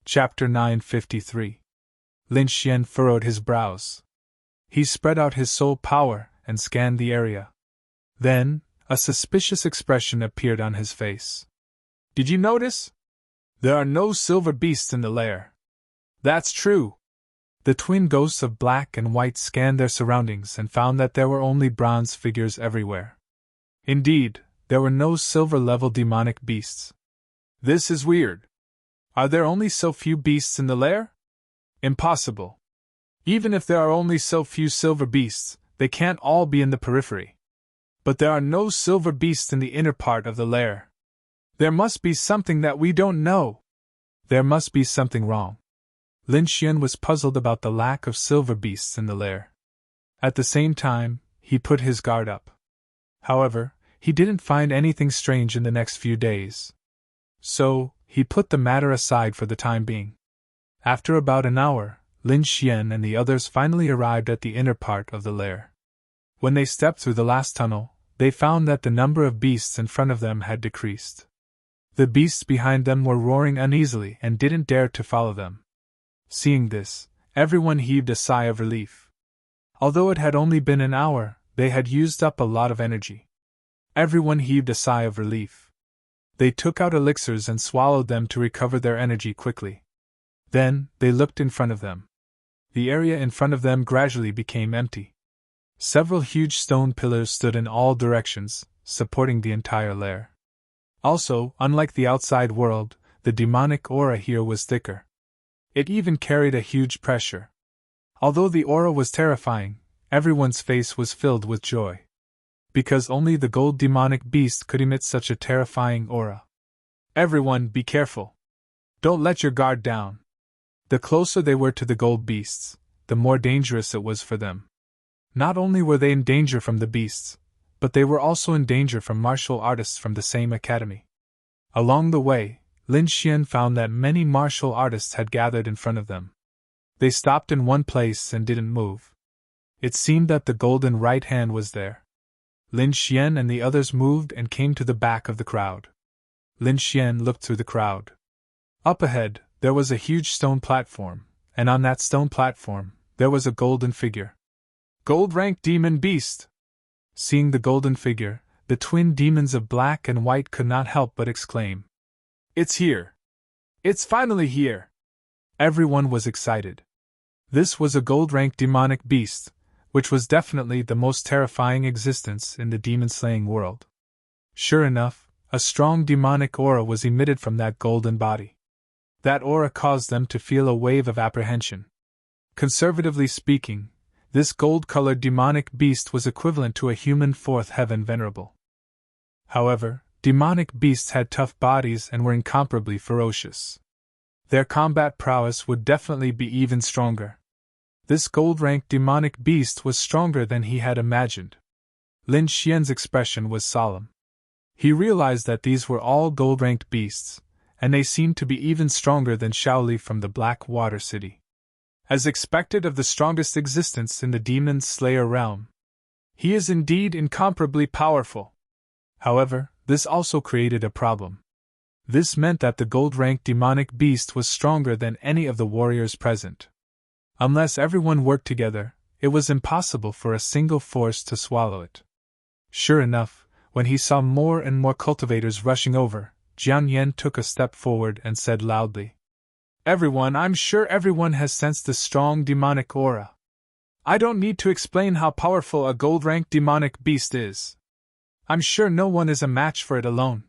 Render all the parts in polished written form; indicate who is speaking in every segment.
Speaker 1: Chapter 953. Lin Xian furrowed his brows. He spread out his soul power and scanned the area. Then, a suspicious expression appeared on his face. Did you notice? There are no silver beasts in the lair. That's true. The twin ghosts of black and white scanned their surroundings and found that there were only bronze figures everywhere. Indeed, there were no silver-level demonic beasts. This is weird. Are there only so few beasts in the lair? Impossible. Even if there are only so few silver beasts, they can't all be in the periphery. But there are no silver beasts in the inner part of the lair. There must be something that we don't know. There must be something wrong. Lin Xian was puzzled about the lack of silver beasts in the lair. At the same time, he put his guard up. However, he didn't find anything strange in the next few days. So, he put the matter aside for the time being. After about an hour, Lin Xian and the others finally arrived at the inner part of the lair. When they stepped through the last tunnel, they found that the number of beasts in front of them had decreased. The beasts behind them were roaring uneasily and didn't dare to follow them. Seeing this, everyone heaved a sigh of relief. Although it had only been an hour, they had used up a lot of energy. Everyone heaved a sigh of relief. They took out elixirs and swallowed them to recover their energy quickly. Then, they looked in front of them. The area in front of them gradually became empty. Several huge stone pillars stood in all directions, supporting the entire lair. Also, unlike the outside world, the demonic aura here was thicker. It even carried a huge pressure. Although the aura was terrifying, everyone's face was filled with joy. Because only the gold demonic beast could emit such a terrifying aura. Everyone, be careful. Don't let your guard down. The closer they were to the gold beasts, the more dangerous it was for them. Not only were they in danger from the beasts, but they were also in danger from martial artists from the same academy. Along the way, Lin Xian found that many martial artists had gathered in front of them. They stopped in one place and didn't move. It seemed that the golden right hand was there. Lin Xian and the others moved and came to the back of the crowd. Lin Xian looked through the crowd. Up ahead, there was a huge stone platform, and on that stone platform, there was a golden figure. Gold-ranked demon beast! Seeing the golden figure, the twin demons of black and white could not help but exclaim. It's here! It's finally here! Everyone was excited. This was a gold-ranked demonic beast, which was definitely the most terrifying existence in the demon-slaying world. Sure enough, a strong demonic aura was emitted from that golden body. That aura caused them to feel a wave of apprehension. Conservatively speaking, this gold-colored demonic beast was equivalent to a human fourth heaven venerable. However, demonic beasts had tough bodies and were incomparably ferocious. Their combat prowess would definitely be even stronger. This gold-ranked demonic beast was stronger than he had imagined. Lin Xian's expression was solemn. He realized that these were all gold-ranked beasts, and they seemed to be even stronger than Shaoli from the Black Water City. As expected of the strongest existence in the Demon Slayer realm. He is indeed incomparably powerful. However, this also created a problem. This meant that the gold-ranked demonic beast was stronger than any of the warriors present. Unless everyone worked together, it was impossible for a single force to swallow it. Sure enough, when he saw more and more cultivators rushing over, Jiang Yan took a step forward and said loudly, Everyone, I'm sure everyone has sensed the strong demonic aura. I don't need to explain how powerful a gold-ranked demonic beast is. I'm sure no one is a match for it alone.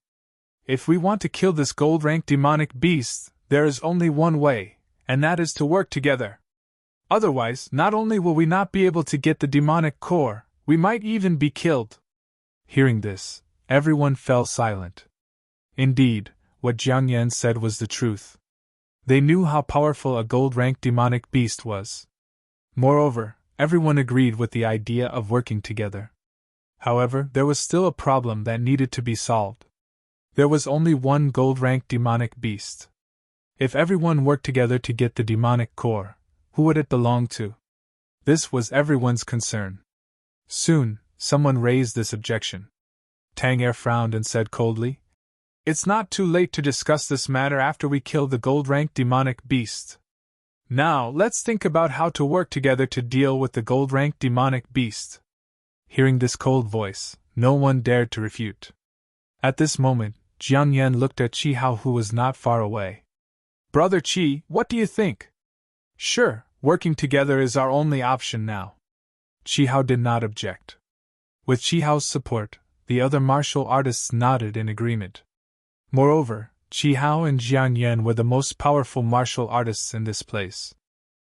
Speaker 1: If we want to kill this gold-ranked demonic beast, there is only one way, and that is to work together. Otherwise, not only will we not be able to get the demonic core, we might even be killed. Hearing this, everyone fell silent. Indeed, what Jiang Yan said was the truth. They knew how powerful a gold-ranked demonic beast was. Moreover, everyone agreed with the idea of working together. However, there was still a problem that needed to be solved. There was only one gold-ranked demonic beast. If everyone worked together to get the demonic core, who would it belong to? This was everyone's concern. Soon, someone raised this objection. Tang Er frowned and said coldly, It's not too late to discuss this matter after we kill the gold-rank demonic beast. Now, let's think about how to work together to deal with the gold-rank demonic beast. Hearing this cold voice, no one dared to refute. At this moment, Jiang Yan looked at Qi Hao, who was not far away. Brother Qi, what do you think? Sure, working together is our only option now. Qi Hao did not object. With Qi Hao's support, the other martial artists nodded in agreement. Moreover, Qi Hao and Jiang Yan were the most powerful martial artists in this place.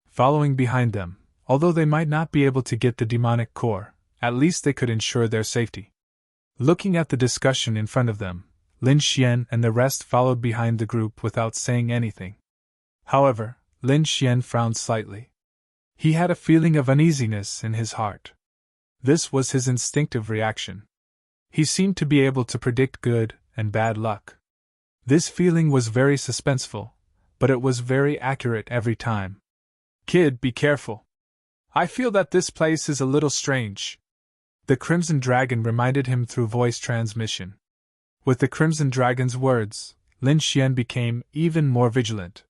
Speaker 1: Following behind them, although they might not be able to get the demonic core, at least they could ensure their safety. Looking at the discussion in front of them, Lin Xian and the rest followed behind the group without saying anything. However, Lin Xian frowned slightly. He had a feeling of uneasiness in his heart. This was his instinctive reaction. He seemed to be able to predict good and bad luck. This feeling was very suspenseful, but it was very accurate every time. Kid, be careful. I feel that this place is a little strange. The Crimson Dragon reminded him through voice transmission. With the Crimson Dragon's words, Lin Xian became even more vigilant.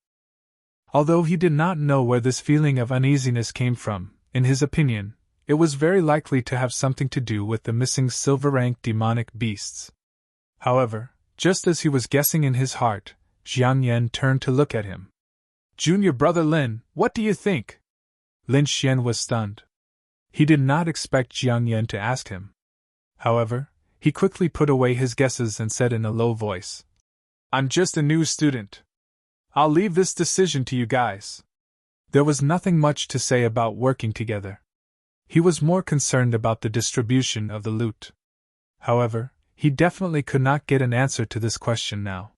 Speaker 1: Although he did not know where this feeling of uneasiness came from, in his opinion, it was very likely to have something to do with the missing silver-rank demonic beasts. However, just as he was guessing in his heart, Jiang Yan turned to look at him. Junior brother Lin, what do you think? Lin Xian was stunned. He did not expect Jiang Yan to ask him. However, he quickly put away his guesses and said in a low voice, I'm just a new student. I'll leave this decision to you guys. There was nothing much to say about working together. He was more concerned about the distribution of the loot. However, he definitely could not get an answer to this question now.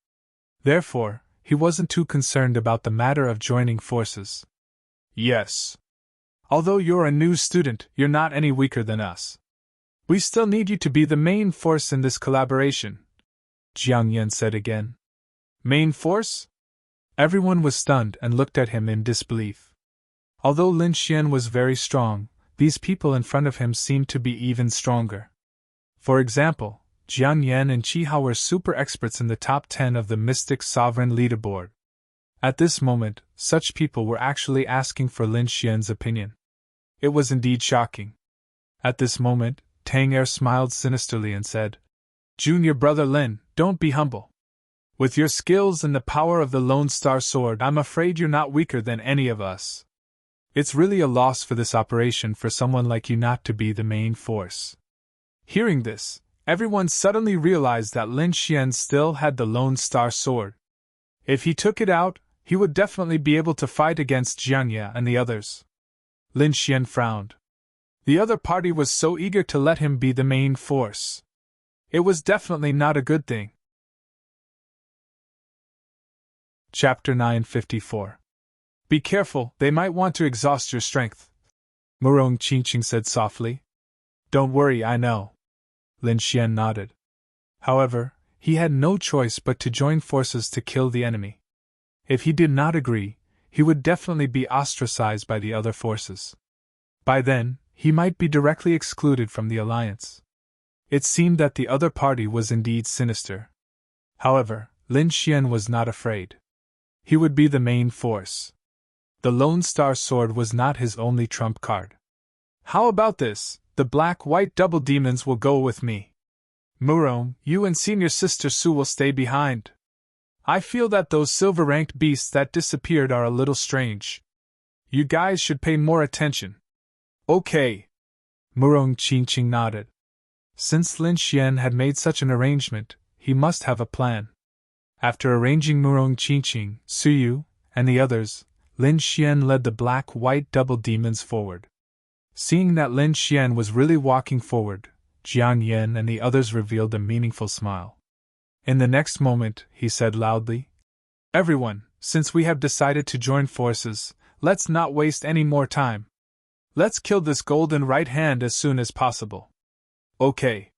Speaker 1: Therefore, he wasn't too concerned about the matter of joining forces. Yes. Although you're a new student, you're not any weaker than us. We still need you to be the main force in this collaboration, Jiang Yan said again. Main force? Everyone was stunned and looked at him in disbelief. Although Lin Xian was very strong, these people in front of him seemed to be even stronger. For example, Jiang Yan and Qi Hao were super experts in the top 10 of the Mystic Sovereign leaderboard. At this moment, such people were actually asking for Lin Xian's opinion. It was indeed shocking. At this moment, Tang Er smiled sinisterly and said, Junior brother Lin, don't be humble. With your skills and the power of the Lone Star Sword, I'm afraid you're not weaker than any of us. It's really a loss for this operation for someone like you not to be the main force. Hearing this, everyone suddenly realized that Lin Xian still had the Lone Star Sword. If he took it out, he would definitely be able to fight against Jiang Yan and the others. Lin Xian frowned. The other party was so eager to let him be the main force. It was definitely not a good thing. Chapter 954. Be careful, they might want to exhaust your strength, Murong Qingqing said softly. Don't worry, I know. Lin Xian nodded. However, he had no choice but to join forces to kill the enemy. If he did not agree, he would definitely be ostracized by the other forces. By then, he might be directly excluded from the alliance. It seemed that the other party was indeed sinister. However, Lin Xian was not afraid. He would be the main force. The Lone Star Sword was not his only trump card. How about this? The black-white double demons will go with me. Murong, you and senior sister Su will stay behind. I feel that those silver-ranked beasts that disappeared are a little strange. You guys should pay more attention. Okay. Murong Qingqing nodded. Since Lin Xian had made such an arrangement, he must have a plan. After arranging Murong Qingqing, Suyu, and the others, Lin Xian led the black-white double demons forward. Seeing that Lin Xian was really walking forward, Jiang Yan and the others revealed a meaningful smile. In the next moment, he said loudly, Everyone, since we have decided to join forces, let's not waste any more time. Let's kill this golden right hand as soon as possible. Okay.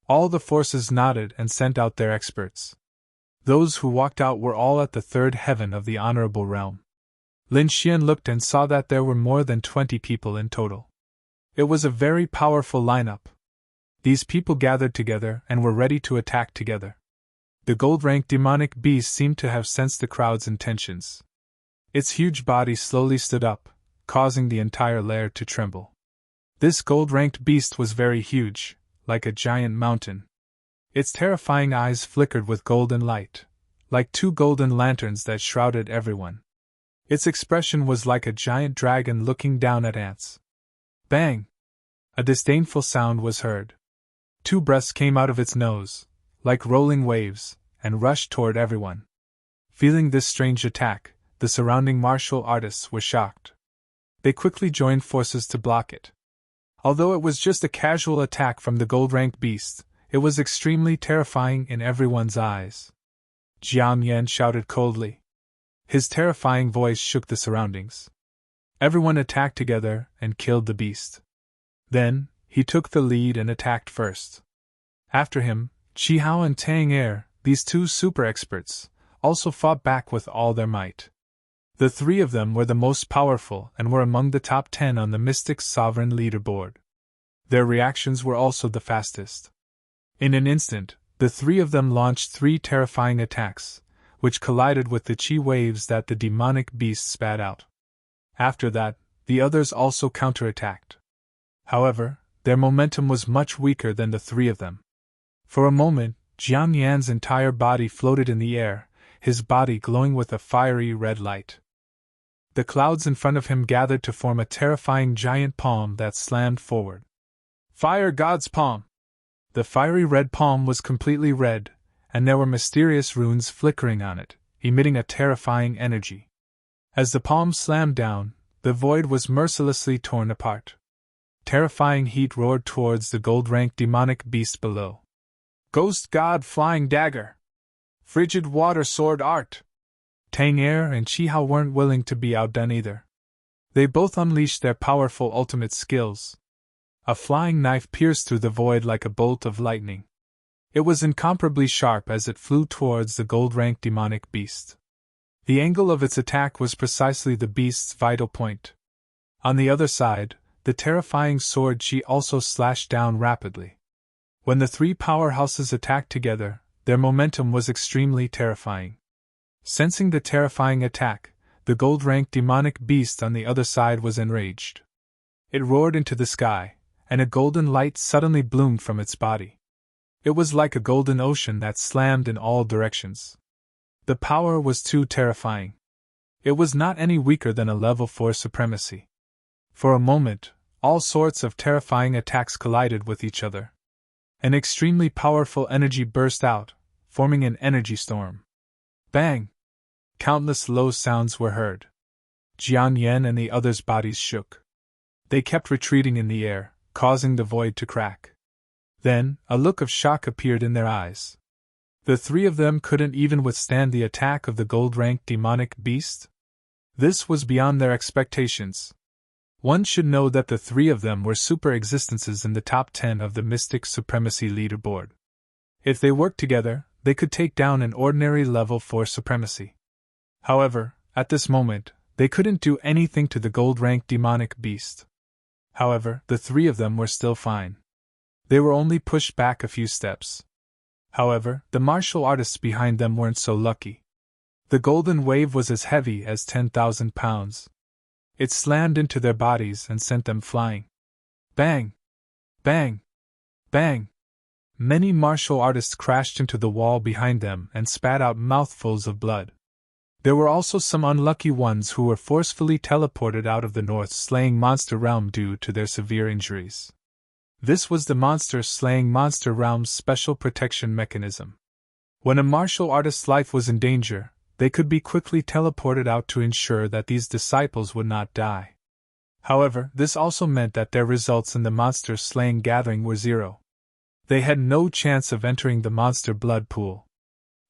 Speaker 1: All the forces nodded and sent out their experts. Those who walked out were all at the third heaven of the honorable realm. Lin Xian looked and saw that there were more than 20 people in total. It was a very powerful lineup. These people gathered together and were ready to attack together. The gold-ranked demonic beast seemed to have sensed the crowd's intentions. Its huge body slowly stood up, causing the entire lair to tremble. This gold-ranked beast was very huge, like a giant mountain. Its terrifying eyes flickered with golden light, like two golden lanterns that shrouded everyone. Its expression was like a giant dragon looking down at ants. Bang! A disdainful sound was heard. Two breaths came out of its nose, like rolling waves, and rushed toward everyone. Feeling this strange attack, the surrounding martial artists were shocked. They quickly joined forces to block it. Although it was just a casual attack from the gold-ranked beast, it was extremely terrifying in everyone's eyes. Jiang Yan shouted coldly. His terrifying voice shook the surroundings. Everyone attacked together and killed the beast. Then, he took the lead and attacked first. After him, Qi Hao and Tang Er, these two super experts, also fought back with all their might. The three of them were the most powerful and were among the top 10 on the Mystic Sovereign leaderboard. Their reactions were also the fastest. In an instant, the three of them launched 3 terrifying attacks, which collided with the chi waves that the demonic beast spat out. After that, the others also counterattacked. However, their momentum was much weaker than the three of them. For a moment, Jiang Yan's entire body floated in the air, his body glowing with a fiery red light. The clouds in front of him gathered to form a terrifying giant palm that slammed forward. Fire God's palm! The fiery red palm was completely red, and there were mysterious runes flickering on it, emitting a terrifying energy. As the palm slammed down, the void was mercilessly torn apart. Terrifying heat roared towards the gold-ranked demonic beast below. Ghost God Flying Dagger! Frigid Water Sword Art! Tang Er and Qi Hao weren't willing to be outdone either. They both unleashed their powerful ultimate skills. A flying knife pierced through the void like a bolt of lightning. It was incomparably sharp as it flew towards the gold-ranked demonic beast. The angle of its attack was precisely the beast's vital point. On the other side, the terrifying sword Qi also slashed down rapidly. When the 3 powerhouses attacked together, their momentum was extremely terrifying. Sensing the terrifying attack, the gold-ranked demonic beast on the other side was enraged. It roared into the sky, and a golden light suddenly bloomed from its body. It was like a golden ocean that slammed in all directions. The power was too terrifying. It was not any weaker than a level 4 supremacy. For a moment, all sorts of terrifying attacks collided with each other. An extremely powerful energy burst out, forming an energy storm. Bang! Countless low sounds were heard. Jiang Yan and the others' bodies shook. They kept retreating in the air, causing the void to crack. Then, a look of shock appeared in their eyes. The 3 of them couldn't even withstand the attack of the gold-ranked demonic beast? This was beyond their expectations. One should know that the 3 of them were super existences in the top 10 of the Mystic Supremacy leaderboard. If they worked together, they could take down an ordinary level 4 supremacy. However, at this moment, they couldn't do anything to the gold-ranked demonic beast. However, the 3 of them were still fine. They were only pushed back a few steps. However, the martial artists behind them weren't so lucky. The golden wave was as heavy as 10,000 pounds. It slammed into their bodies and sent them flying. Bang! Bang! Bang! Many martial artists crashed into the wall behind them and spat out mouthfuls of blood. There were also some unlucky ones who were forcefully teleported out of the North-slaying monster realm due to their severe injuries. This was the monster-slaying monster realm's special protection mechanism. When a martial artist's life was in danger, they could be quickly teleported out to ensure that these disciples would not die. However, this also meant that their results in the monster-slaying gathering were 0. They had no chance of entering the monster blood pool.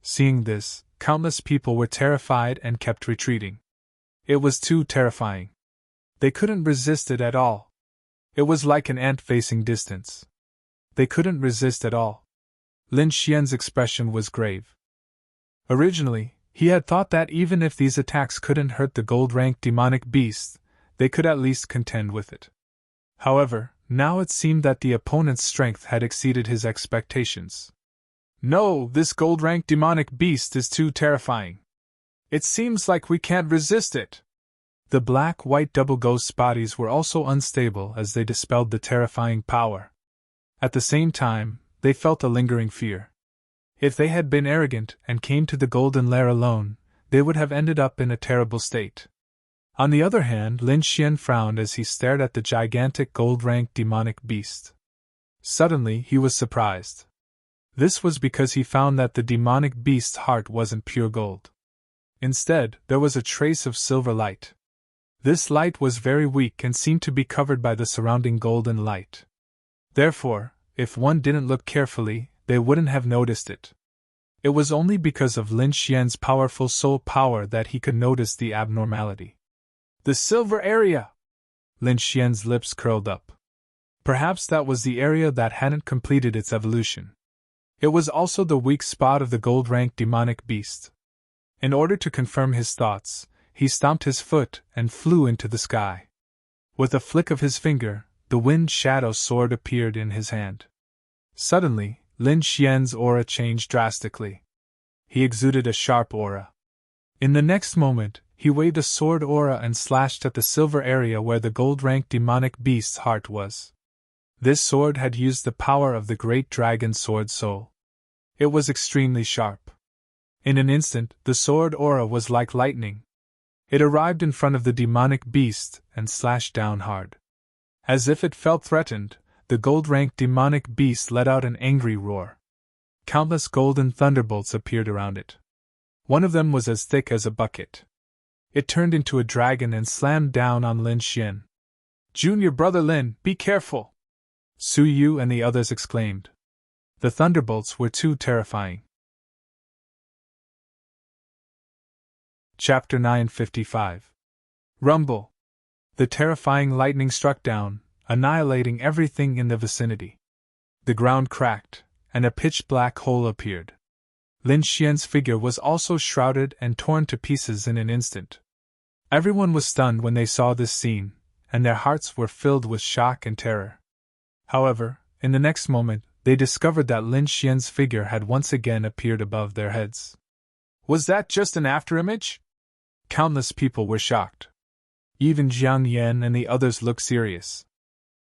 Speaker 1: Seeing this, countless people were terrified and kept retreating. It was too terrifying. They couldn't resist it at all. It was like an ant facing distance. They couldn't resist at all. Lin Xian's expression was grave. Originally, he had thought that even if these attacks couldn't hurt the gold-ranked demonic beast, they could at least contend with it. However, now it seemed that the opponent's strength had exceeded his expectations. No, this gold-rank demonic beast is too terrifying. It seems like we can't resist it. The black-white double ghost bodies were also unstable as they dispelled the terrifying power. At the same time, they felt a lingering fear. If they had been arrogant and came to the golden lair alone, they would have ended up in a terrible state. On the other hand, Lin Xian frowned as he stared at the gigantic gold-rank demonic beast. Suddenly, he was surprised. This was because he found that the demonic beast's heart wasn't pure gold. Instead, there was a trace of silver light. This light was very weak and seemed to be covered by the surrounding golden light. Therefore, if one didn't look carefully, they wouldn't have noticed it. It was only because of Lin Xian's powerful soul power that he could notice the abnormality. The silver area! Lin Xian's lips curled up. Perhaps that was the area that hadn't completed its evolution. It was also the weak spot of the gold-rank demonic beast. In order to confirm his thoughts, he stomped his foot and flew into the sky. With a flick of his finger, the wind shadow sword appeared in his hand. Suddenly, Lin Xian's aura changed drastically. He exuded a sharp aura. In the next moment, he waved a sword aura and slashed at the silver area where the gold-rank demonic beast's heart was. This sword had used the power of the great dragon sword soul. It was extremely sharp. In an instant, the sword aura was like lightning. It arrived in front of the demonic beast and slashed down hard. As if it felt threatened, the gold-rank demonic beast let out an angry roar. Countless golden thunderbolts appeared around it. One of them was as thick as a bucket. It turned into a dragon and slammed down on Lin Xian. "Junior brother Lin, be careful!" Su Yu and the others exclaimed. The thunderbolts were too terrifying. Chapter 955. Rumble. The terrifying lightning struck down, annihilating everything in the vicinity. The ground cracked, and a pitch-black hole appeared. Lin Xian's figure was also shrouded and torn to pieces in an instant. Everyone was stunned when they saw this scene, and their hearts were filled with shock and terror. However, in the next moment, they discovered that Lin Xian's figure had once again appeared above their heads. Was that just an afterimage? Countless people were shocked. Even Jiang Yan and the others looked serious.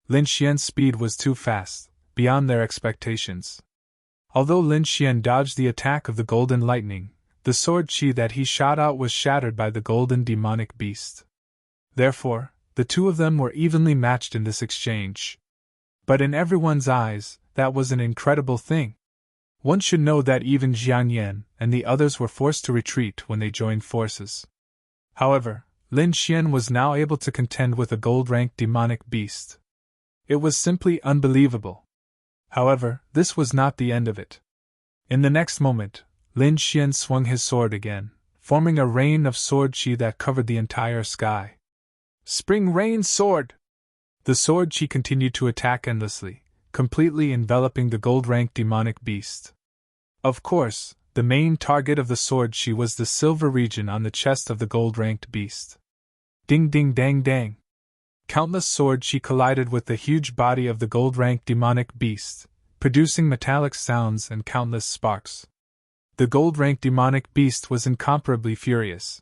Speaker 1: Lin Xian's speed was too fast, beyond their expectations. Although Lin Xian dodged the attack of the golden lightning, the sword chi that he shot out was shattered by the golden demonic beast. Therefore, the two of them were evenly matched in this exchange. But in everyone's eyes, that was an incredible thing. One should know that even Jiang Yan and the others were forced to retreat when they joined forces. However, Lin Xian was now able to contend with a gold-rank demonic beast. It was simply unbelievable. However, this was not the end of it. In the next moment, Lin Xian swung his sword again, forming a rain of sword chi that covered the entire sky. Spring Rain Sword! The sword chi continued to attack endlessly, completely enveloping the gold-rank demonic beast. Of course, the main target of the sword chi was the silver region on the chest of the gold-ranked beast. Ding ding dang dang! Countless sword chi collided with the huge body of the gold-rank demonic beast, producing metallic sounds and countless sparks. The gold-rank demonic beast was incomparably furious.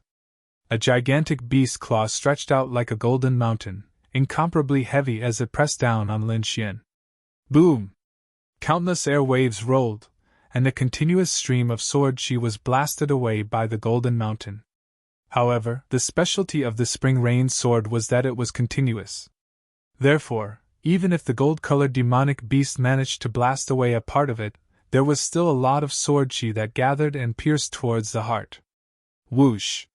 Speaker 1: A gigantic beast claw stretched out like a golden mountain, incomparably heavy as it pressed down on Lin Xian. Boom! Countless air waves rolled, and a continuous stream of sword chi was blasted away by the golden mountain. However, the specialty of the Spring Rain sword was that it was continuous. Therefore, even if the gold-colored demonic beast managed to blast away a part of it, there was still a lot of sword chi that gathered and pierced towards the heart. Whoosh!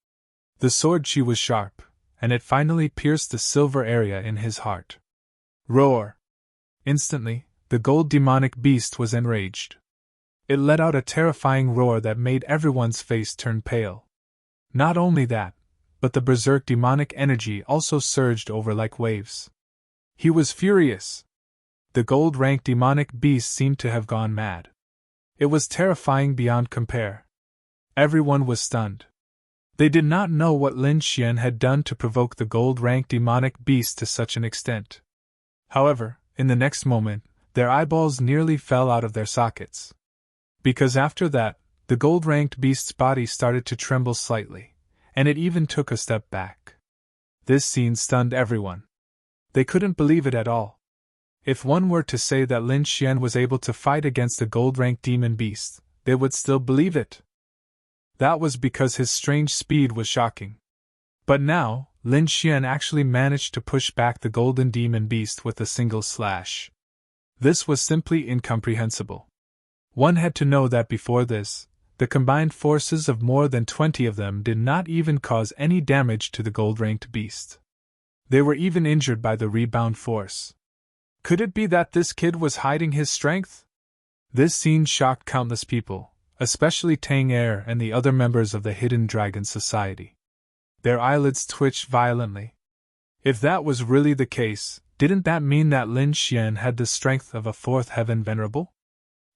Speaker 1: The sword chi was sharp, and it finally pierced the silver area in his heart. Roar! Instantly, the gold demonic beast was enraged. It let out a terrifying roar that made everyone's face turn pale. Not only that, but the berserk demonic energy also surged over like waves. He was furious. The gold-rank demonic beast seemed to have gone mad. It was terrifying beyond compare. Everyone was stunned. They did not know what Lin Xian had done to provoke the gold-rank demonic beast to such an extent. However, in the next moment, their eyeballs nearly fell out of their sockets. Because after that, the gold-ranked beast's body started to tremble slightly, and it even took a step back. This scene stunned everyone. They couldn't believe it at all. If one were to say that Lin Xian was able to fight against a gold-ranked demon beast, they would still believe it. That was because his strange speed was shocking. But now, Lin Xian actually managed to push back the golden demon beast with a single slash. This was simply incomprehensible. One had to know that before this, the combined forces of more than 20 of them did not even cause any damage to the gold-ranked beast. They were even injured by the rebound force. Could it be that this kid was hiding his strength? This scene shocked countless people, especially Tang Er and the other members of the Hidden Dragon Society. Their eyelids twitched violently. If that was really the case, didn't that mean that Lin Xian had the strength of a fourth heaven venerable?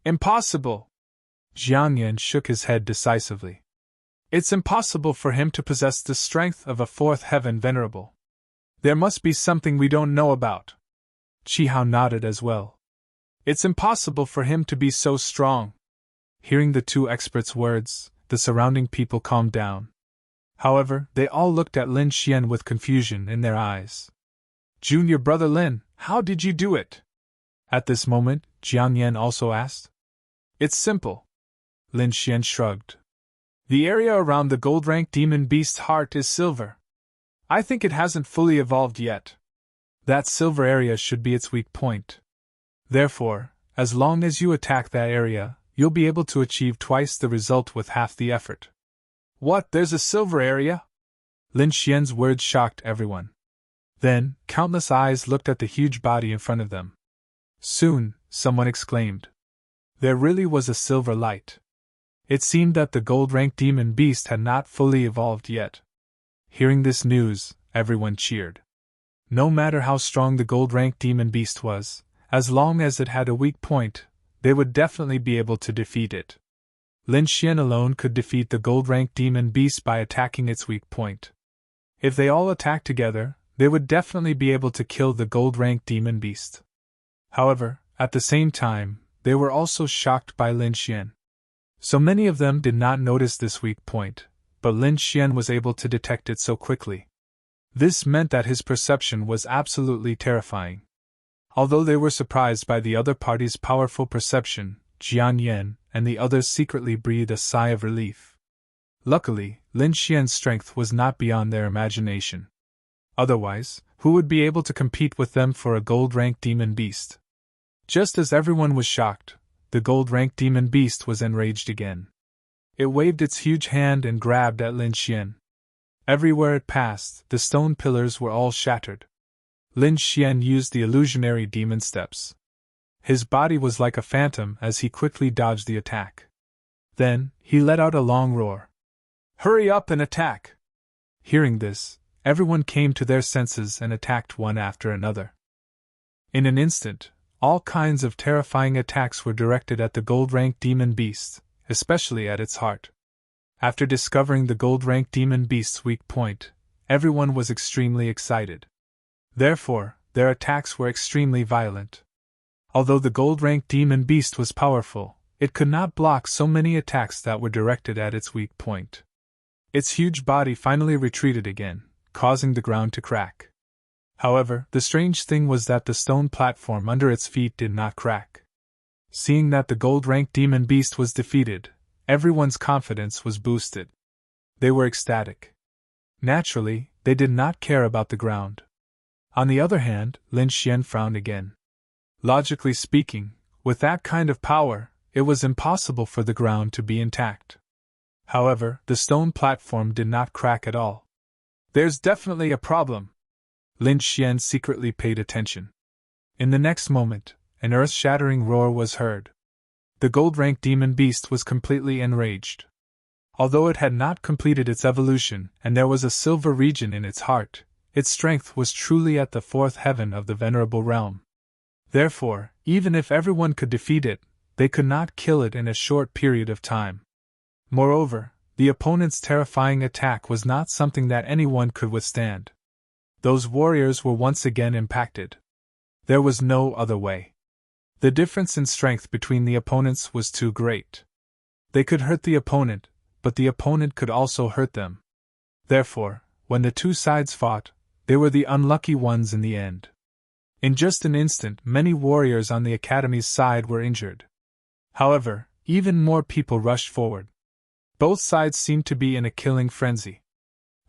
Speaker 1: Impossible! Jiang Yan shook his head decisively. It's impossible for him to possess the strength of a fourth heaven venerable. There must be something we don't know about. Qi Hao nodded as well. It's impossible for him to be so strong. Hearing the two experts' words, the surrounding people calmed down. However, they all looked at Lin Xian with confusion in their eyes. Junior brother Lin, how did you do it? At this moment, Jiang Yan also asked. It's simple. Lin Xian shrugged. The area around the gold-ranked demon beast's heart is silver. I think it hasn't fully evolved yet. That silver area should be its weak point. Therefore, as long as you attack that area, you'll be able to achieve twice the result with half the effort. What, there's a silver area? Lin Xian's words shocked everyone. Then, countless eyes looked at the huge body in front of them. Soon, someone exclaimed. There really was a silver light. It seemed that the gold-ranked demon beast had not fully evolved yet. Hearing this news, everyone cheered. No matter how strong the gold-ranked demon beast was, as long as it had a weak point, they would definitely be able to defeat it. Lin Xian alone could defeat the gold-ranked demon beast by attacking its weak point. If they all attacked together, they would definitely be able to kill the gold-ranked demon beast. However, at the same time, they were also shocked by Lin Xian. So many of them did not notice this weak point, but Lin Xian was able to detect it so quickly. This meant that his perception was absolutely terrifying. Although they were surprised by the other party's powerful perception, Jiang Yan and the others secretly breathed a sigh of relief. Luckily, Lin Xian's strength was not beyond their imagination. Otherwise, who would be able to compete with them for a gold-ranked demon beast? Just as everyone was shocked, the gold-ranked demon beast was enraged again. It waved its huge hand and grabbed at Lin Xian. Everywhere it passed, the stone pillars were all shattered. Lin Xian used the illusionary demon steps. His body was like a phantom as he quickly dodged the attack. Then, he let out a long roar. Hurry up and attack! Hearing this, everyone came to their senses and attacked one after another. In an instant, all kinds of terrifying attacks were directed at the gold-ranked demon beast, especially at its heart. After discovering the gold-ranked demon beast's weak point, everyone was extremely excited. Therefore, their attacks were extremely violent. Although the gold-ranked demon beast was powerful, it could not block so many attacks that were directed at its weak point. Its huge body finally retreated again, causing the ground to crack. However, the strange thing was that the stone platform under its feet did not crack. Seeing that the gold-ranked demon beast was defeated, everyone's confidence was boosted. They were ecstatic. Naturally, they did not care about the ground. On the other hand, Lin Xian frowned again. Logically speaking, with that kind of power, it was impossible for the ground to be intact. However, the stone platform did not crack at all. There's definitely a problem. Lin Xian secretly paid attention. In the next moment, an earth-shattering roar was heard. The gold-ranked demon beast was completely enraged. Although it had not completed its evolution and there was a silver region in its heart, its strength was truly at the fourth heaven of the venerable realm. Therefore, even if everyone could defeat it, they could not kill it in a short period of time. Moreover, the opponent's terrifying attack was not something that anyone could withstand. Those warriors were once again impacted. There was no other way. The difference in strength between the opponents was too great. They could hurt the opponent, but the opponent could also hurt them. Therefore, when the two sides fought, they were the unlucky ones in the end. In just an instant, many warriors on the Academy's side were injured. However, even more people rushed forward. Both sides seemed to be in a killing frenzy.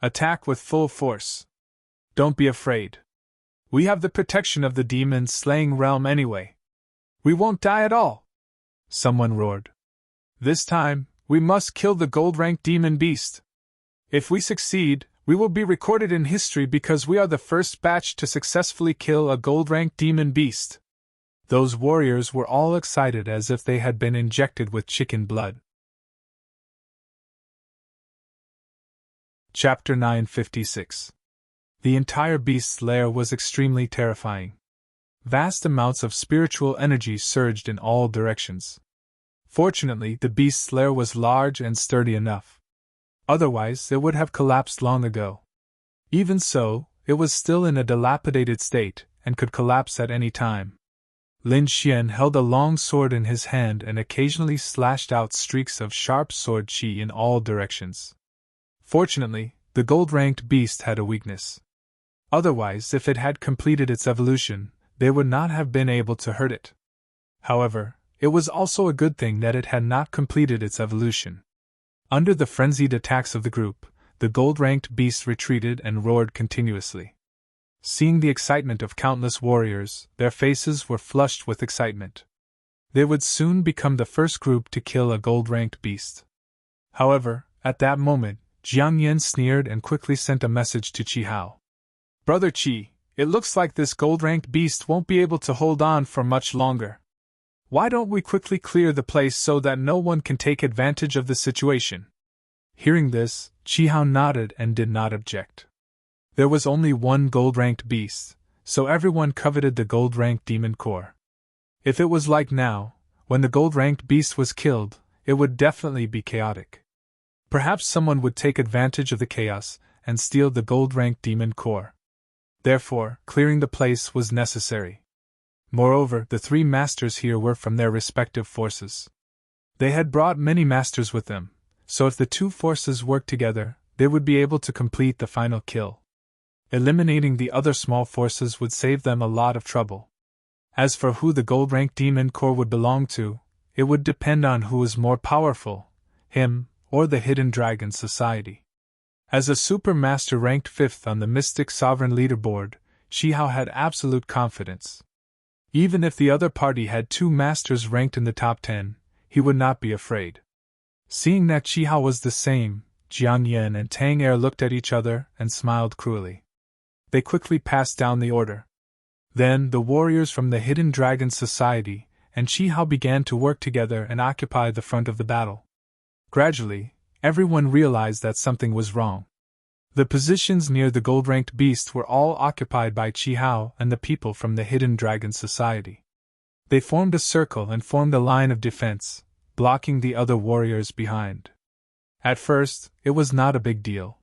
Speaker 1: Attack with full force. Don't be afraid. We have the protection of the demon-slaying realm anyway. We won't die at all. Someone roared. This time, we must kill the gold-ranked demon beast. If we succeed, we will be recorded in history because we are the first batch to successfully kill a gold-ranked demon beast. Those warriors were all excited as if they had been injected with chicken blood. Chapter 956. The entire beast's lair was extremely terrifying. Vast amounts of spiritual energy surged in all directions. Fortunately, the beast's lair was large and sturdy enough. Otherwise, it would have collapsed long ago. Even so, it was still in a dilapidated state, and could collapse at any time. Lin Xian held a long sword in his hand and occasionally slashed out streaks of sharp sword qi in all directions. Fortunately, the gold-ranked beast had a weakness. Otherwise, if it had completed its evolution, they would not have been able to hurt it. However, it was also a good thing that it had not completed its evolution. Under the frenzied attacks of the group, the gold-ranked beast retreated and roared continuously. Seeing the excitement of countless warriors, their faces were flushed with excitement. They would soon become the first group to kill a gold-ranked beast. However, at that moment, Jiang Yan sneered and quickly sent a message to Qi Hao. Brother Qi, it looks like this gold-ranked beast won't be able to hold on for much longer. Why don't we quickly clear the place so that no one can take advantage of the situation? Hearing this, Qi Hao nodded and did not object. There was only one gold-ranked beast, so everyone coveted the gold-ranked demon core. If it was like now, when the gold-ranked beast was killed, it would definitely be chaotic. Perhaps someone would take advantage of the chaos and steal the gold-ranked demon core. Therefore, clearing the place was necessary. Moreover, the three masters here were from their respective forces. They had brought many masters with them, so if the two forces worked together, they would be able to complete the final kill. Eliminating the other small forces would save them a lot of trouble. As for who the gold-ranked demon core would belong to, it would depend on who was more powerful, him or the Hidden Dragon Society. As a super master ranked 5th on the Mystic Sovereign leaderboard, Qi Hao had absolute confidence. Even if the other party had two masters ranked in the top 10, he would not be afraid. Seeing that Qi Hao was the same, Jiang Yan and Tang Er looked at each other and smiled cruelly. They quickly passed down the order. Then the warriors from the Hidden Dragon Society and Qi Hao began to work together and occupy the front of the battle. Gradually, everyone realized that something was wrong. The positions near the gold-ranked beast were all occupied by Qi Hao and the people from the Hidden Dragon Society. They formed a circle and formed a line of defense, blocking the other warriors behind. At first, it was not a big deal.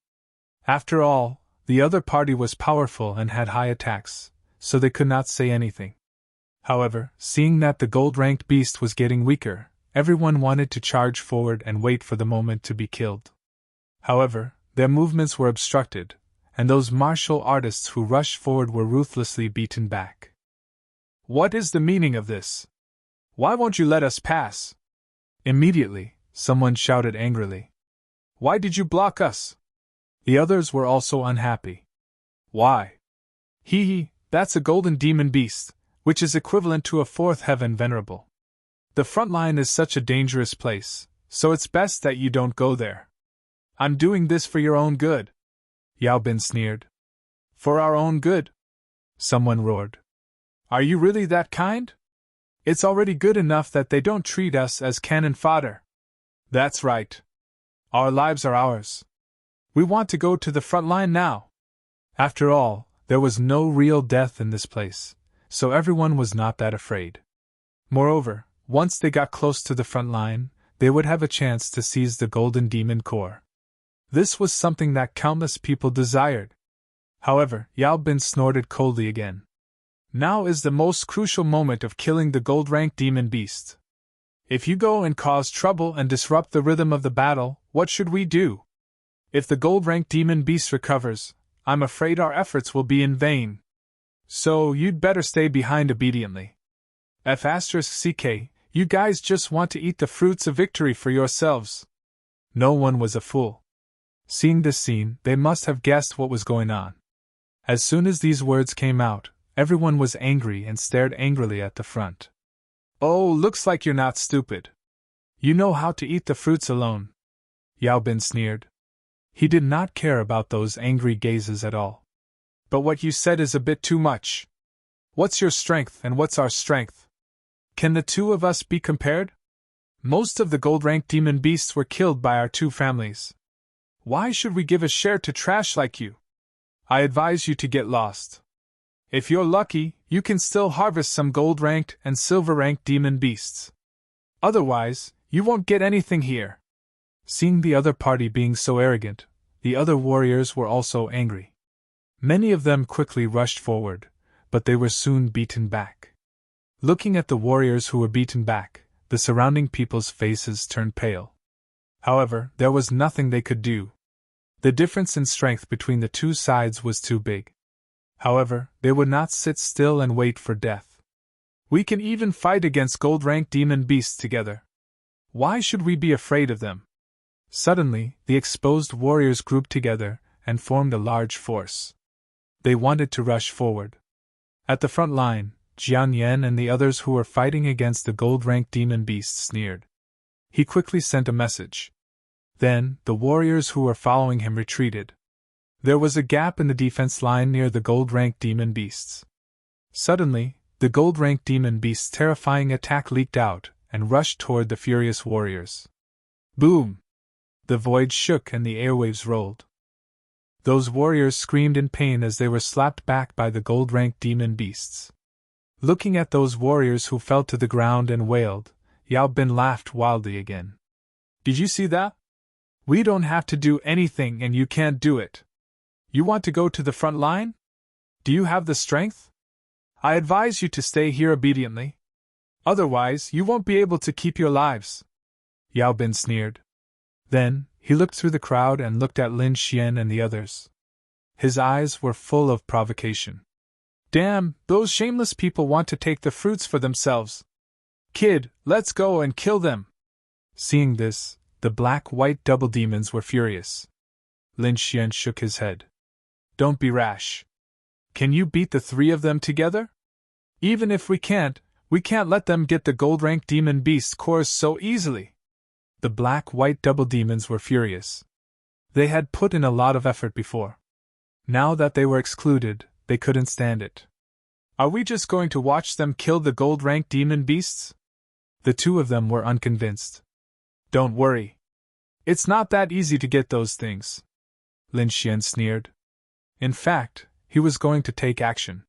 Speaker 1: After all, the other party was powerful and had high attacks, so they could not say anything. However, seeing that the gold-ranked beast was getting weaker, everyone wanted to charge forward and wait for the moment to be killed. However, their movements were obstructed, and those martial artists who rushed forward were ruthlessly beaten back. What is the meaning of this? Why won't you let us pass? Immediately, someone shouted angrily. Why did you block us? The others were also unhappy. Why? Hee, that's a golden demon beast, which is equivalent to a fourth heaven venerable. The front line is such a dangerous place, so it's best that you don't go there. I'm doing this for your own good. Yao Bin sneered. For our own good? Someone roared. Are you really that kind? It's already good enough that they don't treat us as cannon fodder. That's right. Our lives are ours. We want to go to the front line now. After all, there was no real death in this place, so everyone was not that afraid. Moreover, once they got close to the front line, they would have a chance to seize the golden demon core. This was something that countless people desired. However, Yao Bin snorted coldly again. Now is the most crucial moment of killing the gold-ranked demon beast. If you go and cause trouble and disrupt the rhythm of the battle, what should we do? If the gold-ranked demon beast recovers, I'm afraid our efforts will be in vain. So you'd better stay behind obediently. F***ck, you guys just want to eat the fruits of victory for yourselves. No one was a fool. Seeing this scene, they must have guessed what was going on. As soon as these words came out, everyone was angry and stared angrily at the front. Oh, looks like you're not stupid. You know how to eat the fruits alone. Yao Bin sneered. He did not care about those angry gazes at all. But what you said is a bit too much. What's your strength and what's our strength? Can the two of us be compared? Most of the gold-ranked demon beasts were killed by our two families. Why should we give a share to trash like you? I advise you to get lost. If you're lucky, you can still harvest some gold-ranked and silver-ranked demon beasts. Otherwise, you won't get anything here. Seeing the other party being so arrogant, the other warriors were also angry. Many of them quickly rushed forward, but they were soon beaten back. Looking at the warriors who were beaten back, the surrounding people's faces turned pale. However, there was nothing they could do. The difference in strength between the two sides was too big. However, they would not sit still and wait for death. We can even fight against gold-ranked demon beasts together. Why should we be afraid of them? Suddenly, the exposed warriors grouped together and formed a large force. They wanted to rush forward. At the front line, Jian Yan and the others who were fighting against the gold-ranked demon beasts sneered. He quickly sent a message. Then, the warriors who were following him retreated. There was a gap in the defense line near the gold-ranked demon beasts. Suddenly, the gold-ranked demon beast's terrifying attack leaked out and rushed toward the furious warriors. Boom! The void shook and the airwaves rolled. Those warriors screamed in pain as they were slapped back by the gold-ranked demon beasts. Looking at those warriors who fell to the ground and wailed, Yao Bin laughed wildly again. Did you see that? We don't have to do anything and you can't do it. You want to go to the front line? Do you have the strength? I advise you to stay here obediently. Otherwise, you won't be able to keep your lives. Yao Bin sneered. Then, he looked through the crowd and looked at Lin Xian and the others. His eyes were full of provocation. Damn, those shameless people want to take the fruits for themselves. Kid, let's go and kill them. Seeing this, the black-white double demons were furious. Lin Xian shook his head. Don't be rash. Can you beat the three of them together? Even if we can't let them get the gold-ranked demon beast cores so easily. The black-white double demons were furious. They had put in a lot of effort before. Now that they were excluded, they couldn't stand it. Are we just going to watch them kill the gold-ranked demon beasts? The two of them were unconvinced. Don't worry. It's not that easy to get those things. Lin Xian sneered. In fact, he was going to take action.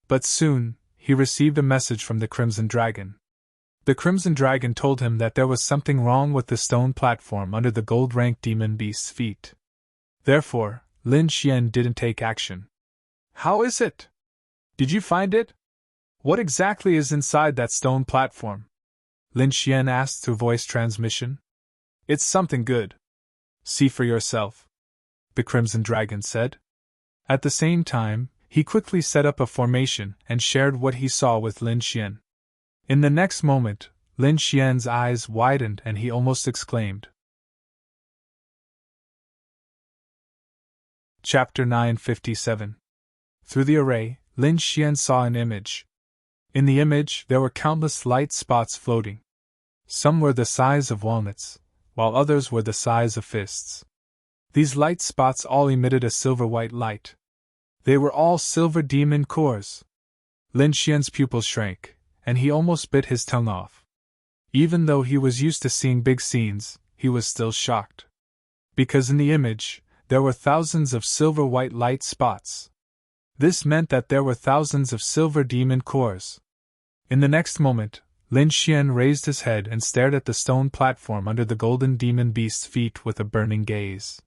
Speaker 1: But soon, he received a message from the Crimson Dragon. The Crimson Dragon told him that there was something wrong with the stone platform under the gold-ranked demon beast's feet. Therefore, Lin Xian didn't take action. How is it? Did you find it? What exactly is inside that stone platform? Lin Xian asked through voice transmission. It's something good. See for yourself, the Crimson Dragon said. At the same time, he quickly set up a formation and shared what he saw with Lin Xian. In the next moment, Lin Xian's eyes widened and he almost exclaimed. Chapter 957. Through the array, Lin Xian saw an image. In the image, there were countless light spots floating. Some were the size of walnuts, while others were the size of fists. These light spots all emitted a silver-white light. They were all silver demon cores. Lin Xian's pupils shrank, and he almost bit his tongue off. Even though he was used to seeing big scenes, he was still shocked. Because in the image, there were thousands of silver-white light spots. This meant that there were thousands of silver demon cores. In the next moment, Lin Xian raised his head and stared at the stone platform under the golden demon beast's feet with a burning gaze.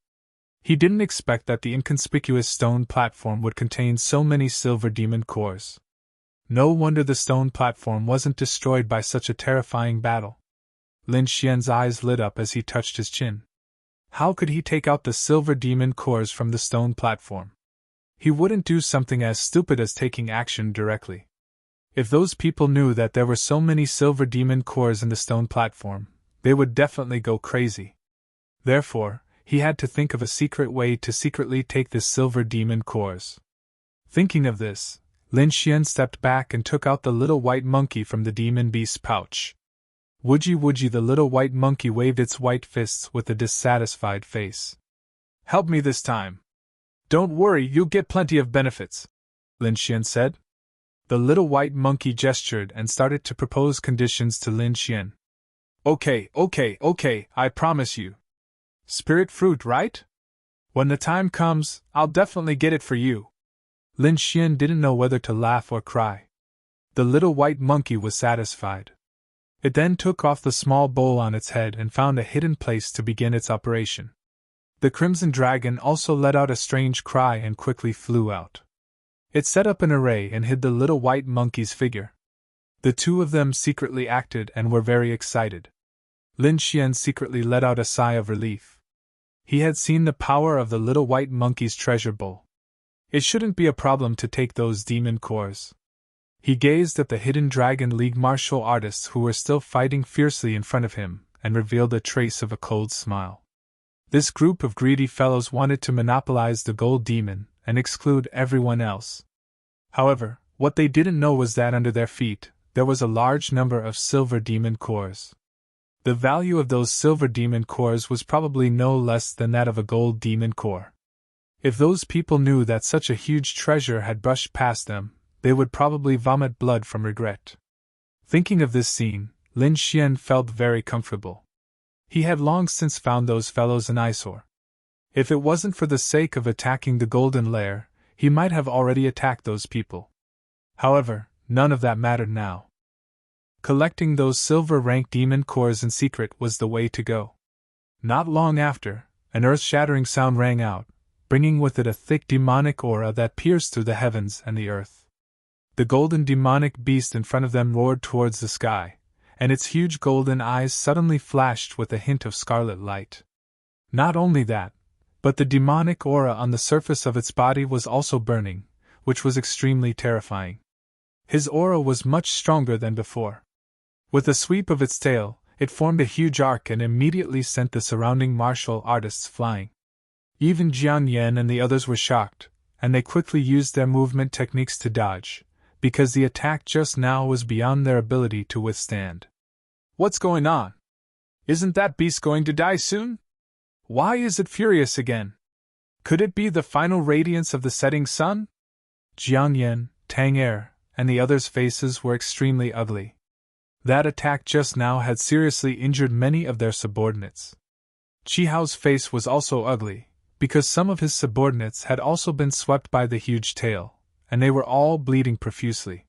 Speaker 1: He didn't expect that the inconspicuous stone platform would contain so many silver demon cores. No wonder the stone platform wasn't destroyed by such a terrifying battle. Lin Xian's eyes lit up as he touched his chin. How could he take out the silver demon cores from the stone platform? He wouldn't do something as stupid as taking action directly. If those people knew that there were so many silver demon cores in the stone platform, they would definitely go crazy. Therefore, he had to think of a secret way to secretly take the silver demon cores. Thinking of this, Lin Xian stepped back and took out the little white monkey from the demon beast's pouch. Woodgie, the little white monkey waved its white fists with a dissatisfied face. Help me this time. Don't worry, you'll get plenty of benefits, Lin Xian said. The little white monkey gestured and started to propose conditions to Lin Xian. Okay, I promise you. Spirit fruit, right? When the time comes, I'll definitely get it for you. Lin Xian didn't know whether to laugh or cry. The little white monkey was satisfied. It then took off the small bowl on its head and found a hidden place to begin its operation. The crimson dragon also let out a strange cry and quickly flew out. It set up an array and hid the little white monkey's figure. The two of them secretly acted and were very excited. Lin Xian secretly let out a sigh of relief. He had seen the power of the little white monkey's treasure bowl. It shouldn't be a problem to take those demon cores. He gazed at the hidden Dragon League martial artists who were still fighting fiercely in front of him and revealed a trace of a cold smile. This group of greedy fellows wanted to monopolize the gold demon and exclude everyone else. However, what they didn't know was that under their feet, there was a large number of silver demon cores. The value of those silver demon cores was probably no less than that of a gold demon core. If those people knew that such a huge treasure had brushed past them, they would probably vomit blood from regret. Thinking of this scene, Lin Xian felt very comfortable. He had long since found those fellows an eyesore. If it wasn't for the sake of attacking the golden lair, he might have already attacked those people. However, none of that mattered now. Collecting those silver-rank demon cores in secret was the way to go. Not long after, an earth-shattering sound rang out, bringing with it a thick demonic aura that pierced through the heavens and the earth. The golden demonic beast in front of them roared towards the sky, and its huge golden eyes suddenly flashed with a hint of scarlet light. Not only that, but the demonic aura on the surface of its body was also burning, which was extremely terrifying. His aura was much stronger than before. With a sweep of its tail, it formed a huge arc and immediately sent the surrounding martial artists flying. Even Jian Yan and the others were shocked, and they quickly used their movement techniques to dodge, because the attack just now was beyond their ability to withstand. What's going on? Isn't that beast going to die soon? Why is it furious again? Could it be the final radiance of the setting sun? Jian Yan, Tang Er, and the others' faces were extremely ugly. That attack just now had seriously injured many of their subordinates. Qi Hao's face was also ugly, because some of his subordinates had also been swept by the huge tail, and they were all bleeding profusely.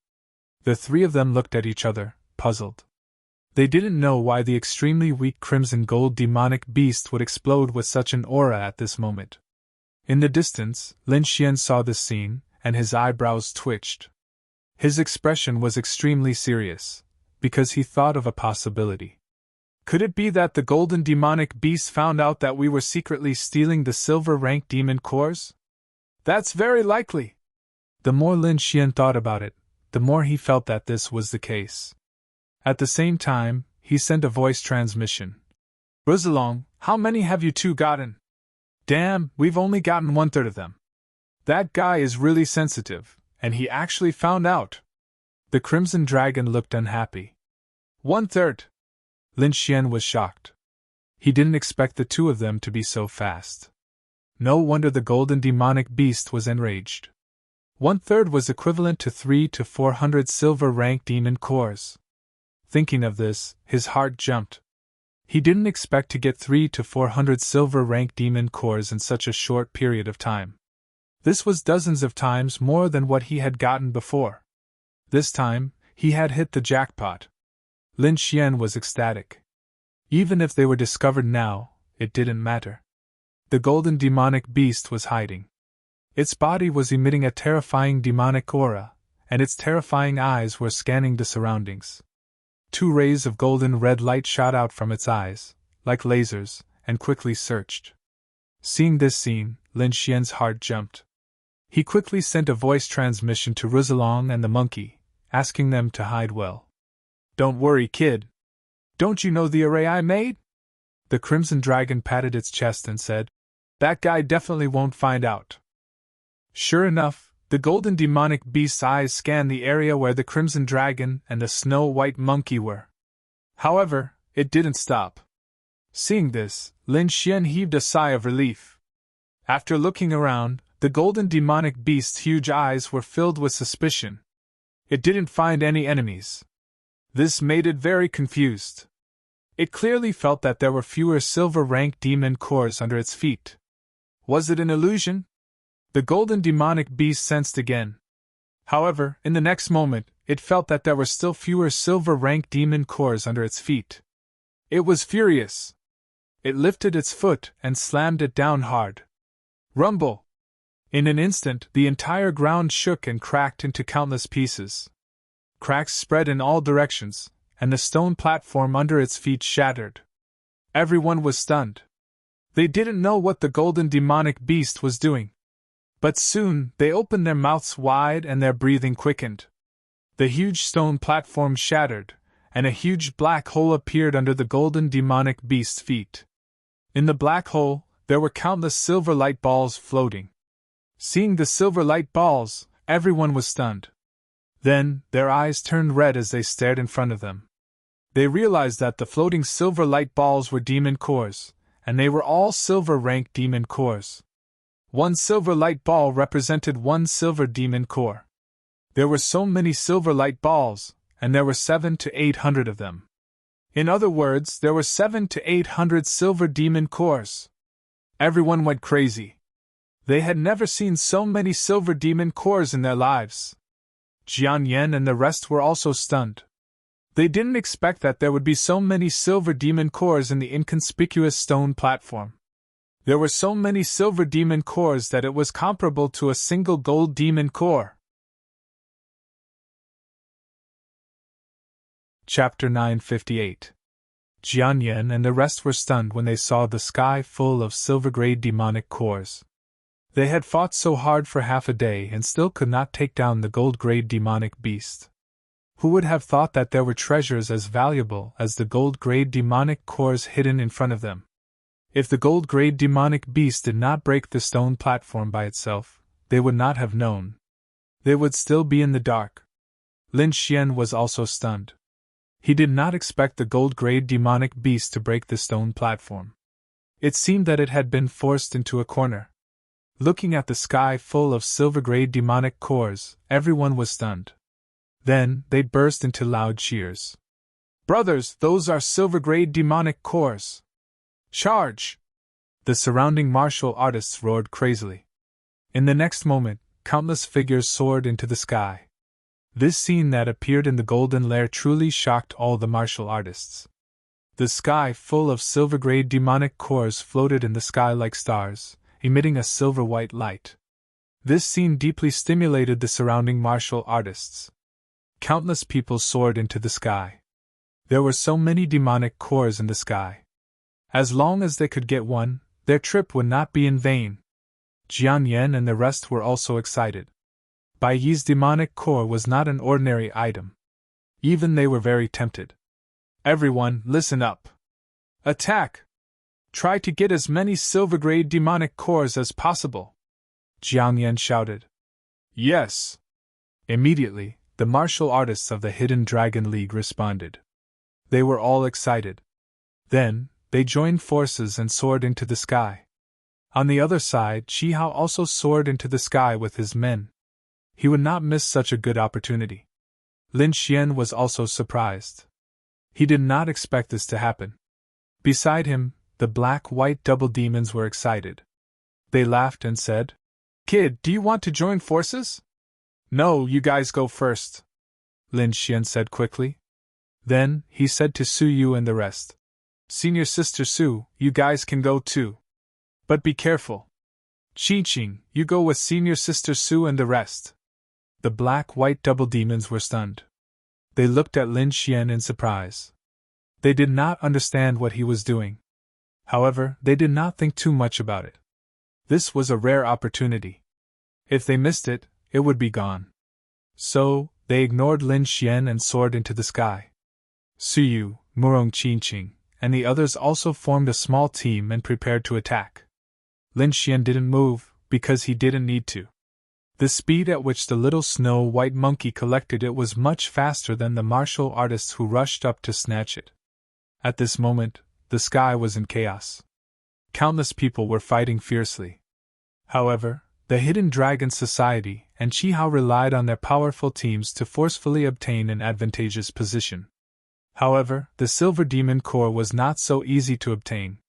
Speaker 1: The three of them looked at each other, puzzled. They didn't know why the extremely weak crimson gold demonic beast would explode with such an aura at this moment. In the distance, Lin Xian saw this scene, and his eyebrows twitched. His expression was extremely serious, because he thought of a possibility. Could it be that the golden demonic beast found out that we were secretly stealing the silver-rank demon cores? That's very likely. The more Lin Xian thought about it, the more he felt that this was the case. At the same time, he sent a voice transmission. Rosalong, how many have you two gotten? Damn, we've only gotten 1/3 of them. That guy is really sensitive, and he actually found out. The Crimson Dragon looked unhappy. 1/3. Lin Xian was shocked. He didn't expect the two of them to be so fast. No wonder the golden demonic beast was enraged. 1/3 was equivalent to 300 to 400 silver-rank demon cores. Thinking of this, his heart jumped. He didn't expect to get 300 to 400 silver-rank demon cores in such a short period of time. This was dozens of times more than what he had gotten before. This time, he had hit the jackpot. Lin Xian was ecstatic. Even if they were discovered now, it didn't matter. The golden demonic beast was hiding. Its body was emitting a terrifying demonic aura, and its terrifying eyes were scanning the surroundings. 2 rays of golden red light shot out from its eyes, like lasers, and quickly searched. Seeing this scene, Lin Xian's heart jumped. He quickly sent a voice transmission to Rizalong and the monkey, asking them to hide well. "Don't worry, kid. Don't you know the array I made?" The Crimson Dragon patted its chest and said, "That guy definitely won't find out." Sure enough, the golden demonic beast's eyes scanned the area where the Crimson Dragon and the snow-white monkey were. However, it didn't stop. Seeing this, Lin Xian heaved a sigh of relief. After looking around, the golden demonic beast's huge eyes were filled with suspicion. It didn't find any enemies. This made it very confused. It clearly felt that there were fewer silver-rank demon cores under its feet. Was it an illusion? The golden demonic beast sensed again. However, in the next moment, it felt that there were still fewer silver-rank demon cores under its feet. It was furious. It lifted its foot and slammed it down hard. Rumble! In an instant, the entire ground shook and cracked into countless pieces. Cracks spread in all directions, and the stone platform under its feet shattered. Everyone was stunned. They didn't know what the golden demonic beast was doing. But soon, they opened their mouths wide and their breathing quickened. The huge stone platform shattered, and a huge black hole appeared under the golden demonic beast's feet. In the black hole, there were countless silver light balls floating. Seeing the silver light balls, everyone was stunned. Then, their eyes turned red as they stared in front of them. They realized that the floating silver light balls were demon cores, and they were all silver-rank demon cores. 1 silver light ball represented 1 silver demon core. There were so many silver light balls, and there were 700 to 800 of them. In other words, there were 700 to 800 silver demon cores. Everyone went crazy. They had never seen so many silver demon cores in their lives. Jian Yan and the rest were also stunned. They didn't expect that there would be so many silver demon cores in the inconspicuous stone platform. There were so many silver demon cores that it was comparable to a single gold demon core. Chapter 958. Jian Yan and the rest were stunned when they saw the sky full of silver-gray demonic cores. They had fought so hard for half a day and still could not take down the gold-gray demonic beast. Who would have thought that there were treasures as valuable as the gold-gray demonic cores hidden in front of them? If the gold-gray demonic beast did not break the stone platform by itself, they would not have known. They would still be in the dark. Lin Xian was also stunned. He did not expect the gold-gray demonic beast to break the stone platform. It seemed that it had been forced into a corner. Looking at the sky full of silver-gray demonic cores, everyone was stunned. Then, they burst into loud cheers. "Brothers, those are silver-gray demonic cores! Charge!" The surrounding martial artists roared crazily. In the next moment, countless figures soared into the sky. This scene that appeared in the golden lair truly shocked all the martial artists. The sky full of silver-gray demonic cores floated in the sky like stars, emitting a silver-white light. This scene deeply stimulated the surrounding martial artists. Countless people soared into the sky. There were so many demonic cores in the sky. As long as they could get one, their trip would not be in vain. Jian Yan and the rest were also excited. Bai Yi's demonic core was not an ordinary item. Even they were very tempted. "Everyone, listen up! Attack! Try to get as many silver-gray demonic cores as possible!" Jiang Yan shouted. "Yes!" Immediately, the martial artists of the Hidden Dragon League responded. They were all excited. Then, they joined forces and soared into the sky. On the other side, Qi Hao also soared into the sky with his men. He would not miss such a good opportunity. Lin Xian was also surprised. He did not expect this to happen. Beside him, the black-white double demons were excited. They laughed and said, "Kid, do you want to join forces?" "No, you guys go first," Lin Xian said quickly. Then, he said to Su Yu and the rest, "Senior Sister Su, you guys can go too. But be careful. Qi-Qing, you go with Senior Sister Su and the rest." The black-white double demons were stunned. They looked at Lin Xian in surprise. They did not understand what he was doing. However, they did not think too much about it. This was a rare opportunity. If they missed it, it would be gone. So, they ignored Lin Xian and soared into the sky. Suyu, Murong Qingqing, and the others also formed a small team and prepared to attack. Lin Xian didn't move, because he didn't need to. The speed at which the little snow-white monkey collected it was much faster than the martial artists who rushed up to snatch it. At this moment, the sky was in chaos. Countless people were fighting fiercely. However, the Hidden Dragon Society and Qihao relied on their powerful teams to forcefully obtain an advantageous position. However, the Silver Demon Core was not so easy to obtain.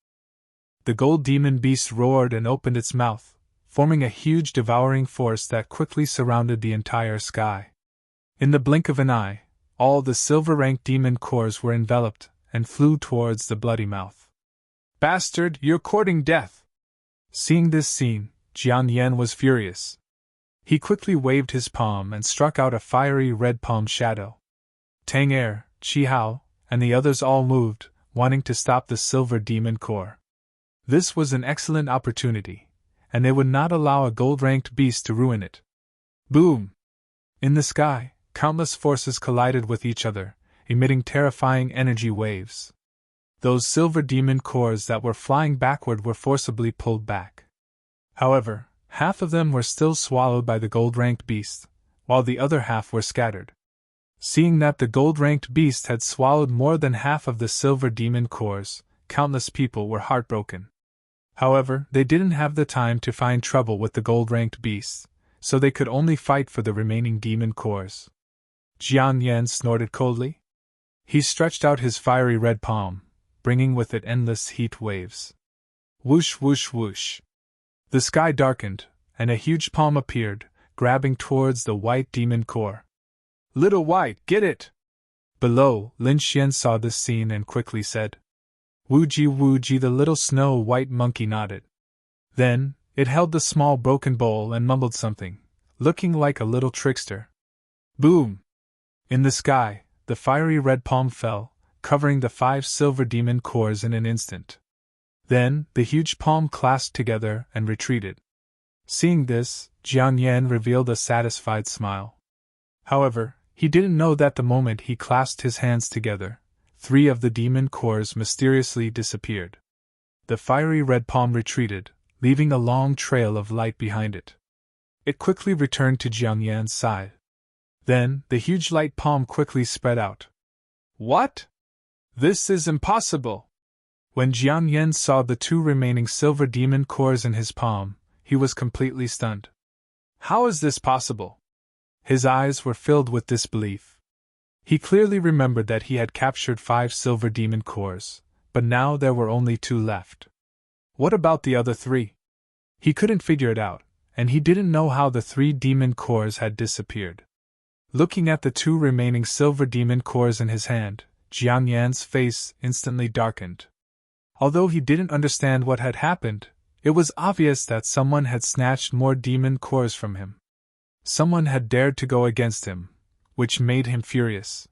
Speaker 1: The Gold Demon Beast roared and opened its mouth, forming a huge devouring force that quickly surrounded the entire sky. In the blink of an eye, all the silver-ranked demon cores were enveloped and flew towards the bloody mouth. "Bastard, you're courting death!" Seeing this scene, Jian Yan was furious. He quickly waved his palm and struck out a fiery red palm shadow. Tang Er, Qihao, and the others all moved, wanting to stop the Silver Demon Core. This was an excellent opportunity, and they would not allow a gold-ranked beast to ruin it. Boom! In the sky, countless forces collided with each other, emitting terrifying energy waves. Those silver demon cores that were flying backward were forcibly pulled back. However, half of them were still swallowed by the gold-ranked beast, while the other half were scattered. Seeing that the gold-ranked beast had swallowed more than half of the silver demon cores, countless people were heartbroken. However, they didn't have the time to find trouble with the gold-ranked beast, so they could only fight for the remaining demon cores. Jian Yan snorted coldly. He stretched out his fiery red palm, bringing with it endless heat waves. Whoosh whoosh whoosh. The sky darkened, and a huge palm appeared, grabbing towards the white demon core. "Little White, get it!" Below, Lin Xian saw this scene and quickly said. Wooji, the little snow-white monkey nodded. Then, it held the small broken bowl and mumbled something, looking like a little trickster. Boom! In the sky, the fiery red palm fell, covering the 5 silver demon cores in an instant. Then, the huge palm clasped together and retreated. Seeing this, Jian Yan revealed a satisfied smile. However, he didn't know that the moment he clasped his hands together, 3 of the demon cores mysteriously disappeared. The fiery red palm retreated, leaving a long trail of light behind it. It quickly returned to Jian Yan's side. Then, the huge light palm quickly spread out. What? This is impossible! When Jian Yan saw the 2 remaining silver demon cores in his palm, he was completely stunned. How is this possible? His eyes were filled with disbelief. He clearly remembered that he had captured 5 silver demon cores, but now there were only 2 left. What about the other 3? He couldn't figure it out, and he didn't know how the 3 demon cores had disappeared. Looking at the 2 remaining silver demon cores in his hand, Jian Yan's face instantly darkened. Although he didn't understand what had happened, it was obvious that someone had snatched more demon cores from him. Someone had dared to go against him, which made him furious.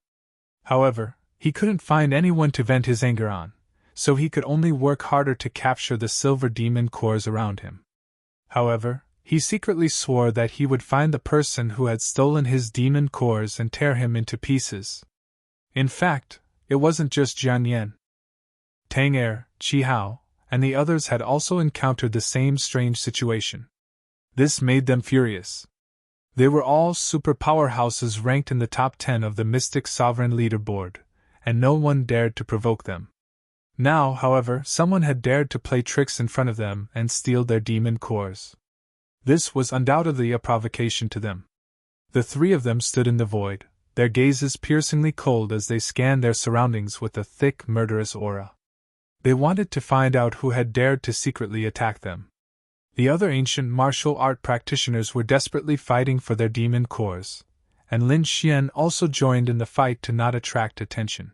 Speaker 1: However, he couldn't find anyone to vent his anger on, so he could only work harder to capture the silver demon cores around him. However, he secretly swore that he would find the person who had stolen his demon cores and tear him into pieces. In fact, it wasn't just Jian Yan. Tang Er, Qihao, and the others had also encountered the same strange situation. This made them furious. They were all super powerhouses ranked in the top 10 of the Mystic Sovereign Leaderboard, and no one dared to provoke them. Now, however, someone had dared to play tricks in front of them and steal their demon cores. This was undoubtedly a provocation to them. The 3 of them stood in the void, their gazes piercingly cold as they scanned their surroundings with a thick, murderous aura. They wanted to find out who had dared to secretly attack them. The other ancient martial art practitioners were desperately fighting for their demon cores, and Lin Xian also joined in the fight to not attract attention.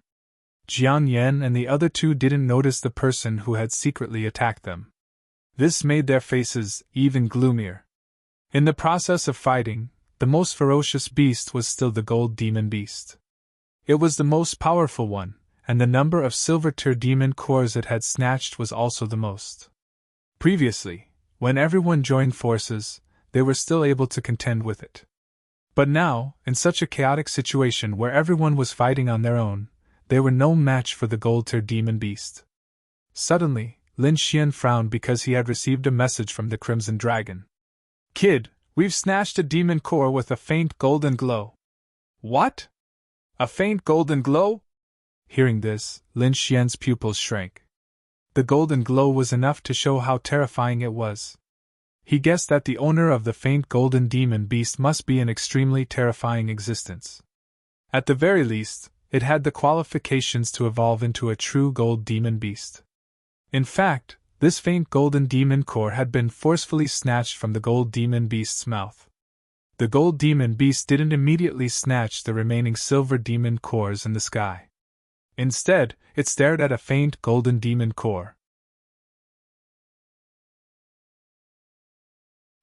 Speaker 1: Jian Yan and the other 2 didn't notice the person who had secretly attacked them. This made their faces even gloomier. In the process of fighting, the most ferocious beast was still the gold demon beast. It was the most powerful one, and the number of silver-tier demon cores it had snatched was also the most. Previously, when everyone joined forces, they were still able to contend with it. But now, in such a chaotic situation where everyone was fighting on their own, they were no match for the gold-tier demon beast. Suddenly, Lin Xian frowned because he had received a message from the Crimson Dragon. "Kid, we've snatched a demon core with a faint golden glow." "What? A faint golden glow?" Hearing this, Lin Xian's pupils shrank. The golden glow was enough to show how terrifying it was. He guessed that the owner of the faint golden demon beast must be an extremely terrifying existence. At the very least, it had the qualifications to evolve into a true gold demon beast. In fact, this faint golden demon core had been forcefully snatched from the gold demon beast's mouth. The gold demon beast didn't immediately snatch the remaining silver demon cores in the sky. Instead, it stared at a faint golden demon core.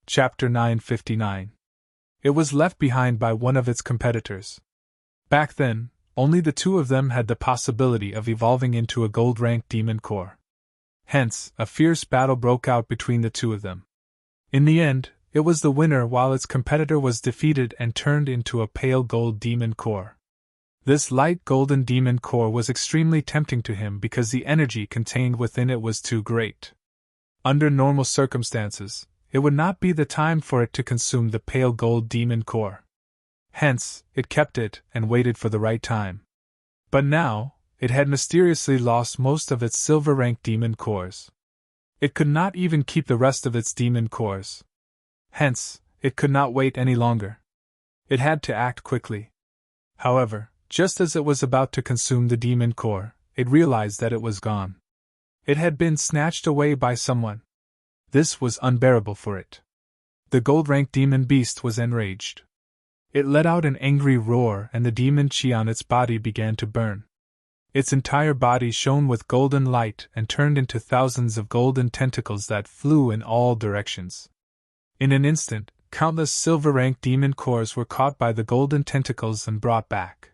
Speaker 1: Chapter 959. It was left behind by one of its competitors. Back then, only the two of them had the possibility of evolving into a gold-ranked demon core. Hence, a fierce battle broke out between the two of them. In the end, it was the winner while its competitor was defeated and turned into a pale gold demon core. This light golden demon core was extremely tempting to him because the energy contained within it was too great. Under normal circumstances, it would not be the time for it to consume the pale gold demon core. Hence, it kept it and waited for the right time. But now, it had mysteriously lost most of its silver-ranked demon cores. It could not even keep the rest of its demon cores. Hence, it could not wait any longer. It had to act quickly. However, just as it was about to consume the demon core, it realized that it was gone. It had been snatched away by someone. This was unbearable for it. The gold-ranked demon beast was enraged. It let out an angry roar and the demon chi on its body began to burn. Its entire body shone with golden light and turned into thousands of golden tentacles that flew in all directions. In an instant, countless silver-ranked demon cores were caught by the golden tentacles and brought back.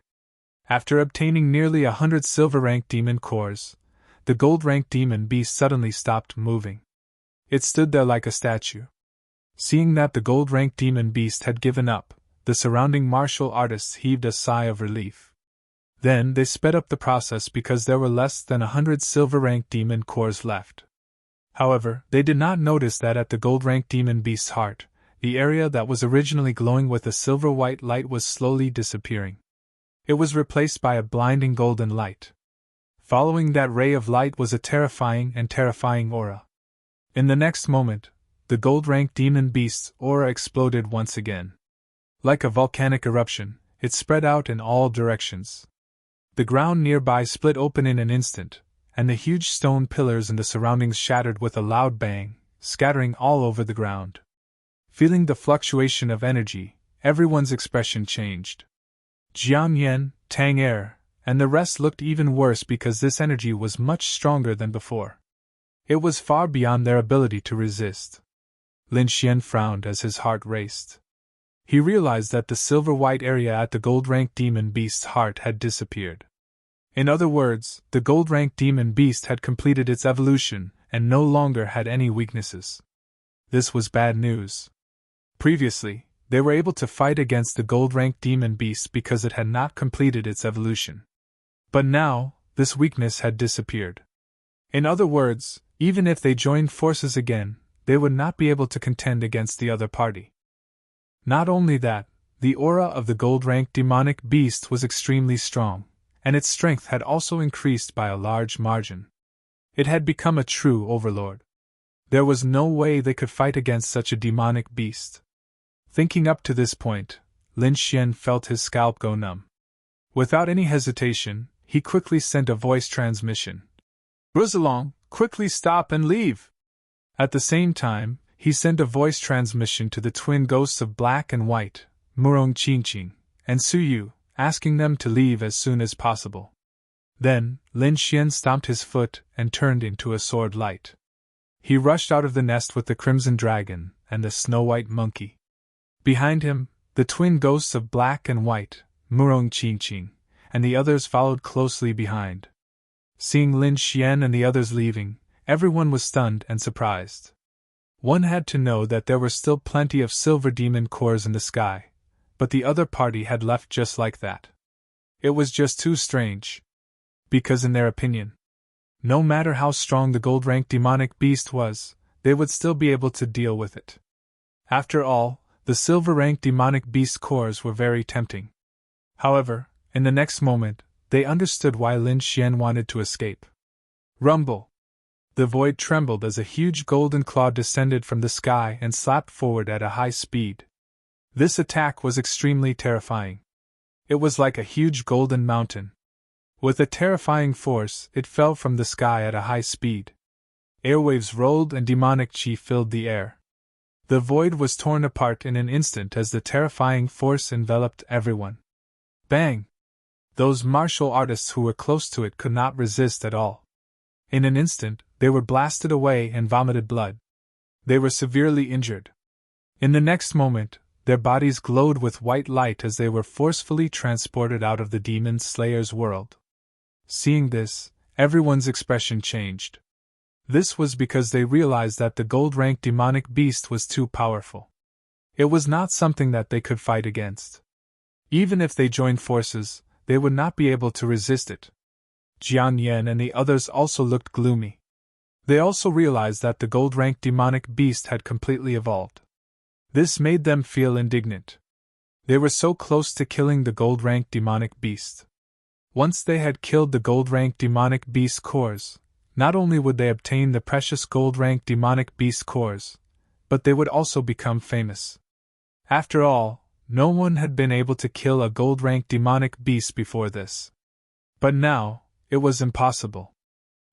Speaker 1: After obtaining nearly 100 silver-ranked demon cores, the gold-ranked demon beast suddenly stopped moving. It stood there like a statue. Seeing that the gold-ranked demon beast had given up, the surrounding martial artists heaved a sigh of relief. Then they sped up the process because there were less than 100 silver-ranked demon cores left. However, they did not notice that at the gold-ranked demon beast's heart, the area that was originally glowing with a silver-white light was slowly disappearing. It was replaced by a blinding golden light. Following that ray of light was a terrifying aura. In the next moment, the gold-ranked demon beast's aura exploded once again. Like a volcanic eruption, it spread out in all directions. The ground nearby split open in an instant, and the huge stone pillars in the surroundings shattered with a loud bang, scattering all over the ground. Feeling the fluctuation of energy, everyone's expression changed. Jiang Yan, Tang Er, and the rest looked even worse because this energy was much stronger than before. It was far beyond their ability to resist. Lin Xian frowned as his heart raced. He realized that the silver-white area at the gold-ranked demon beast's heart had disappeared. In other words, the gold-ranked demon beast had completed its evolution and no longer had any weaknesses. This was bad news. Previously, they were able to fight against the gold-ranked demon beast because it had not completed its evolution. But now, this weakness had disappeared. In other words, even if they joined forces again, they would not be able to contend against the other party. Not only that, the aura of the gold-ranked demonic beast was extremely strong, and its strength had also increased by a large margin. It had become a true overlord. There was no way they could fight against such a demonic beast. Thinking up to this point, Lin Xian felt his scalp go numb. Without any hesitation, he quickly sent a voice transmission. "Rosalong, quickly stop and leave!" At the same time, he sent a voice transmission to the twin ghosts of Black and White, Murong Qingqing, and Suyu, asking them to leave as soon as possible. Then, Lin Xian stomped his foot and turned into a sword light. He rushed out of the nest with the Crimson Dragon and the Snow-White Monkey. Behind him, the twin ghosts of Black and White, Murong Qingqing, and the others followed closely behind. Seeing Lin Xian and the others leaving, everyone was stunned and surprised. One had to know that there were still plenty of silver demon cores in the sky, but the other party had left just like that. It was just too strange. Because in their opinion, no matter how strong the gold-rank demonic beast was, they would still be able to deal with it. After all, the silver-rank demonic beast cores were very tempting. However, in the next moment, they understood why Lin Xian wanted to escape. Rumble! The void trembled as a huge golden claw descended from the sky and slapped forward at a high speed. This attack was extremely terrifying. It was like a huge golden mountain. With a terrifying force, it fell from the sky at a high speed. Airwaves rolled and demonic chi filled the air. The void was torn apart in an instant as the terrifying force enveloped everyone. Bang! Those martial artists who were close to it could not resist at all. In an instant, they were blasted away and vomited blood. They were severely injured. In the next moment, their bodies glowed with white light as they were forcefully transported out of the demon slayer's world. Seeing this, everyone's expression changed. This was because they realized that the gold-rank demonic beast was too powerful. It was not something that they could fight against. Even if they joined forces, they would not be able to resist it. Jian Yan and the others also looked gloomy. They also realized that the gold-rank demonic beast had completely evolved. This made them feel indignant. They were so close to killing the gold-rank demonic beast. Once they had killed the gold-rank demonic beast cores, not only would they obtain the precious gold-rank demonic beast cores, but they would also become famous. After all, no one had been able to kill a gold-rank demonic beast before this. But now, it was impossible.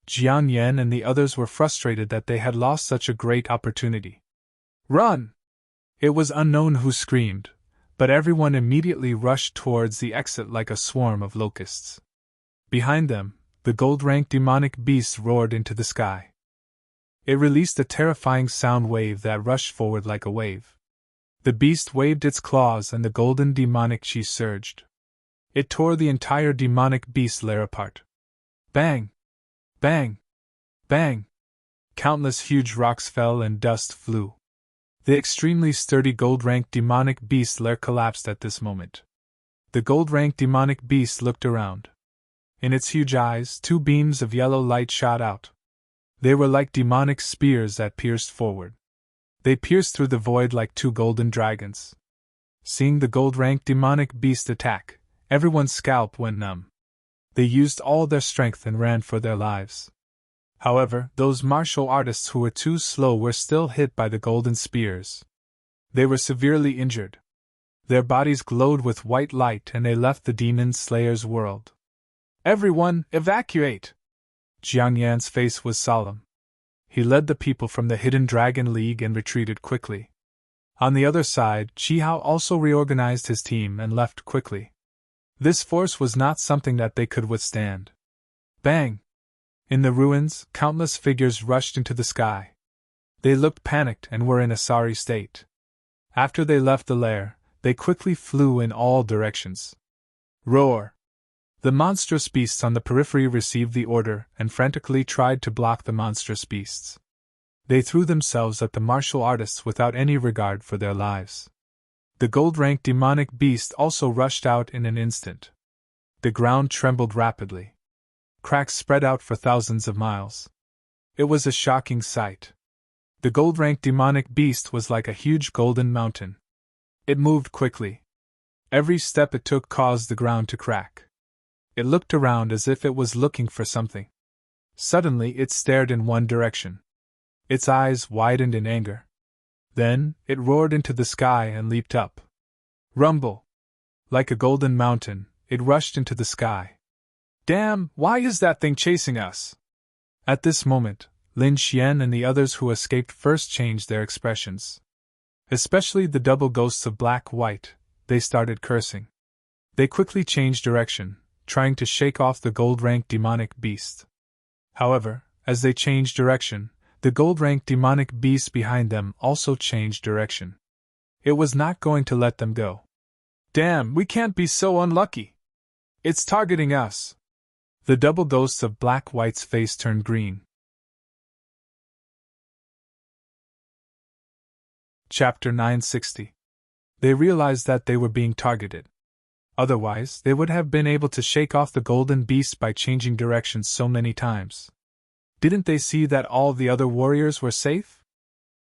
Speaker 1: Jian Yan and the others were frustrated that they had lost such a great opportunity. Run! It was unknown who screamed, but everyone immediately rushed towards the exit like a swarm of locusts. Behind them, the gold-rank demonic beast roared into the sky. It released a terrifying sound wave that rushed forward like a wave. The beast waved its claws and the golden demonic chi surged. It tore the entire demonic beast lair apart. Bang! Bang! Bang! Countless huge rocks fell and dust flew. The extremely sturdy gold-rank demonic beast lair collapsed at this moment. The gold-rank demonic beast looked around. In its huge eyes, two beams of yellow light shot out. They were like demonic spears that pierced forward. They pierced through the void like two golden dragons. Seeing the gold-rank demonic beast attack, everyone's scalp went numb. They used all their strength and ran for their lives. However, those martial artists who were too slow were still hit by the golden spears. They were severely injured. Their bodies glowed with white light and they left the demon slayer's world. Everyone, evacuate! Jiang Yan's face was solemn. He led the people from the Hidden Dragon League and retreated quickly. On the other side, Qi Hao also reorganized his team and left quickly. This force was not something that they could withstand. Bang! In the ruins, countless figures rushed into the sky. They looked panicked and were in a sorry state. After they left the lair, they quickly flew in all directions. Roar! The monstrous beasts on the periphery received the order and frantically tried to block the monstrous beasts. They threw themselves at the martial artists without any regard for their lives. The gold-rank demonic beast also rushed out in an instant. The ground trembled rapidly. Cracks spread out for thousands of miles. It was a shocking sight. The gold-rank demonic beast was like a huge golden mountain. It moved quickly. Every step it took caused the ground to crack. It looked around as if it was looking for something. Suddenly it stared in one direction. Its eyes widened in anger. Then, it roared into the sky and leaped up. Rumble! Like a golden mountain, it rushed into the sky. Damn, why is that thing chasing us? At this moment, Lin Xian and the others who escaped first changed their expressions. Especially the double ghosts of Black-White, they started cursing. They quickly changed direction, trying to shake off the gold-rank demonic beast. However, as they changed direction, the gold-rank demonic beast behind them also changed direction. It was not going to let them go. Damn, we can't be so unlucky! It's targeting us. The double ghosts of Black-White's face turned green. Chapter 960. They realized that they were being targeted. Otherwise, they would have been able to shake off the golden beast by changing directions so many times. Didn't they see that all the other warriors were safe?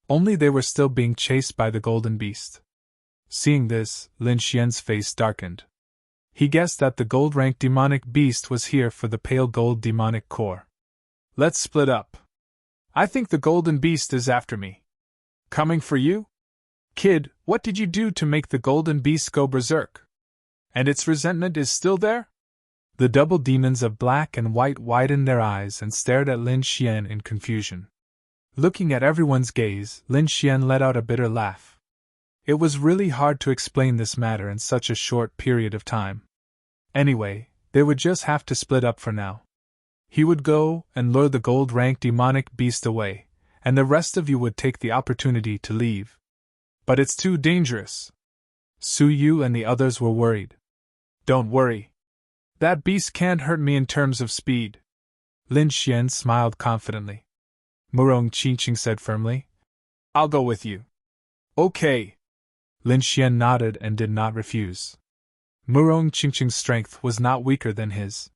Speaker 1: Only they were still being chased by the golden beast. Seeing this, Lin Xian's face darkened. He guessed that the gold-ranked demonic beast was here for the pale gold demonic core. Let's split up. I think the golden beast is after me. Coming for you? Kid, what did you do to make the golden beast go berserk? And its resentment is still there? The double demons of Black and White widened their eyes and stared at Lin Xian in confusion. Looking at everyone's gaze, Lin Xian let out a bitter laugh. It was really hard to explain this matter in such a short period of time. Anyway, they would just have to split up for now. He would go and lure the gold-ranked demonic beast away, and the rest of you would take the opportunity to leave. But it's too dangerous. Su Yu and the others were worried. Don't worry. That beast can't hurt me in terms of speed. Lin Xian smiled confidently. Murong Qingqing said firmly. I'll go with you. Okay. Lin Xian nodded and did not refuse. Murong Qingqing's strength was not weaker than his.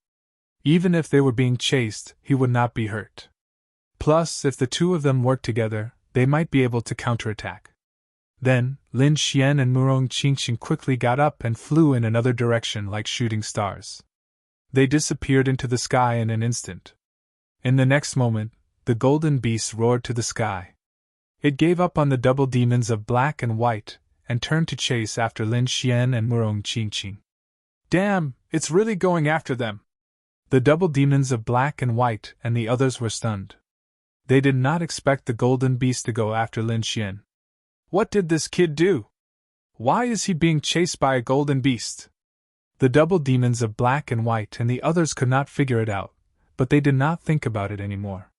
Speaker 1: Even if they were being chased, he would not be hurt. Plus, if the two of them worked together, they might be able to counterattack. Then, Lin Xian and Murong Qingqing quickly got up and flew in another direction like shooting stars. They disappeared into the sky in an instant. In the next moment, the golden beast roared to the sky. It gave up on the double demons of Black and White, and turned to chase after Lin Xian and Murong Qingqing. Damn, it's really going after them! The double demons of Black and White and the others were stunned. They did not expect the golden beast to go after Lin Xian. What did this kid do? Why is he being chased by a golden beast? The double demons of Black and White and the others could not figure it out, but they did not think about it anymore.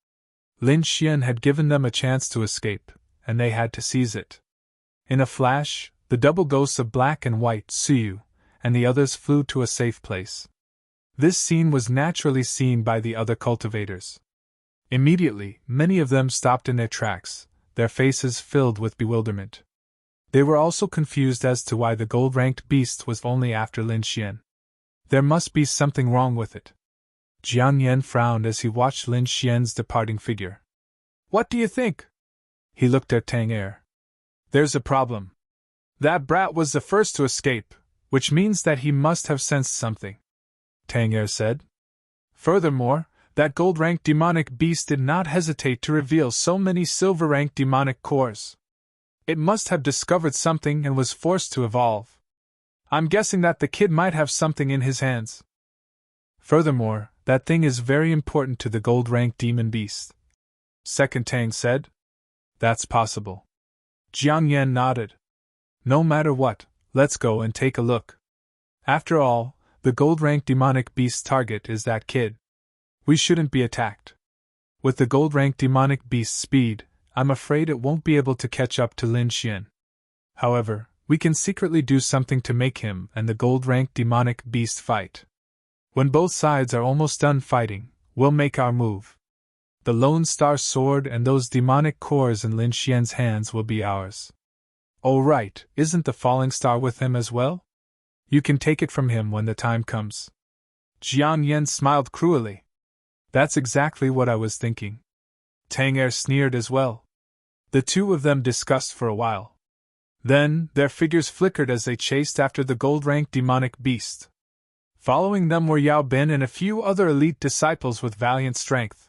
Speaker 1: Lin Xian had given them a chance to escape, and they had to seize it. In a flash, the double ghosts of Black and White, Su Yu, and the others flew to a safe place. This scene was naturally seen by the other cultivators. Immediately, many of them stopped in their tracks, their faces filled with bewilderment. They were also confused as to why the gold-ranked beast was only after Lin Xian. There must be something wrong with it. Jiang Yan frowned as he watched Lin Xian's departing figure. What do you think? He looked at Tang Er. There's a problem. That brat was the first to escape, which means that he must have sensed something, Tang Er said. Furthermore, that gold-ranked demonic beast did not hesitate to reveal so many silver-ranked demonic cores. It must have discovered something and was forced to evolve. I'm guessing that the kid might have something in his hands. Furthermore, that thing is very important to the gold-ranked demon beast, Second Tang said. That's possible. Jiang Yan nodded. No matter what, let's go and take a look. After all, the gold-ranked demonic beast's target is that kid. We shouldn't be attacked. With the gold-ranked demonic beast's speed, I'm afraid it won't be able to catch up to Lin Xian. However, we can secretly do something to make him and the gold-ranked demonic beast fight. When both sides are almost done fighting, we'll make our move. The Lone Star Sword and those demonic cores in Lin Xian's hands will be ours. Oh right, isn't the Falling Star with him as well? You can take it from him when the time comes. Jiang Yan smiled cruelly. That's exactly what I was thinking. Tang Er sneered as well. The two of them discussed for a while. Then, their figures flickered as they chased after the gold-ranked demonic beast. Following them were Yao Bin and a few other elite disciples with valiant strength.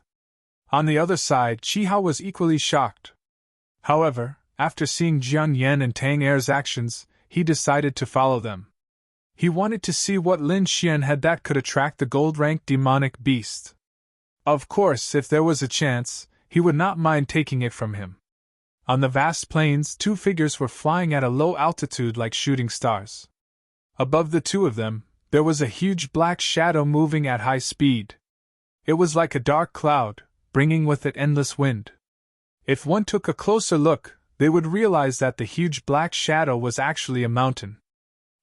Speaker 1: On the other side, Qi Hao was equally shocked. However, after seeing Jiang Yan and Tang Er's actions, he decided to follow them. He wanted to see what Lin Xian had that could attract the gold-ranked demonic beast. Of course, if there was a chance, he would not mind taking it from him. On the vast plains, two figures were flying at a low altitude like shooting stars. Above the two of them, there was a huge black shadow moving at high speed. It was like a dark cloud, bringing with it endless wind. If one took a closer look, they would realize that the huge black shadow was actually a mountain.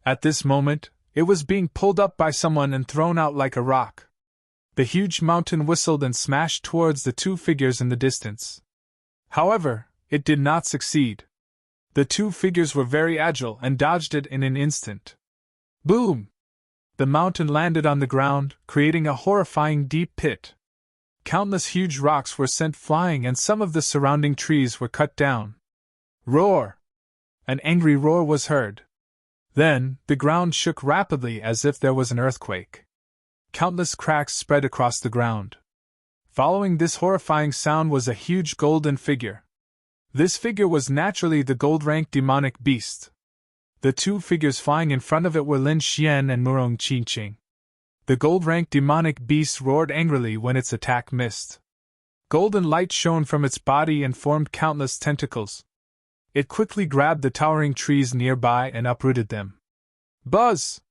Speaker 1: At this moment, It was being pulled up by someone and thrown out like a rock. The huge mountain whistled and smashed towards the two figures in the distance. However, it did not succeed. The two figures were very agile and dodged it in an instant. Boom! The mountain landed on the ground, creating a horrifying deep pit. Countless huge rocks were sent flying and some of the surrounding trees were cut down. Roar! An angry roar was heard. Then, the ground shook rapidly as if there was an earthquake. Countless cracks spread across the ground. Following this horrifying sound was a huge golden figure. This figure was naturally the gold-ranked demonic beast. The two figures flying in front of it were Lin Xian and Murong Qingqing. The gold-ranked demonic beast roared angrily when its attack missed. Golden light shone from its body and formed countless tentacles. It quickly grabbed the towering trees nearby and uprooted them. Buzz!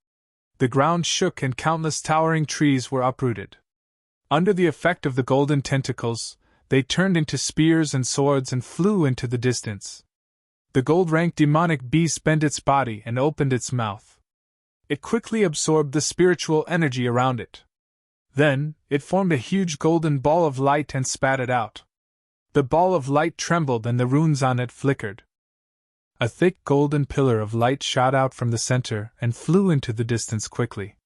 Speaker 1: The ground shook and countless towering trees were uprooted. Under the effect of the golden tentacles, they turned into spears and swords and flew into the distance. The gold-ranked demonic beast bent its body and opened its mouth. It quickly absorbed the spiritual energy around it. Then, it formed a huge golden ball of light and spat it out. The ball of light trembled and the runes on it flickered. A thick golden pillar of light shot out from the center and flew into the distance quickly.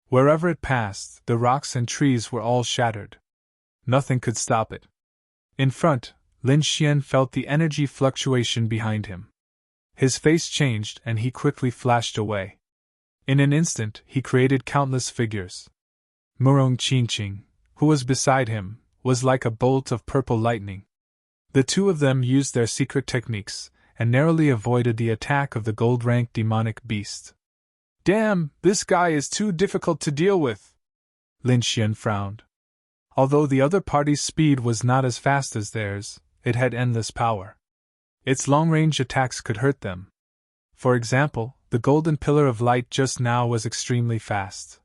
Speaker 1: Wherever it passed, the rocks and trees were all shattered. Nothing could stop it. In front, Lin Xian felt the energy fluctuation behind him. His face changed and he quickly flashed away. In an instant, he created countless figures. Murong Qingqing, who was beside him, was like a bolt of purple lightning. The two of them used their secret techniques and narrowly avoided the attack of the gold-ranked demonic beast. Damn, this guy is too difficult to deal with. Lin Xian frowned. Although the other party's speed was not as fast as theirs, it had endless power. Its long-range attacks could hurt them. For example, the golden pillar of light just now was extremely fast.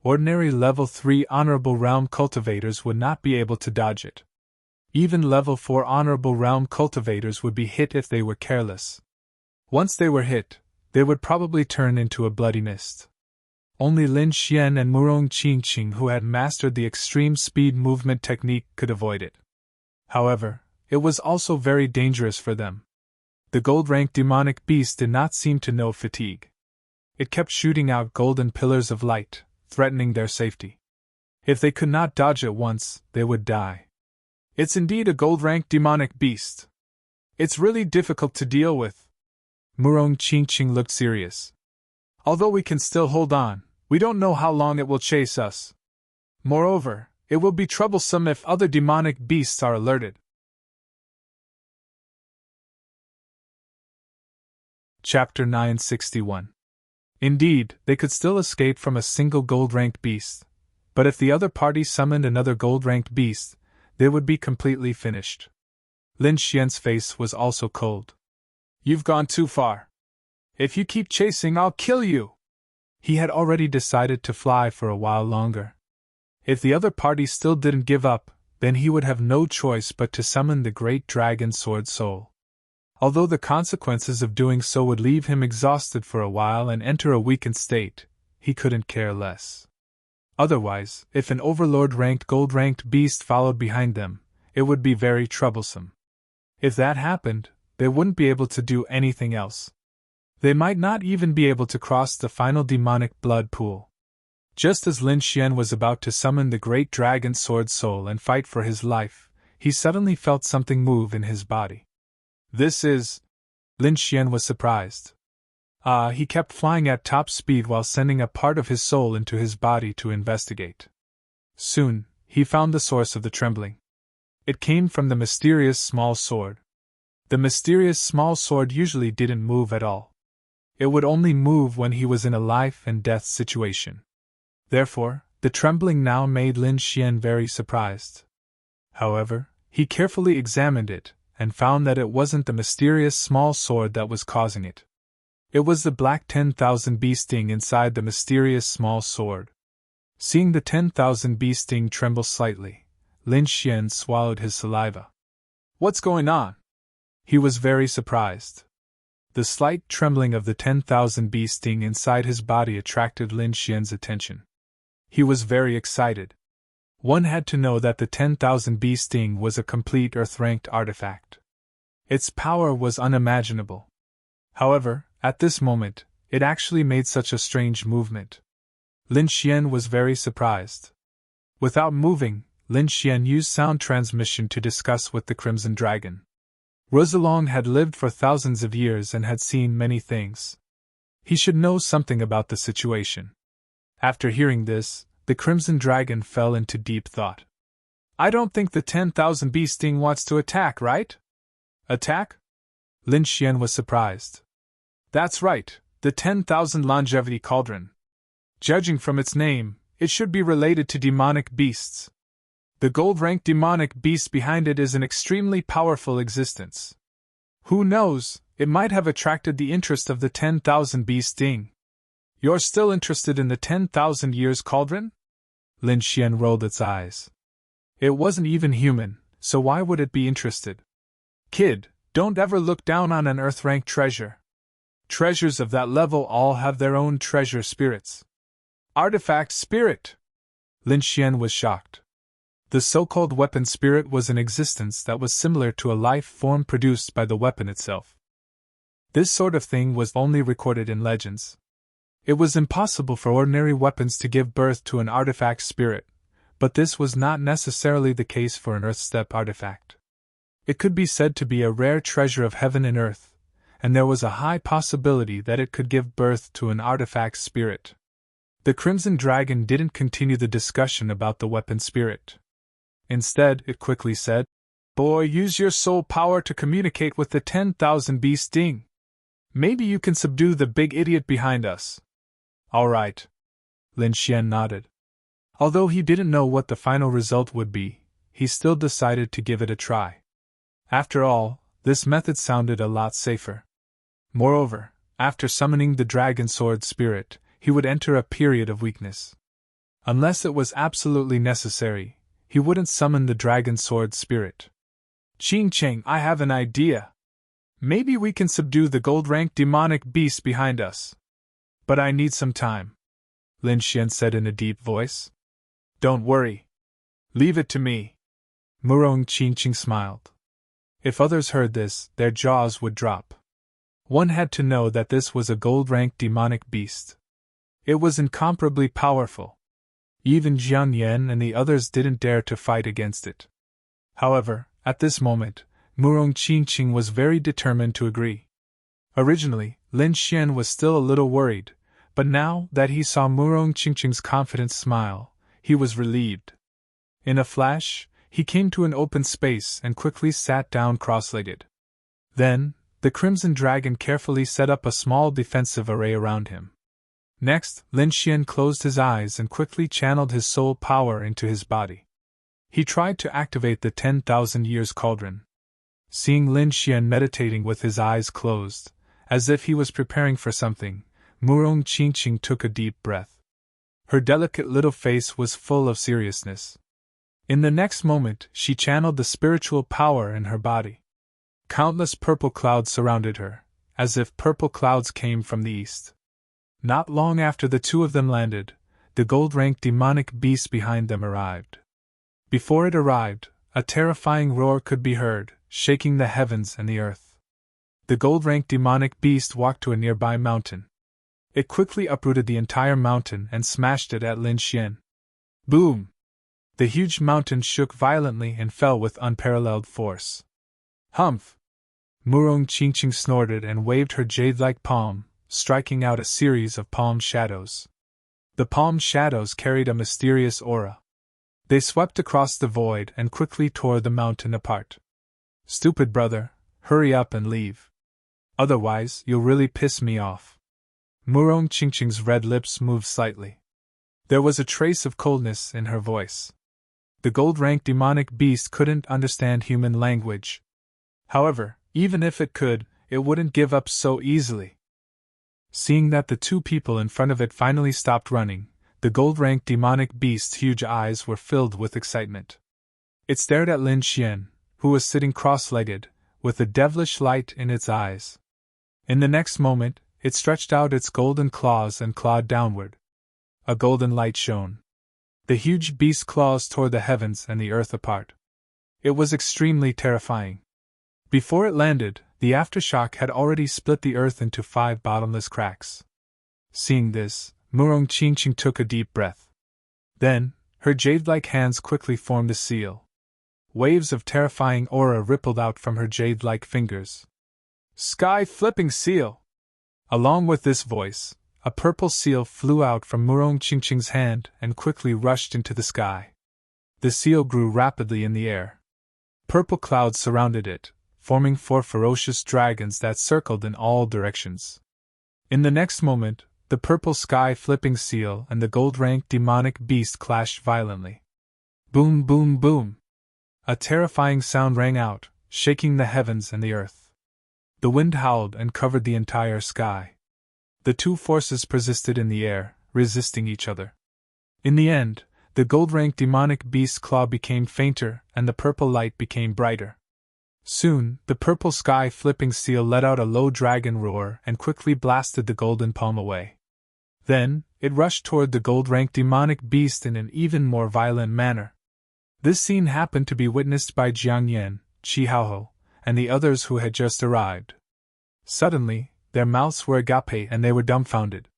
Speaker 1: Ordinary level 3 honorable realm cultivators would not be able to dodge it. Even level 4 honorable realm cultivators would be hit if they were careless. Once they were hit, they would probably turn into a bloody mist. Only Lin Xian and Murong Qingqing, who had mastered the extreme speed movement technique, could avoid it. However, it was also very dangerous for them. The gold-ranked demonic beast did not seem to know fatigue. It kept shooting out golden pillars of light, threatening their safety. If they could not dodge it once, they would die. It's indeed a gold-ranked demonic beast. It's really difficult to deal with. Murong Qingqing looked serious. Although we can still hold on, we don't know how long it will chase us. Moreover, it will be troublesome if other demonic beasts are alerted. Chapter 961. Indeed, they could still escape from a single gold-ranked beast, but if the other party summoned another gold-ranked beast, they would be completely finished. Lin Xian's face was also cold. You've gone too far. If you keep chasing, I'll kill you. He had already decided to fly for a while longer. If the other party still didn't give up, then he would have no choice but to summon the great dragon sword soul. Although the consequences of doing so would leave him exhausted for a while and enter a weakened state, he couldn't care less. Otherwise, if an overlord-ranked gold-ranked beast followed behind them, it would be very troublesome. If that happened, they wouldn't be able to do anything else. They might not even be able to cross the final demonic blood pool. Just as Lin Xian was about to summon the great dragon sword soul and fight for his life, he suddenly felt something move in his body. This is... Lin Xian was surprised. He kept flying at top speed while sending a part of his soul into his body to investigate. Soon, he found the source of the trembling. It came from the mysterious small sword. The mysterious small sword usually didn't move at all. It would only move when he was in a life and death situation. Therefore, the trembling now made Lin Xian very surprised. However, he carefully examined it, and found that it wasn't the mysterious small sword that was causing it. It was the black 10,000 bee sting inside the mysterious small sword. Seeing the 10,000 bee sting tremble slightly, Lin Xian swallowed his saliva. What's going on? He was very surprised. The slight trembling of the 10,000 bee sting inside his body attracted Lin Xian's attention. He was very excited. One had to know that the 10,000 bee sting was a complete Earth-ranked artifact. Its power was unimaginable. However, at this moment, it actually made such a strange movement. Lin Xian was very surprised. Without moving, Lin Xian used sound transmission to discuss with the Crimson Dragon. Rosalong had lived for thousands of years and had seen many things. He should know something about the situation. After hearing this, the Crimson Dragon fell into deep thought. I don't think the 10,000 bee sting wants to attack, right? Attack? Lin Xian was surprised. That's right, the 10,000 longevity cauldron. Judging from its name, it should be related to demonic beasts. The gold-ranked demonic beast behind it is an extremely powerful existence. Who knows, it might have attracted the interest of the 10,000 bee sting. You're still interested in the 10,000 years cauldron? Lin Xian rolled its eyes. It wasn't even human, so why would it be interested? Kid, don't ever look down on an Earth-ranked treasure. Treasures of that level all have their own treasure spirits. Artifact spirit! Lin Xian was shocked. The so-called weapon spirit was an existence that was similar to a life form produced by the weapon itself. This sort of thing was only recorded in legends. It was impossible for ordinary weapons to give birth to an artifact spirit, but this was not necessarily the case for an Earth-step artifact. It could be said to be a rare treasure of heaven and earth, and there was a high possibility that it could give birth to an artifact spirit. The Crimson Dragon didn't continue the discussion about the weapon spirit. Instead, it quickly said, Boy, use your soul power to communicate with the 10,000 bee sting. Maybe you can subdue the big idiot behind us. All right. Lin Xian nodded. Although he didn't know what the final result would be, he still decided to give it a try. After all, this method sounded a lot safer. Moreover, after summoning the Dragon Sword Spirit, he would enter a period of weakness. Unless it was absolutely necessary, he wouldn't summon the Dragon Sword Spirit. Ching Cheng, I have an idea. Maybe we can subdue the gold-ranked demonic beast behind us. But I need some time, Lin Xian said in a deep voice. Don't worry. Leave it to me. Murong Qingqing smiled. If others heard this, their jaws would drop. One had to know that this was a gold-ranked demonic beast. It was incomparably powerful. Even Jian Yan and the others didn't dare to fight against it. However, at this moment, Murong Qingqing was very determined to agree. Originally, Lin Xian was still a little worried, but now that he saw Murong Qingqing's confident smile, he was relieved. In a flash, he came to an open space and quickly sat down cross-legged. Then, the Crimson Dragon carefully set up a small defensive array around him. Next, Lin Xian closed his eyes and quickly channeled his soul power into his body. He tried to activate the 10,000 years cauldron. Seeing Lin Xian meditating with his eyes closed, as if he was preparing for something, Murong Qingqing took a deep breath. Her delicate little face was full of seriousness. In the next moment, she channeled the spiritual power in her body. Countless purple clouds surrounded her, as if purple clouds came from the east. Not long after the two of them landed, the gold-ranked demonic beast behind them arrived. Before it arrived, a terrifying roar could be heard, shaking the heavens and the earth. The gold-ranked demonic beast walked to a nearby mountain. It quickly uprooted the entire mountain and smashed it at Lin Xian. Boom! The huge mountain shook violently and fell with unparalleled force. Humph! Murong Qingqing snorted and waved her jade-like palm, striking out a series of palm shadows. The palm shadows carried a mysterious aura. They swept across the void and quickly tore the mountain apart. Stupid brother, hurry up and leave. Otherwise, you'll really piss me off. Murong Qingqing's red lips moved slightly. There was a trace of coldness in her voice. The gold-ranked demonic beast couldn't understand human language. However, even if it could, it wouldn't give up so easily. Seeing that the two people in front of it finally stopped running, the gold-ranked demonic beast's huge eyes were filled with excitement. It stared at Lin Xian, who was sitting cross-legged, with a devilish light in its eyes. In the next moment, it stretched out its golden claws and clawed downward. A golden light shone. The huge beast's claws tore the heavens and the earth apart. It was extremely terrifying. Before it landed, the aftershock had already split the earth into 5 bottomless cracks. Seeing this, Murong Qingqing took a deep breath. Then, her jade-like hands quickly formed a seal. Waves of terrifying aura rippled out from her jade-like fingers. Sky-flipping seal! Along with this voice, a purple seal flew out from Murong Qingqing's hand and quickly rushed into the sky. The seal grew rapidly in the air. Purple clouds surrounded it, forming 4 ferocious dragons that circled in all directions. In the next moment, the purple sky-flipping seal and the gold-ranked demonic beast clashed violently. Boom, boom, boom! A terrifying sound rang out, shaking the heavens and the earth. The wind howled and covered the entire sky. The two forces persisted in the air, resisting each other. In the end, the gold-ranked demonic beast's claw became fainter and the purple light became brighter. Soon, the purple sky-flipping seal let out a low dragon roar and quickly blasted the golden palm away. Then, it rushed toward the gold-ranked demonic beast in an even more violent manner. This scene happened to be witnessed by Jiang Yan, Qi Haohe, and the others who had just arrived. Suddenly, their mouths were agape and they were dumbfounded.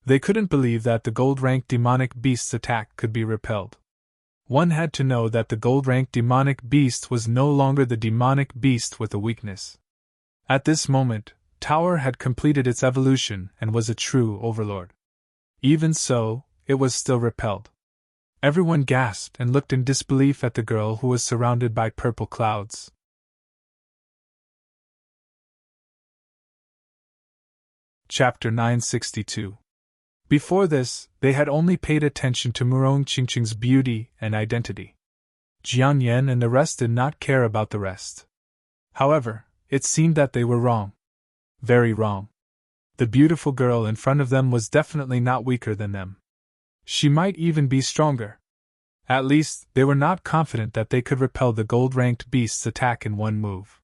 Speaker 1: They couldn't believe that the gold-ranked demonic beast's attack could be repelled. One had to know that the gold-ranked demonic beast was no longer the demonic beast with a weakness. At this moment, Tower had completed its evolution and was a true overlord. Even so, it was still repelled. Everyone gasped and looked in disbelief at the girl who was surrounded by purple clouds. Chapter 962. Before this, they had only paid attention to Murong Qingqing's beauty and identity. Jiang Yan and the rest did not care about the rest. However, it seemed that they were wrong. Very wrong. The beautiful girl in front of them was definitely not weaker than them. She might even be stronger. At least, they were not confident that they could repel the gold-ranked beast's attack in one move.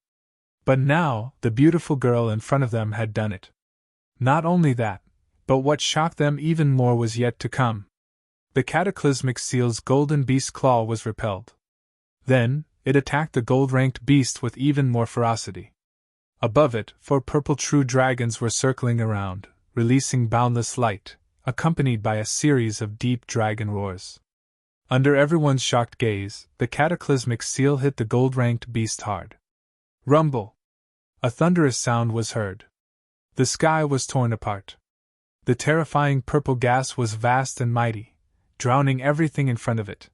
Speaker 1: But now, the beautiful girl in front of them had done it. Not only that, but what shocked them even more was yet to come. The cataclysmic seal's golden beast claw was repelled. Then, it attacked the gold-ranked beast with even more ferocity. Above it, 4 purple true dragons were circling around, releasing boundless light, accompanied by a series of deep dragon roars. Under everyone's shocked gaze, the cataclysmic seal hit the gold-ranked beast hard. Rumble! A thunderous sound was heard. The sky was torn apart. The terrifying purple gas was vast and mighty, drowning everything in front of it.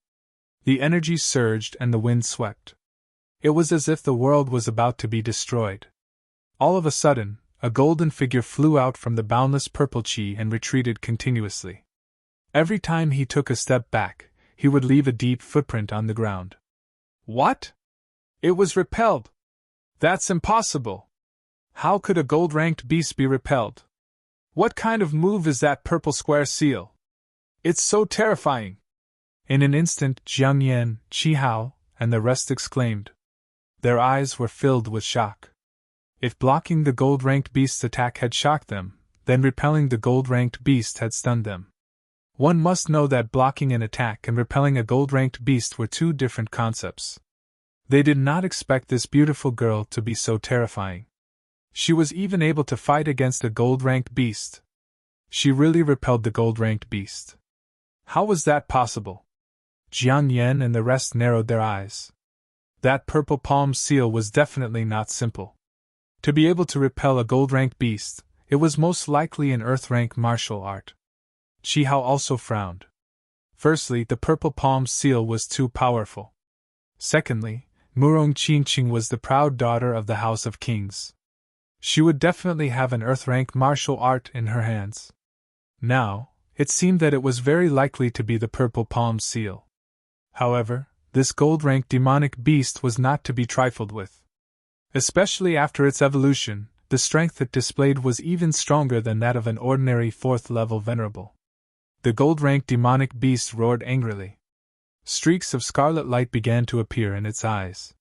Speaker 1: The energy surged and the wind swept. It was as if the world was about to be destroyed. All of a sudden, a golden figure flew out from the boundless purple chi and retreated continuously. Every time he took a step back, he would leave a deep footprint on the ground. What? It was repelled! That's impossible! How could a gold-ranked beast be repelled? What kind of move is that purple square seal? It's so terrifying! In an instant, Jiang Yan, Qi Haohe, and the rest exclaimed. Their eyes were filled with shock. If blocking the gold-ranked beast's attack had shocked them, then repelling the gold-ranked beast had stunned them. One must know that blocking an attack and repelling a gold-ranked beast were 2 different concepts. They did not expect this beautiful girl to be so terrifying. She was even able to fight against a gold-ranked beast. She really repelled the gold-ranked beast. How was that possible? Jiang Yan and the rest narrowed their eyes. That purple palm seal was definitely not simple. To be able to repel a gold-ranked beast, it was most likely an earth-rank martial art. Qi Haohe also frowned. Firstly, the purple palm seal was too powerful. Secondly, Murong Qingqing was the proud daughter of the House of Kings. She would definitely have an earth-rank martial art in her hands. Now, it seemed that it was very likely to be the purple palm seal. However, this gold-ranked demonic beast was not to be trifled with. Especially after its evolution, the strength it displayed was even stronger than that of an ordinary 4th-level venerable. The gold-ranked demonic beast roared angrily. Streaks of scarlet light began to appear in its eyes.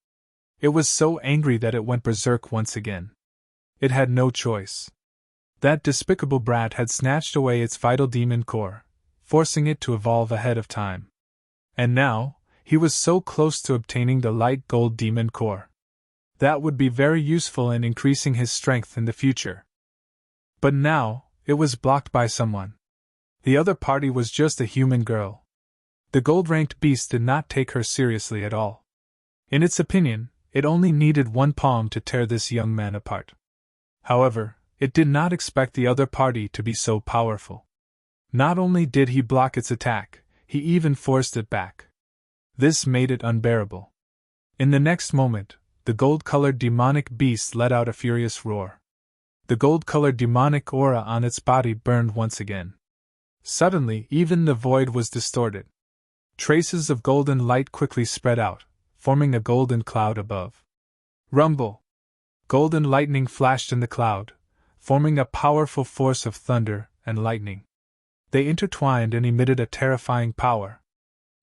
Speaker 1: It was so angry that it went berserk once again. It had no choice. That despicable brat had snatched away its vital demon core, forcing it to evolve ahead of time. And now, he was so close to obtaining the light gold demon core. That would be very useful in increasing his strength in the future. But now, it was blocked by someone. The other party was just a human girl. The gold-ranked beast did not take her seriously at all. In its opinion, it only needed one palm to tear this young man apart. However, it did not expect the other party to be so powerful. Not only did he block its attack, he even forced it back. This made it unbearable. In the next moment, the gold-colored demonic beast let out a furious roar. The gold-colored demonic aura on its body burned once again. Suddenly, even the void was distorted. Traces of golden light quickly spread out, forming a golden cloud above. Rumble! Golden lightning flashed in the cloud, forming a powerful force of thunder and lightning. They intertwined and emitted a terrifying power.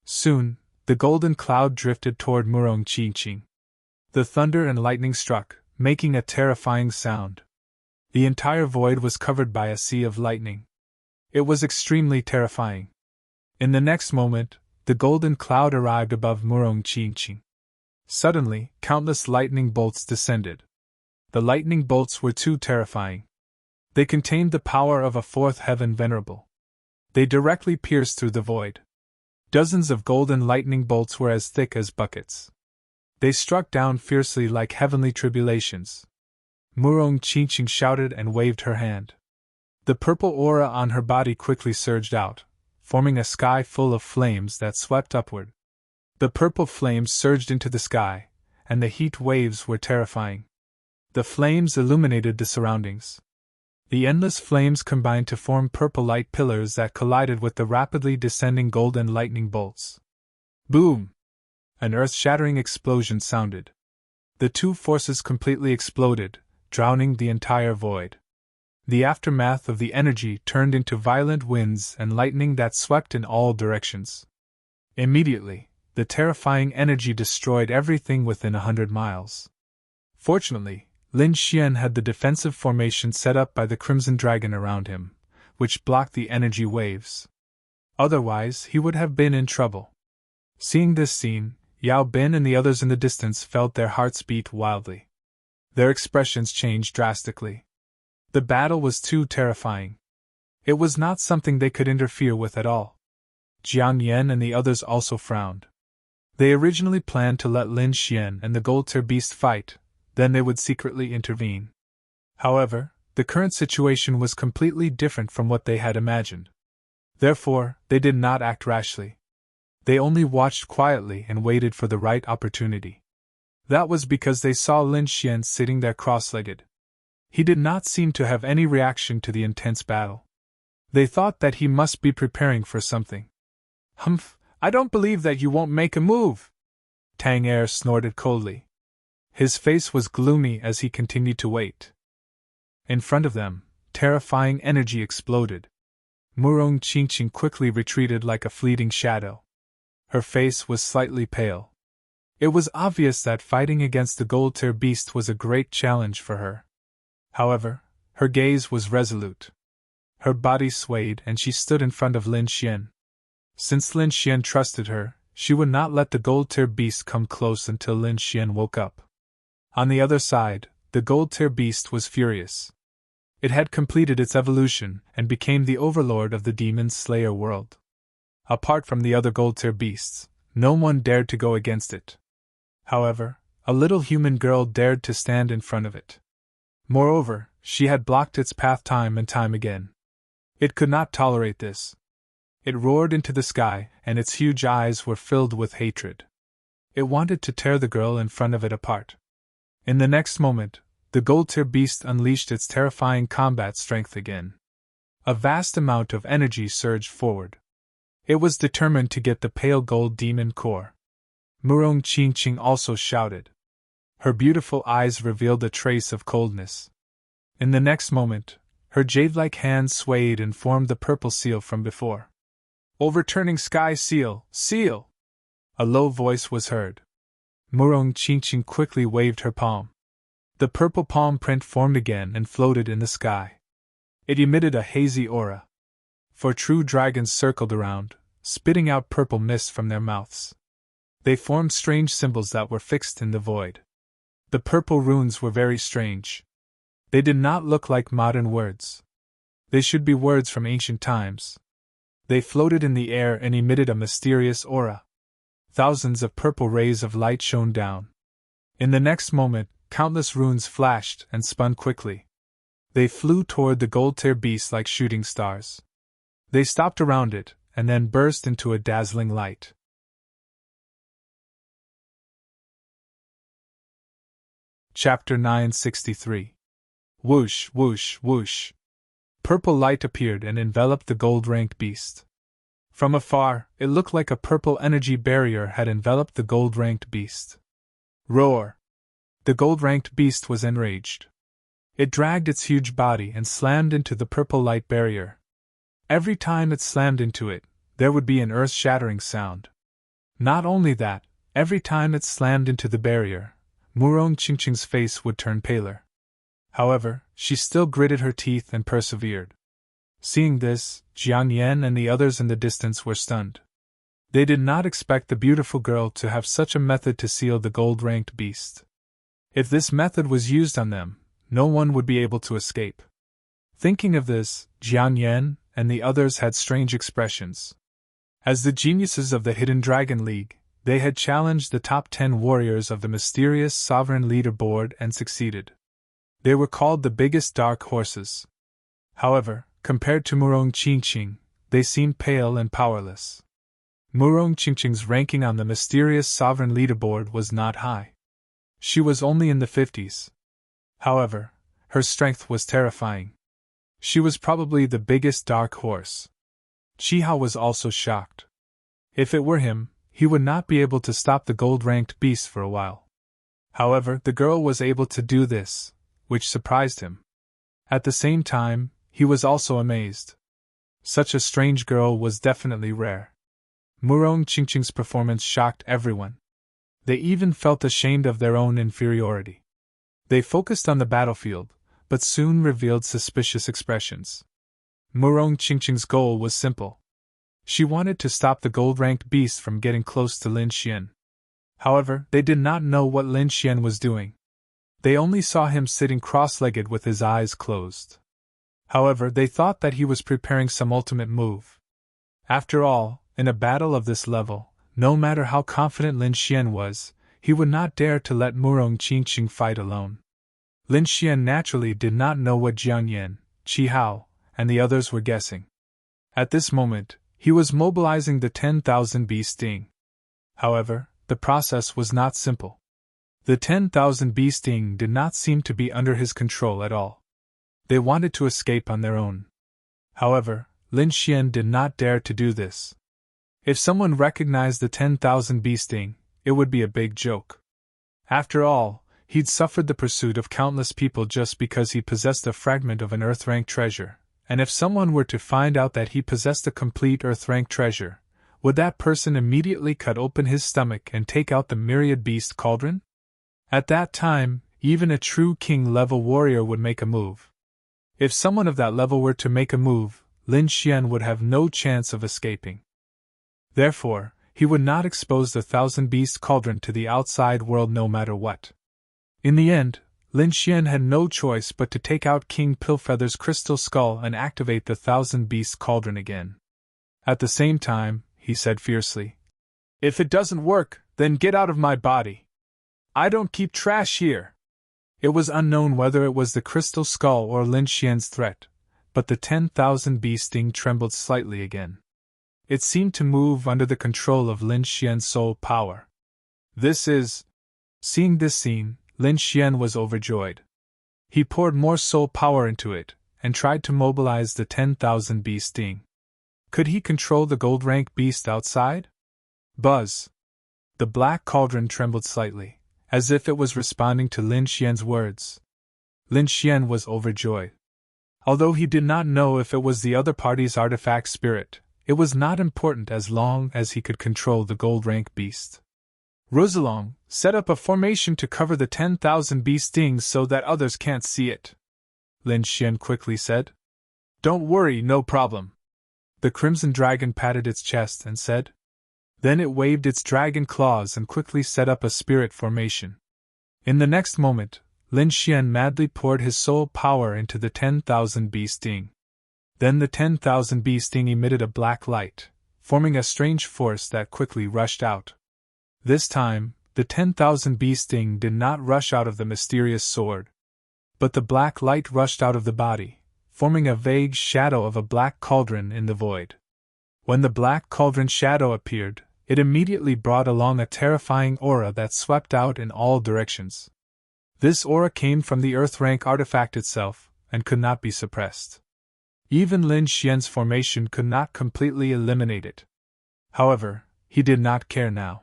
Speaker 1: Soon, the golden cloud drifted toward Murong Qingqing. The thunder and lightning struck, making a terrifying sound. The entire void was covered by a sea of lightning. It was extremely terrifying. In the next moment, the golden cloud arrived above Murong Qingqing. Suddenly, countless lightning bolts descended. The lightning bolts were too terrifying. They contained the power of a fourth heaven venerable. They directly pierced through the void. Dozens of golden lightning bolts were as thick as buckets. They struck down fiercely like heavenly tribulations. Murong Qingqing shouted and waved her hand. The purple aura on her body quickly surged out, forming a sky full of flames that swept upward. The purple flames surged into the sky, and the heat waves were terrifying. The flames illuminated the surroundings. The endless flames combined to form purple light pillars that collided with the rapidly descending golden lightning bolts. Boom! An earth-shattering explosion sounded. The two forces completely exploded, drowning the entire void. The aftermath of the energy turned into violent winds and lightning that swept in all directions. Immediately, the terrifying energy destroyed everything within 100 miles. Fortunately, Lin Xian had the defensive formation set up by the Crimson Dragon around him, which blocked the energy waves. Otherwise, he would have been in trouble. Seeing this scene, Yao Bin and the others in the distance felt their hearts beat wildly. Their expressions changed drastically. The battle was too terrifying. It was not something they could interfere with at all. Jiang Yan and the others also frowned. They originally planned to let Lin Xian and the Gold-Tier Beast fight, then they would secretly intervene. However, the current situation was completely different from what they had imagined. Therefore, they did not act rashly. They only watched quietly and waited for the right opportunity. That was because they saw Lin Xian sitting there cross-legged. He did not seem to have any reaction to the intense battle. They thought that he must be preparing for something. Humph, I don't believe that you won't make a move! Tang Er snorted coldly. His face was gloomy as he continued to wait. In front of them, terrifying energy exploded. Murong Qingqing quickly retreated like a fleeting shadow. Her face was slightly pale. It was obvious that fighting against the Gold-Tier Beast was a great challenge for her. However, her gaze was resolute. Her body swayed and she stood in front of Lin Xian. Since Lin Xian trusted her, she would not let the Gold-Tier Beast come close until Lin Xian woke up. On the other side, the Gold-Tier Beast was furious. It had completed its evolution and became the overlord of the Demon Slayer world. Apart from the other Gold-Tier Beasts, no one dared to go against it. However, a little human girl dared to stand in front of it. Moreover, she had blocked its path time and time again. It could not tolerate this. It roared into the sky, and its huge eyes were filled with hatred. It wanted to tear the girl in front of it apart. In the next moment, the Gold-Tier Beast unleashed its terrifying combat strength again. A vast amount of energy surged forward. It was determined to get the pale gold demon core. Murong Qingqing also shouted. Her beautiful eyes revealed a trace of coldness. In the next moment, her jade-like hands swayed and formed the purple seal from before. Overturning sky seal, seal! A low voice was heard. Murong Qingqing quickly waved her palm. The purple palm print formed again and floated in the sky. It emitted a hazy aura. 4 true dragons circled around, spitting out purple mist from their mouths. They formed strange symbols that were fixed in the void. The purple runes were very strange. They did not look like modern words. They should be words from ancient times. They floated in the air and emitted a mysterious aura. Thousands of purple rays of light shone down. In the next moment, countless runes flashed and spun quickly. They flew toward the gold-tier beast like shooting stars. They stopped around it, and then burst into a dazzling light. Chapter 963. Whoosh, whoosh, whoosh. Purple light appeared and enveloped the gold-ranked beast. From afar, it looked like a purple energy barrier had enveloped the gold-ranked beast. Roar! The gold-ranked beast was enraged. It dragged its huge body and slammed into the purple light barrier. Every time it slammed into it, there would be an earth-shattering sound. Not only that, every time it slammed into the barrier, Murong Qingqing's face would turn paler. However, she still gritted her teeth and persevered. Seeing this, Jiang Yan and the others in the distance were stunned. They did not expect the beautiful girl to have such a method to seal the gold-ranked beast. If this method was used on them, no one would be able to escape. Thinking of this, Jiang Yan and the others had strange expressions. As the geniuses of the Hidden Dragon League, they had challenged the top 10 warriors of the mysterious sovereign leaderboard and succeeded. They were called the biggest dark horses. However, compared to Murong Qingqing, they seemed pale and powerless. Murong Qingqing's ranking on the mysterious sovereign leaderboard was not high. She was only in the 50s. However, her strength was terrifying. She was probably the biggest dark horse. Qihao was also shocked. If it were him, he would not be able to stop the gold-ranked beast for a while. However, the girl was able to do this, which surprised him. At the same time, he was also amazed. Such a strange girl was definitely rare. Murong Qingqing's performance shocked everyone. They even felt ashamed of their own inferiority. They focused on the battlefield, but soon revealed suspicious expressions. Murong Qingqing's goal was simple. She wanted to stop the gold-ranked beast from getting close to Lin Xian. However, they did not know what Lin Xian was doing. They only saw him sitting cross-legged with his eyes closed. However, they thought that he was preparing some ultimate move. After all, in a battle of this level, no matter how confident Lin Xian was, he would not dare to let Murong Qingqing fight alone. Lin Xian naturally did not know what Jiang Yan, Qihao, and the others were guessing. At this moment, he was mobilizing the 10,000 bee sting. However, the process was not simple. The 10,000 bee sting did not seem to be under his control at all. They wanted to escape on their own. However, Lin Xian did not dare to do this. If someone recognized the 10,000 bee sting, it would be a big joke. After all, he'd suffered the pursuit of countless people just because he possessed a fragment of an Earth-rank treasure, and if someone were to find out that he possessed a complete Earth-rank treasure, would that person immediately cut open his stomach and take out the myriad beast cauldron? At that time, even a true king-level warrior would make a move. If someone of that level were to make a move, Lin Xian would have no chance of escaping. Therefore, he would not expose the 1,000-beast cauldron to the outside world no matter what. In the end, Lin Xian had no choice but to take out King Pillfeather's crystal skull and activate the 1,000-beast cauldron again. At the same time, he said fiercely, "If it doesn't work, then get out of my body. I don't keep trash here." It was unknown whether it was the crystal skull or Lin Xian's threat, but the 10,000 bee sting trembled slightly again. It seemed to move under the control of Lin Xian's soul power. This is... Seeing this scene, Lin Xian was overjoyed. He poured more soul power into it, and tried to mobilize the 10,000 bee sting. Could he control the gold-rank beast outside? Buzz! The black cauldron trembled slightly, as if it was responding to Lin Xian's words. Lin Xian was overjoyed. Although he did not know if it was the other party's artifact spirit, it was not important as long as he could control the gold-rank beast. Rosalong, set up a formation to cover the 10,000 bee stings so that others can't see it, Lin Xian quickly said. Don't worry, no problem. The crimson dragon patted its chest and said. Then it waved its dragon claws and quickly set up a spirit formation. In the next moment, Lin Xian madly poured his soul power into the 10,000 bee sting. Then the 10,000 bee sting emitted a black light, forming a strange force that quickly rushed out. This time, the 10,000 bee sting did not rush out of the mysterious sword, but the black light rushed out of the body, forming a vague shadow of a black cauldron in the void. When the black cauldron shadow appeared, it immediately brought along a terrifying aura that swept out in all directions. This aura came from the Earth rank artifact itself, and could not be suppressed. Even Lin Xian's formation could not completely eliminate it. However, he did not care now.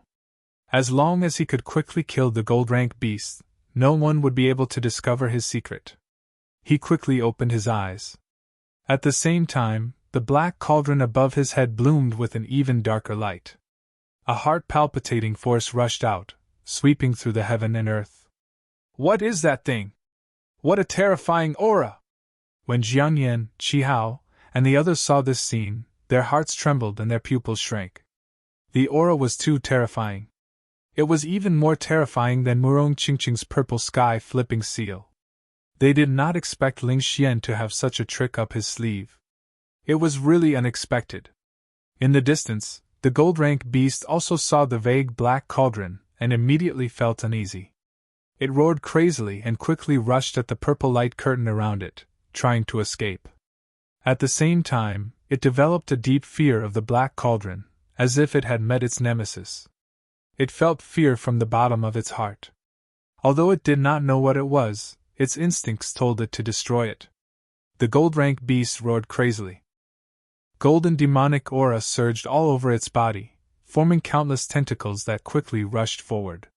Speaker 1: As long as he could quickly kill the gold rank beast, no one would be able to discover his secret. He quickly opened his eyes. At the same time, the black cauldron above his head bloomed with an even darker light. A heart-palpitating force rushed out, sweeping through the heaven and earth. What is that thing? What a terrifying aura! When Jiang Yan, Qi Hao, and the others saw this scene, their hearts trembled and their pupils shrank. The aura was too terrifying. It was even more terrifying than Murong Qingqing's purple sky flipping seal. They did not expect Ling Xian to have such a trick up his sleeve. It was really unexpected. In the distance, the gold rank beast also saw the vague black cauldron and immediately felt uneasy. It roared crazily and quickly rushed at the purple light curtain around it, trying to escape. At the same time, it developed a deep fear of the black cauldron, as if it had met its nemesis. It felt fear from the bottom of its heart. Although it did not know what it was, its instincts told it to destroy it. The gold rank beast roared crazily. Golden demonic aura surged all over its body, forming countless tentacles that quickly rushed forward.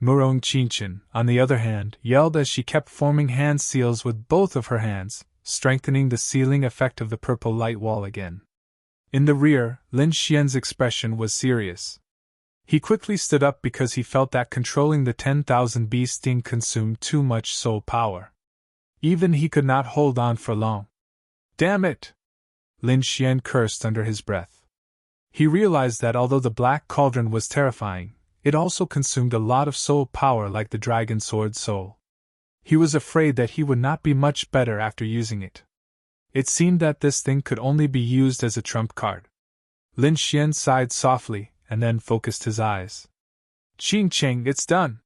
Speaker 1: Murong Qingqing, on the other hand, yelled as she kept forming hand seals with both of her hands, strengthening the sealing effect of the purple light wall again. In the rear, Lin Xian's expression was serious. He quickly stood up because he felt that controlling the 10,000 bee sting consumed too much soul power. Even he could not hold on for long. Damn it! Lin Xian cursed under his breath. He realized that although the black cauldron was terrifying, it also consumed a lot of soul power like the dragon sword soul. He was afraid that he would not be much better after using it. It seemed that this thing could only be used as a trump card. Lin Xian sighed softly and then focused his eyes. Qingqing, it's done.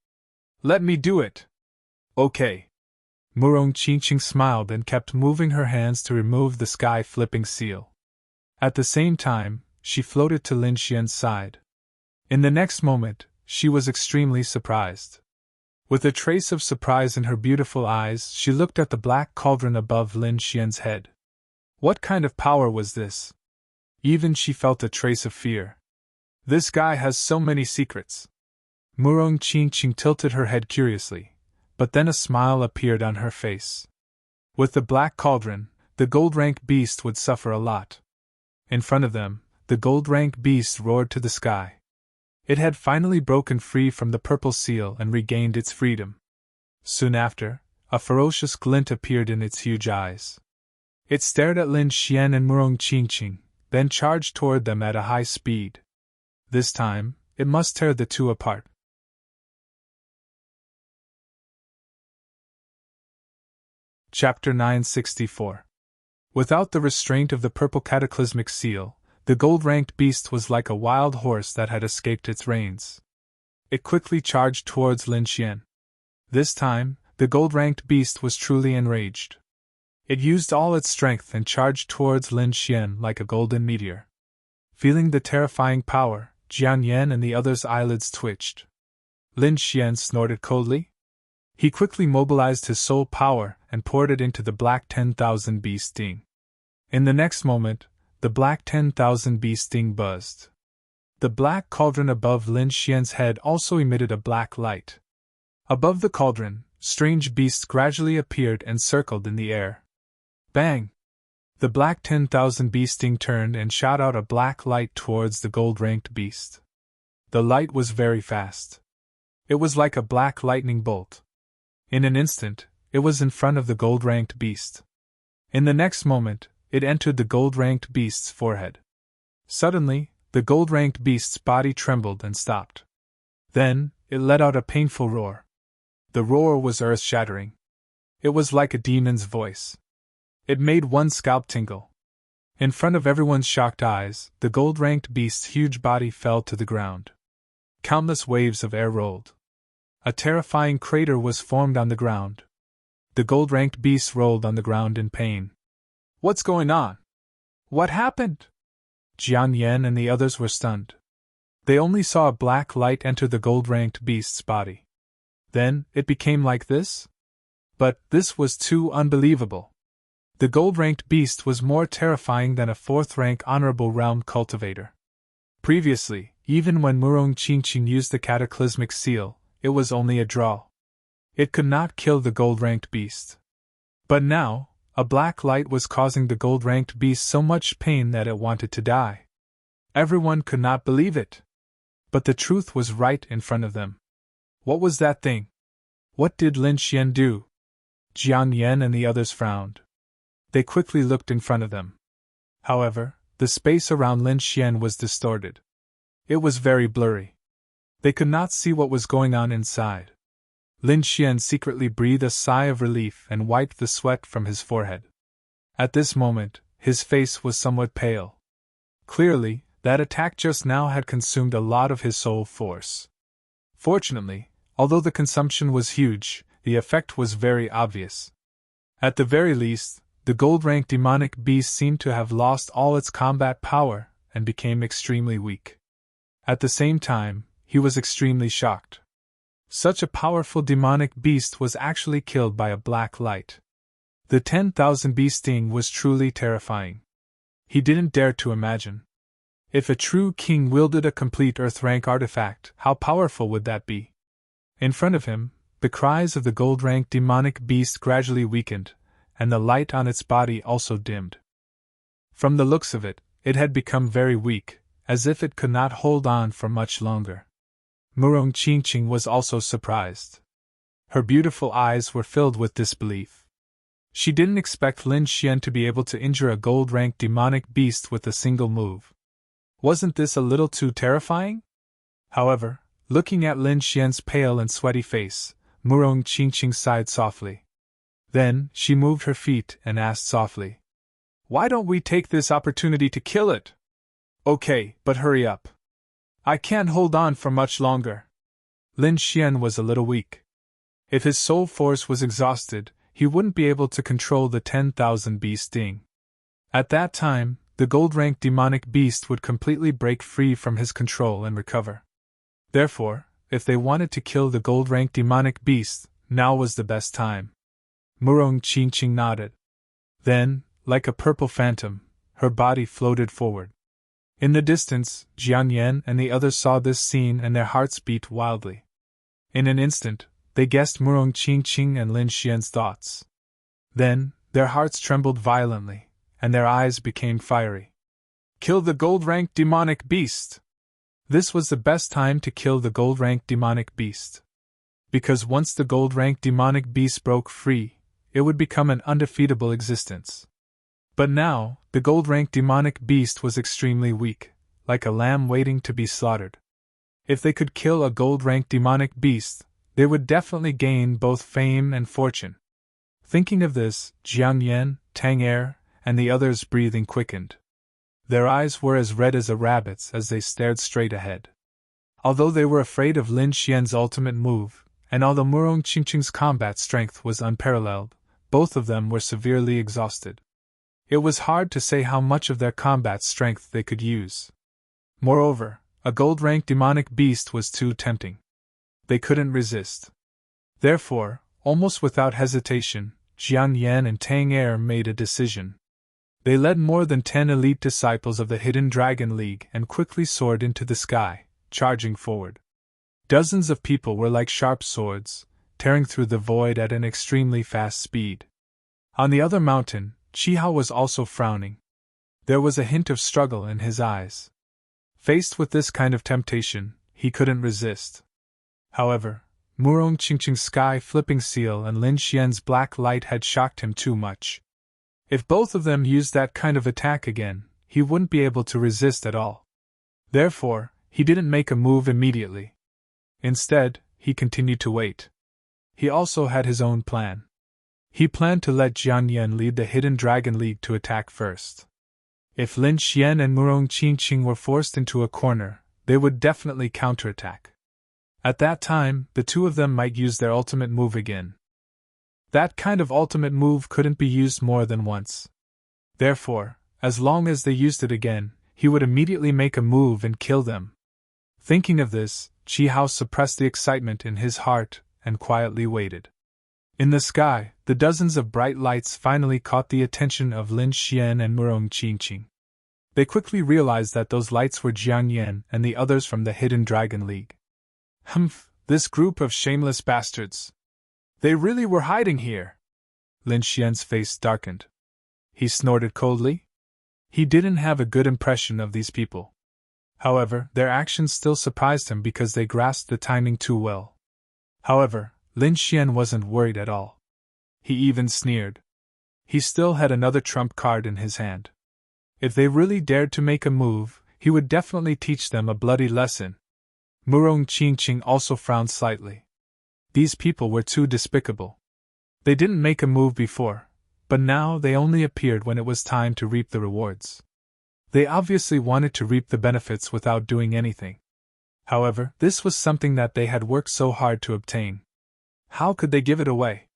Speaker 1: Let me do it. Okay. Murong Qingqing smiled and kept moving her hands to remove the sky-flipping seal. At the same time, she floated to Lin Xian's side. In the next moment, she was extremely surprised. With a trace of surprise in her beautiful eyes, she looked at the black cauldron above Lin Xian's head. What kind of power was this? Even she felt a trace of fear. This guy has so many secrets. Murong Qingqing tilted her head curiously, but then a smile appeared on her face. With the black cauldron, the gold rank beast would suffer a lot. In front of them, the gold rank beast roared to the sky. It had finally broken free from the purple seal and regained its freedom. Soon after, a ferocious glint appeared in its huge eyes. It stared at Lin Xian and Murong Qingqing, then charged toward them at a high speed. This time, it must tear the two apart. Chapter 964. Without the restraint of the purple cataclysmic seal, the gold-ranked beast was like a wild horse that had escaped its reins. It quickly charged towards Lin Xian. This time, the gold-ranked beast was truly enraged. It used all its strength and charged towards Lin Xian like a golden meteor. Feeling the terrifying power, Jiang Yan and the others' eyelids twitched. Lin Xian snorted coldly. He quickly mobilized his soul power and poured it into the black 10,000 bee sting. In the next moment, the black 10,000 bee sting buzzed. The black cauldron above Lin Xian's head also emitted a black light. Above the cauldron, strange beasts gradually appeared and circled in the air. Bang! The black 10,000 bee sting turned and shot out a black light towards the gold-ranked beast. The light was very fast. It was like a black lightning bolt. In an instant, it was in front of the gold-ranked beast. In the next moment, it entered the gold-ranked beast's forehead. Suddenly, the gold-ranked beast's body trembled and stopped. Then, it let out a painful roar. The roar was earth-shattering. It was like a demon's voice. It made one's scalp tingle. In front of everyone's shocked eyes, the gold-ranked beast's huge body fell to the ground. Countless waves of air rolled. A terrifying crater was formed on the ground. The gold-ranked beast rolled on the ground in pain. "What's going on? What happened?" Jian Yan and the others were stunned. They only saw a black light enter the gold-ranked beast's body. Then, it became like this? But this was too unbelievable. The gold-ranked beast was more terrifying than a fourth-rank honorable realm cultivator. Previously, even when Murong Qingqing used the cataclysmic seal, it was only a draw. It could not kill the gold-ranked beast. But now, a black light was causing the gold-ranked beast so much pain that it wanted to die. Everyone could not believe it. But the truth was right in front of them. What was that thing? What did Lin Xian do? Jian Yan and the others frowned. They quickly looked in front of them. However, the space around Lin Xian was distorted. It was very blurry. They could not see what was going on inside. Lin Xian secretly breathed a sigh of relief and wiped the sweat from his forehead. At this moment, his face was somewhat pale. Clearly, that attack just now had consumed a lot of his soul force. Fortunately, although the consumption was huge, the effect was very obvious. At the very least, the gold-ranked demonic beast seemed to have lost all its combat power and became extremely weak. At the same time, he was extremely shocked. Such a powerful demonic beast was actually killed by a black light. The 10,000 bee sting was truly terrifying. He didn't dare to imagine. If a true king wielded a complete earth-rank artifact, how powerful would that be? In front of him, the cries of the gold-ranked demonic beast gradually weakened, and the light on its body also dimmed. From the looks of it, it had become very weak, as if it could not hold on for much longer. Murong Qingqing was also surprised. Her beautiful eyes were filled with disbelief. She didn't expect Lin Xian to be able to injure a gold-ranked demonic beast with a single move. Wasn't this a little too terrifying? However, looking at Lin Xian's pale and sweaty face, Murong Qingqing sighed softly. Then, she moved her feet and asked softly, "Why don't we take this opportunity to kill it?" "Okay, but hurry up. I can't hold on for much longer." Lin Xian was a little weak. If his soul force was exhausted, he wouldn't be able to control the 10,000 bee sting. At that time, the gold-ranked demonic beast would completely break free from his control and recover. Therefore, if they wanted to kill the gold-ranked demonic beast, now was the best time. Murong Qingqing nodded. Then, like a purple phantom, her body floated forward. In the distance, Jian Yan and the others saw this scene and their hearts beat wildly. In an instant, they guessed Murong Qingqing and Lin Xian's thoughts. Then, their hearts trembled violently, and their eyes became fiery. "Kill the gold-ranked demonic beast!" This was the best time to kill the gold-ranked demonic beast. Because once the gold-ranked demonic beast broke free, it would become an undefeatable existence. But now, the gold-ranked demonic beast was extremely weak, like a lamb waiting to be slaughtered. If they could kill a gold-ranked demonic beast, they would definitely gain both fame and fortune. Thinking of this, Jiang Yan, Tang Er, and the others' breathing quickened. Their eyes were as red as a rabbit's as they stared straight ahead. Although they were afraid of Lin Xian's ultimate move, and although Murong Qingqing's combat strength was unparalleled, both of them were severely exhausted. It was hard to say how much of their combat strength they could use. Moreover, a gold-ranked demonic beast was too tempting. They couldn't resist. Therefore, almost without hesitation, Jiang Yan and Tang Er made a decision. They led more than 10 elite disciples of the Hidden Dragon League and quickly soared into the sky, charging forward. Dozens of people were like sharp swords, tearing through the void at an extremely fast speed. On the other mountain, Qihao was also frowning. There was a hint of struggle in his eyes. Faced with this kind of temptation, he couldn't resist. However, Murong Qingqing's sky-flipping seal and Lin Xian's black light had shocked him too much. If both of them used that kind of attack again, he wouldn't be able to resist at all. Therefore, he didn't make a move immediately. Instead, he continued to wait. He also had his own plan. He planned to let Jian Yan lead the Hidden Dragon League to attack first. If Lin Xian and Murong Qingqing were forced into a corner, they would definitely counterattack. At that time, the two of them might use their ultimate move again. That kind of ultimate move couldn't be used more than once. Therefore, as long as they used it again, he would immediately make a move and kill them. Thinking of this, Qi Hao suppressed the excitement in his heart and quietly waited. In the sky, the dozens of bright lights finally caught the attention of Lin Xian and Murong Qingqing. They quickly realized that those lights were Jian Yan and the others from the Hidden Dragon League. Humph, this group of shameless bastards. They really were hiding here. Lin Xian's face darkened. He snorted coldly. He didn't have a good impression of these people. However, their actions still surprised him because they grasped the timing too well. However, Lin Xian wasn't worried at all. He even sneered. He still had another trump card in his hand. If they really dared to make a move, he would definitely teach them a bloody lesson. Murong Qingqing also frowned slightly. These people were too despicable. They didn't make a move before, but now they only appeared when it was time to reap the rewards. They obviously wanted to reap the benefits without doing anything. However, this was something that they had worked so hard to obtain. How could they give it away?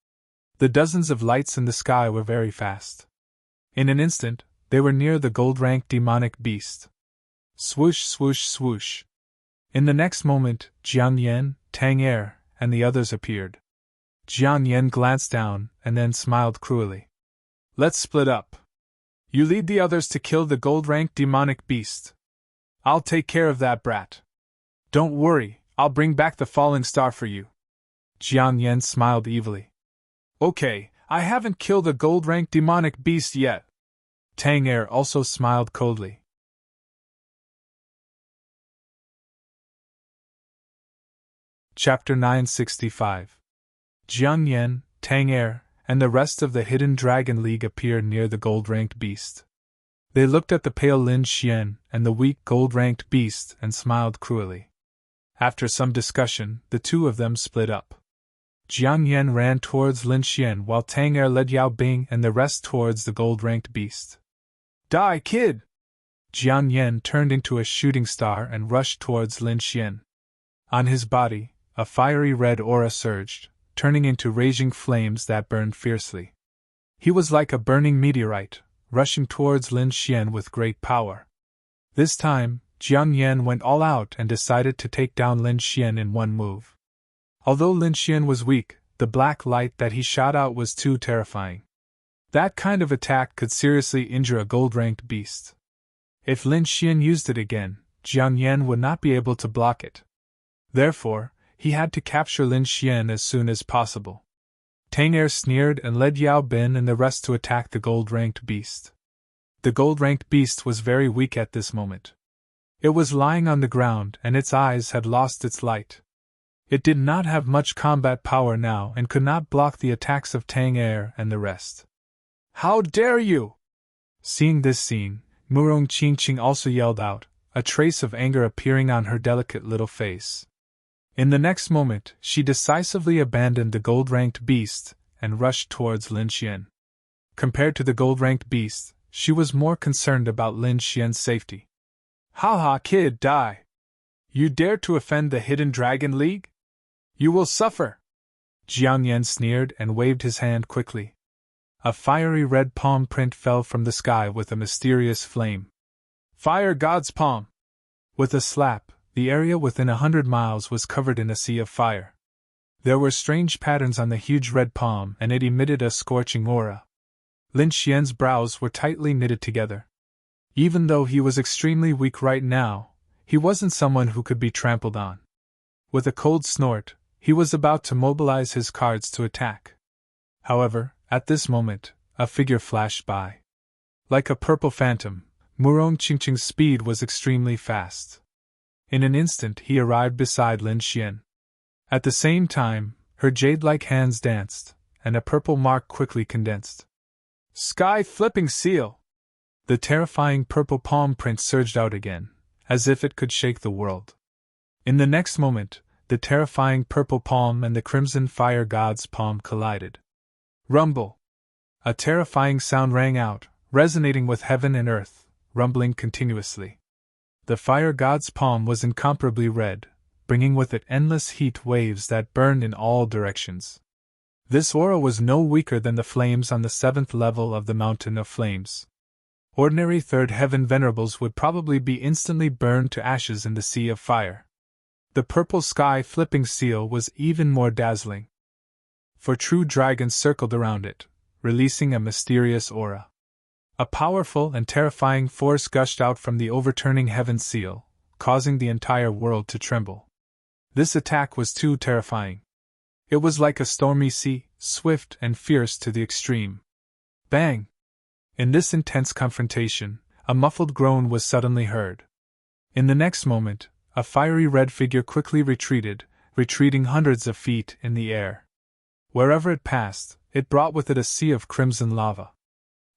Speaker 1: The dozens of lights in the sky were very fast. In an instant, they were near the gold-ranked demonic beast. Swoosh, swoosh, swoosh. In the next moment, Jian Yan, Tang Er, and the others appeared. Jian Yan glanced down and then smiled cruelly. Let's split up. You lead the others to kill the gold-ranked demonic beast. I'll take care of that brat. Don't worry, I'll bring back the falling star for you. Jian Yan smiled evilly. Okay, I haven't killed the gold-ranked demonic beast yet. Tang Er also smiled coldly. Chapter 965. Jian Yan, Tang Er, and the rest of the Hidden Dragon League appeared near the gold-ranked beast. They looked at the pale Lin Xian and the weak gold-ranked beast and smiled cruelly. After some discussion, the two of them split up. Jian Yan ran towards Lin Xian while Tang Er led Yao Bing and the rest towards the gold-ranked beast. Die, kid! Jian Yan turned into a shooting star and rushed towards Lin Xian. On his body, a fiery red aura surged, turning into raging flames that burned fiercely. He was like a burning meteorite, rushing towards Lin Xian with great power. This time, Jian Yan went all out and decided to take down Lin Xian in one move. Although Lin Xian was weak, the black light that he shot out was too terrifying. That kind of attack could seriously injure a gold-ranked beast. If Lin Xian used it again, Jian Yan would not be able to block it. Therefore, he had to capture Lin Xian as soon as possible. Tang Er sneered and led Yao Bin and the rest to attack the gold-ranked beast. The gold-ranked beast was very weak at this moment. It was lying on the ground and its eyes had lost its light. It did not have much combat power now and could not block the attacks of Tang Er and the rest. How dare you! Seeing this scene, Murong Qingqing also yelled out, a trace of anger appearing on her delicate little face. In the next moment, she decisively abandoned the gold-ranked beast and rushed towards Lin Xian. Compared to the gold-ranked beast, she was more concerned about Lin Xian's safety. Ha ha, kid, die! You dare to offend the Hidden Dragon League? You will suffer! Jian Yan sneered and waved his hand quickly. A fiery red palm print fell from the sky with a mysterious flame. Fire God's palm! With a slap, the area within 100 miles was covered in a sea of fire. There were strange patterns on the huge red palm and it emitted a scorching aura. Lin Xian's brows were tightly knitted together. Even though he was extremely weak right now, he wasn't someone who could be trampled on. With a cold snort, he was about to mobilize his cards to attack. However, at this moment, a figure flashed by. Like a purple phantom, Murong Qingqing's speed was extremely fast. In an instant he arrived beside Lin Xian. At the same time, her jade-like hands danced, and a purple mark quickly condensed. Sky-flipping seal! The terrifying purple palm print surged out again, as if it could shake the world. In the next moment, the terrifying purple palm and the crimson fire god's palm collided. Rumble! A terrifying sound rang out, resonating with heaven and earth, rumbling continuously. The fire god's palm was incomparably red, bringing with it endless heat waves that burned in all directions. This aura was no weaker than the flames on the 7th level of the Mountain of Flames. Ordinary third heaven venerables would probably be instantly burned to ashes in the sea of fire. The purple sky-flipping seal was even more dazzling. 4 true dragons circled around it, releasing a mysterious aura. A powerful and terrifying force gushed out from the overturning heaven seal, causing the entire world to tremble. This attack was too terrifying. It was like a stormy sea, swift and fierce to the extreme. Bang! In this intense confrontation, a muffled groan was suddenly heard. In the next moment, a fiery red figure quickly retreating hundreds of feet in the air. Wherever it passed, it brought with it a sea of crimson lava.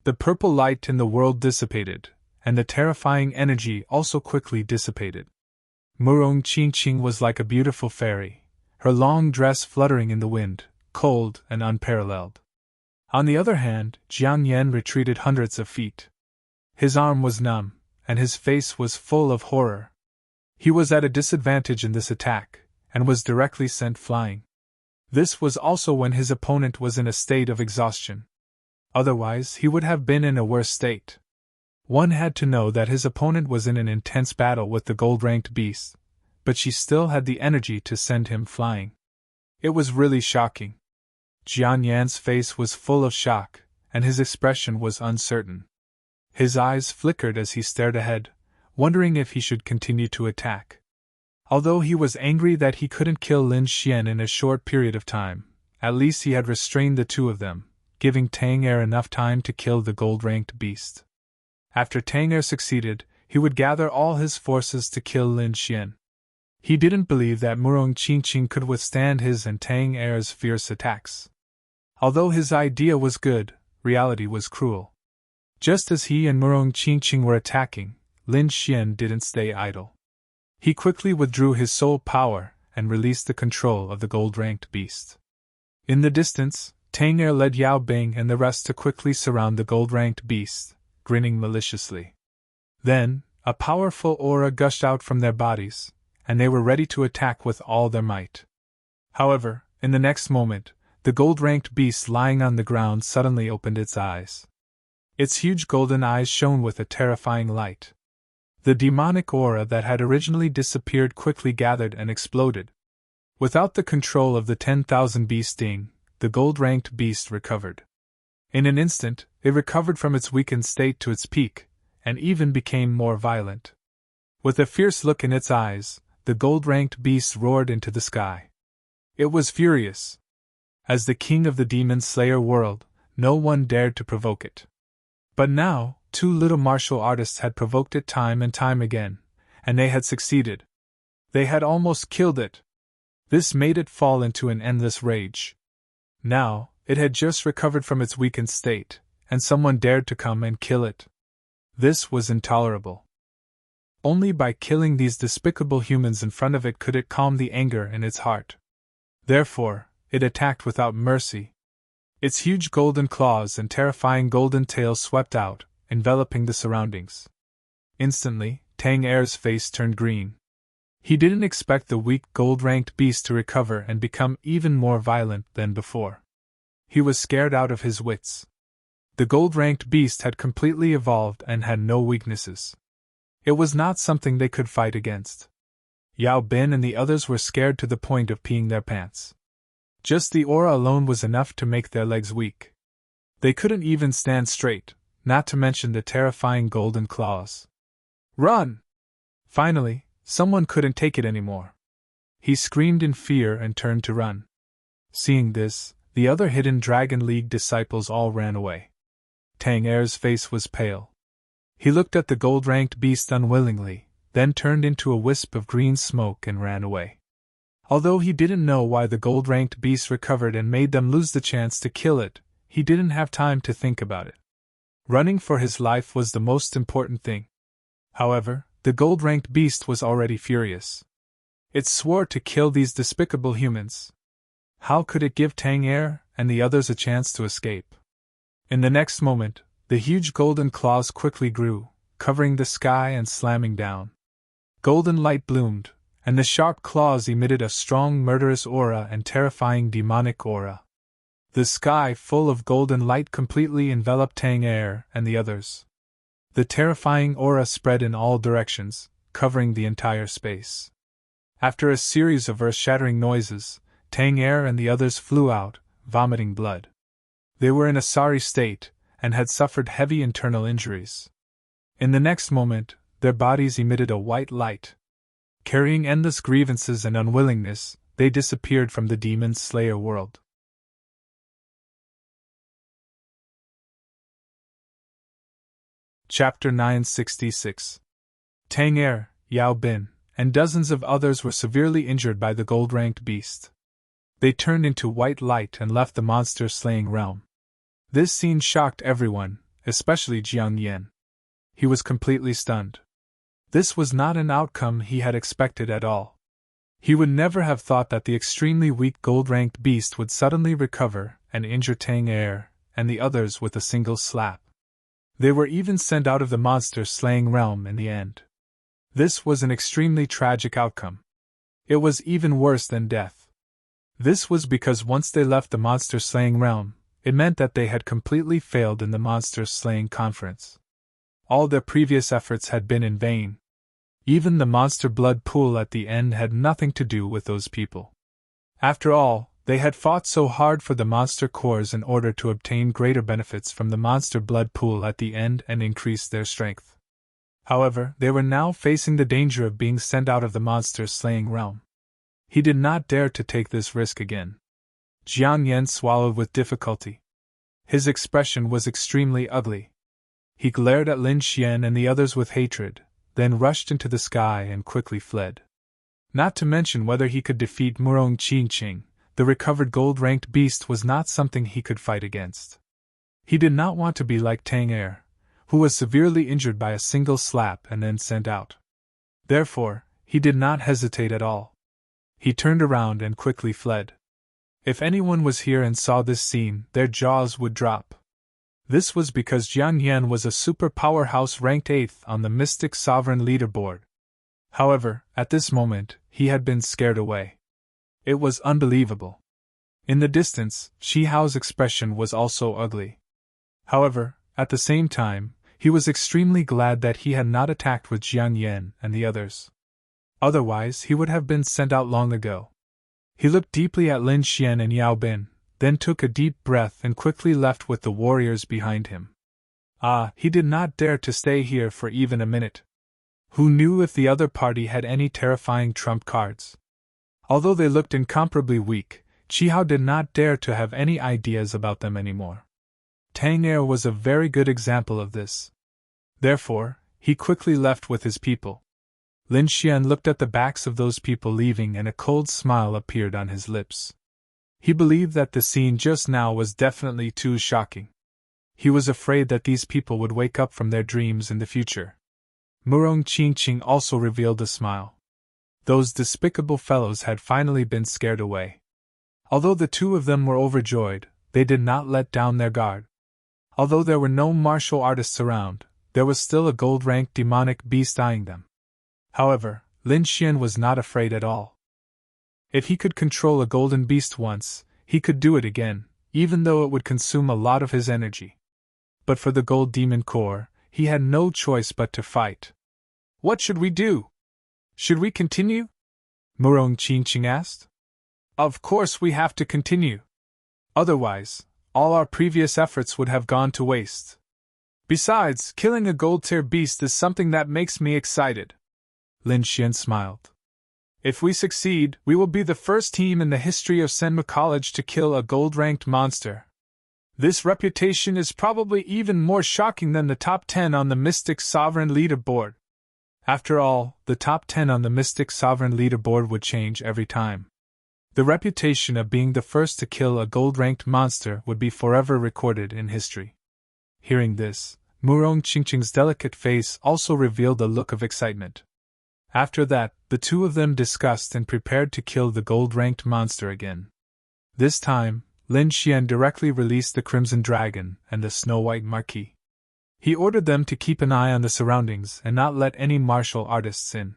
Speaker 1: The purple light in the world dissipated, and the terrifying energy also quickly dissipated. Murong Qingqing was like a beautiful fairy, her long dress fluttering in the wind, cold and unparalleled. On the other hand, Jiang Yan retreated hundreds of feet. His arm was numb, and his face was full of horror. He was at a disadvantage in this attack, and was directly sent flying. This was also when his opponent was in a state of exhaustion. Otherwise, he would have been in a worse state. One had to know that his opponent was in an intense battle with the gold-ranked beast, but she still had the energy to send him flying. It was really shocking. Jian Yan's face was full of shock, and his expression was uncertain. His eyes flickered as he stared ahead, wondering if he should continue to attack. Although he was angry that he couldn't kill Lin Xian in a short period of time, at least he had restrained the two of them, giving Tang Er enough time to kill the gold-ranked beast. After Tang Er succeeded, he would gather all his forces to kill Lin Xian. He didn't believe that Murong Qingqing could withstand his and Tang Er's fierce attacks. Although his idea was good, reality was cruel. Just as he and Murong Qingqing were attacking, Lin Xian didn't stay idle. He quickly withdrew his soul power and released the control of the gold-ranked beast. In the distance, Tang Er led Yao Bing and the rest to quickly surround the gold-ranked beast, grinning maliciously. Then, a powerful aura gushed out from their bodies, and they were ready to attack with all their might. However, in the next moment, the gold-ranked beast lying on the ground suddenly opened its eyes. Its huge golden eyes shone with a terrifying light. The demonic aura that had originally disappeared quickly gathered and exploded. Without the control of the 10,000 beast sting, the gold-ranked beast recovered. In an instant, it recovered from its weakened state to its peak, and even became more violent. With a fierce look in its eyes, the gold-ranked beast roared into the sky. It was furious. As the king of the demon slayer world, no one dared to provoke it. But now, 2 little martial artists had provoked it time and time again, and they had succeeded. They had almost killed it. This made it fall into an endless rage. Now, it had just recovered from its weakened state, and someone dared to come and kill it. This was intolerable. Only by killing these despicable humans in front of it could it calm the anger in its heart. Therefore, it attacked without mercy. Its huge golden claws and terrifying golden tail swept out, enveloping the surroundings. Instantly, Tang Er's face turned green. He didn't expect the weak gold-ranked beast to recover and become even more violent than before. He was scared out of his wits. The gold-ranked beast had completely evolved and had no weaknesses. It was not something they could fight against. Yao Bin and the others were scared to the point of peeing their pants. Just the aura alone was enough to make their legs weak. They couldn't even stand straight, not to mention the terrifying golden claws. Run! Finally, someone couldn't take it anymore. He screamed in fear and turned to run. Seeing this, the other Hidden Dragon League disciples all ran away. Tang Er's face was pale. He looked at the gold-ranked beast unwillingly, then turned into a wisp of green smoke and ran away. Although he didn't know why the gold-ranked beast recovered and made them lose the chance to kill it, he didn't have time to think about it. Running for his life was the most important thing. However, the gold-ranked beast was already furious. It swore to kill these despicable humans. How could it give Tang Er and the others a chance to escape? In the next moment, the huge golden claws quickly grew, covering the sky and slamming down. Golden light bloomed, and the sharp claws emitted a strong murderous aura and terrifying demonic aura. The sky full of golden light completely enveloped Tang Er and the others. The terrifying aura spread in all directions, covering the entire space. After a series of earth-shattering noises, Tang Er and the others flew out, vomiting blood. They were in a sorry state, and had suffered heavy internal injuries. In the next moment, their bodies emitted a white light. Carrying endless grievances and unwillingness, they disappeared from the Demon Slayer world. Chapter 966. Tang Er, Yao Bin, and dozens of others were severely injured by the gold-ranked beast. They turned into white light and left the monster-slaying realm. This scene shocked everyone, especially Jiang Yan. He was completely stunned. This was not an outcome he had expected at all. He would never have thought that the extremely weak gold-ranked beast would suddenly recover and injure Tang Er and the others with a single slap. They were even sent out of the monster-slaying realm in the end. This was an extremely tragic outcome. It was even worse than death. This was because once they left the monster-slaying realm, it meant that they had completely failed in the monster-slaying conference. All their previous efforts had been in vain. Even the monster blood pool at the end had nothing to do with those people. After all, they had fought so hard for the monster cores in order to obtain greater benefits from the monster blood pool at the end and increase their strength. However, they were now facing the danger of being sent out of the monster-slaying realm. He did not dare to take this risk again. Jiang Yan swallowed with difficulty. His expression was extremely ugly. He glared at Lin Xian and the others with hatred, then rushed into the sky and quickly fled. Not to mention whether he could defeat Murong Qingqing, the recovered gold-ranked beast was not something he could fight against. He did not want to be like Tang Er, who was severely injured by a single slap and then sent out. Therefore, he did not hesitate at all. He turned around and quickly fled. If anyone was here and saw this scene, their jaws would drop. This was because Jiang Yan was a super powerhouse ranked 8th on the Mystic Sovereign leaderboard. However, at this moment, he had been scared away. It was unbelievable. In the distance, Shi Hao's expression was also ugly. However, at the same time, he was extremely glad that he had not attacked with Jiang Yan and the others. Otherwise, he would have been sent out long ago. He looked deeply at Lin Xian and Yao Bin, then took a deep breath and quickly left with the warriors behind him. He did not dare to stay here for even a minute. Who knew if the other party had any terrifying trump cards? Although they looked incomparably weak, Chi Hao did not dare to have any ideas about them anymore. Tang Er was a very good example of this. Therefore, he quickly left with his people. Lin Xian looked at the backs of those people leaving and a cold smile appeared on his lips. He believed that the scene just now was definitely too shocking. He was afraid that these people would wake up from their dreams in the future. Murong Qingqing also revealed a smile. Those despicable fellows had finally been scared away. Although the two of them were overjoyed, they did not let down their guard. Although there were no martial artists around, there was still a gold-ranked demonic beast eyeing them. However, Lin Xian was not afraid at all. If he could control a golden beast once, he could do it again, even though it would consume a lot of his energy. But for the gold demon core, he had no choice but to fight. "What should we do? Should we continue?" Murong Qingqing asked. "Of course we have to continue. Otherwise, all our previous efforts would have gone to waste. Besides, killing a gold-tier beast is something that makes me excited." Lin Xian smiled. "If we succeed, we will be the first team in the history of Senma College to kill a gold-ranked monster. This reputation is probably even more shocking than the top 10 on the Mystic Sovereign leaderboard." After all, the top 10 on the Mystic Sovereign leaderboard would change every time. The reputation of being the first to kill a gold-ranked monster would be forever recorded in history. Hearing this, Murong Qingqing's delicate face also revealed a look of excitement. After that, the two of them discussed and prepared to kill the gold-ranked monster again. This time, Lin Xian directly released the Crimson Dragon and the Snow-White Marquis. He ordered them to keep an eye on the surroundings and not let any martial artists in.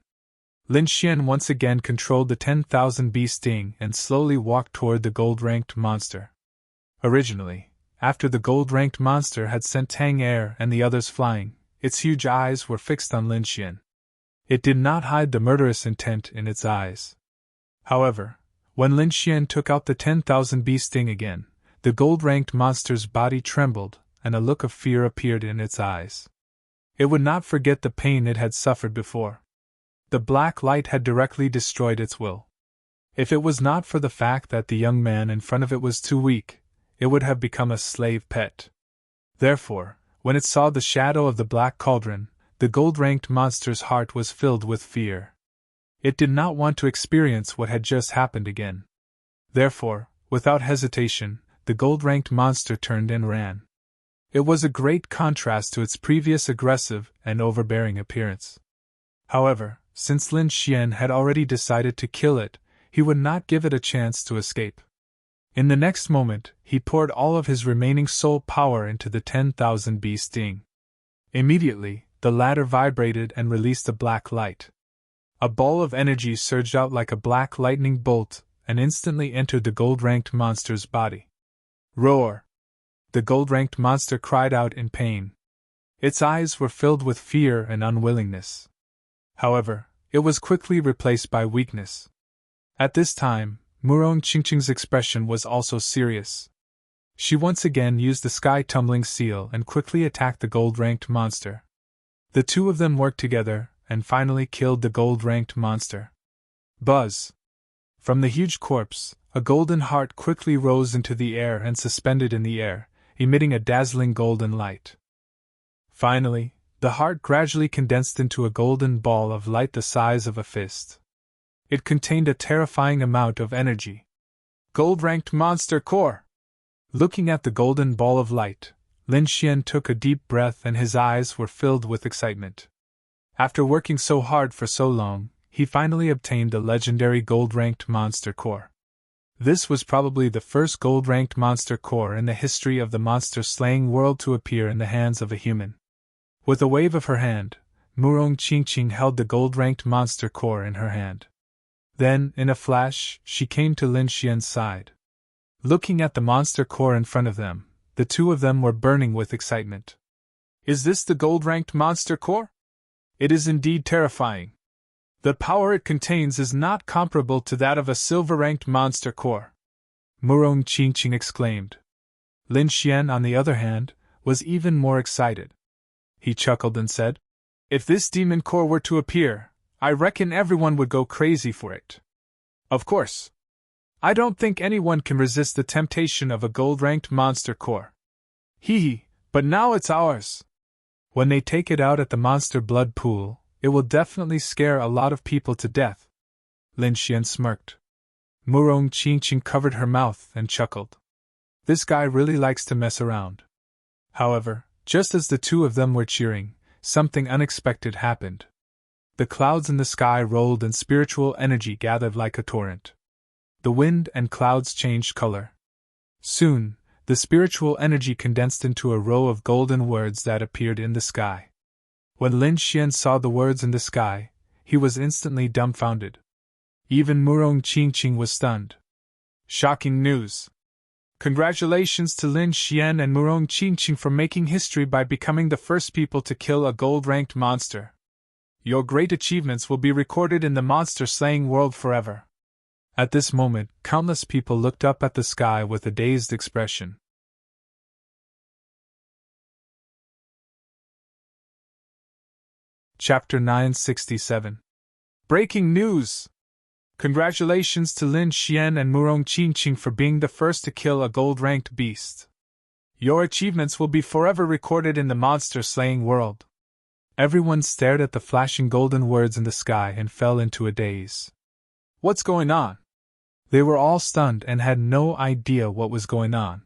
Speaker 1: Lin Xian once again controlled the 10,000 bee sting and slowly walked toward the gold-ranked monster. Originally, after the gold-ranked monster had sent Tang Air and the others flying, its huge eyes were fixed on Lin Xian. It did not hide the murderous intent in its eyes. However, when Lin Xian took out the 10,000 bee sting again, the gold-ranked monster's body trembled, and a look of fear appeared in its eyes. It would not forget the pain it had suffered before. The black light had directly destroyed its will. If it was not for the fact that the young man in front of it was too weak, it would have become a slave pet. Therefore, when it saw the shadow of the black cauldron, the gold-ranked monster's heart was filled with fear. It did not want to experience what had just happened again. Therefore, without hesitation, the gold-ranked monster turned and ran. It was a great contrast to its previous aggressive and overbearing appearance. However, since Lin Xian had already decided to kill it, he would not give it a chance to escape. In the next moment, he poured all of his remaining soul power into the 10,000 bee sting. Immediately, the latter vibrated and released a black light. A ball of energy surged out like a black lightning bolt and instantly entered the gold-ranked monster's body. Roar! The gold-ranked monster cried out in pain. Its eyes were filled with fear and unwillingness. However, it was quickly replaced by weakness. At this time, Murong Qingqing's expression was also serious. She once again used the sky-tumbling seal and quickly attacked the gold-ranked monster. The two of them worked together, and finally killed the gold-ranked monster. Buzz! From the huge corpse, a golden heart quickly rose into the air and suspended in the air, emitting a dazzling golden light. Finally, the heart gradually condensed into a golden ball of light the size of a fist. It contained a terrifying amount of energy. Gold-ranked monster core! Looking at the golden ball of light, Lin Xian took a deep breath and his eyes were filled with excitement. After working so hard for so long, he finally obtained the legendary gold-ranked monster core. This was probably the first gold-ranked monster core in the history of the monster-slaying world to appear in the hands of a human. With a wave of her hand, Murong Qingqing held the gold-ranked monster core in her hand. Then, in a flash, she came to Lin Xian's side. Looking at the monster core in front of them, the two of them were burning with excitement. Is this the gold-ranked monster core? It is indeed terrifying. The power it contains is not comparable to that of a silver-ranked monster core, Murong Qingqing exclaimed. Lin Xian, on the other hand, was even more excited. He chuckled and said, "If this demon core were to appear, I reckon everyone would go crazy for it. Of course. I don't think anyone can resist the temptation of a gold-ranked monster core. Hee hee, but now it's ours. When they take it out at the monster blood pool, it will definitely scare a lot of people to death." Lin Xian smirked. Murong Qingqing covered her mouth and chuckled. This guy really likes to mess around. However, just as the two of them were cheering, something unexpected happened. The clouds in the sky rolled and spiritual energy gathered like a torrent. The wind and clouds changed color. Soon, the spiritual energy condensed into a row of golden words that appeared in the sky. When Lin Xian saw the words in the sky, he was instantly dumbfounded. Even Murong Qingqing was stunned. Shocking news! Congratulations to Lin Xian and Murong Qingqing for making history by becoming the first people to kill a gold-ranked monster. Your great achievements will be recorded in the monster-slaying world forever. At this moment, countless people looked up at the sky with a dazed expression. Chapter 967. Breaking news! Congratulations to Lin Xian and Murong Qingqing for being the first to kill a gold-ranked beast. Your achievements will be forever recorded in the monster-slaying world. Everyone stared at the flashing golden words in the sky and fell into a daze. What's going on? They were all stunned and had no idea what was going on.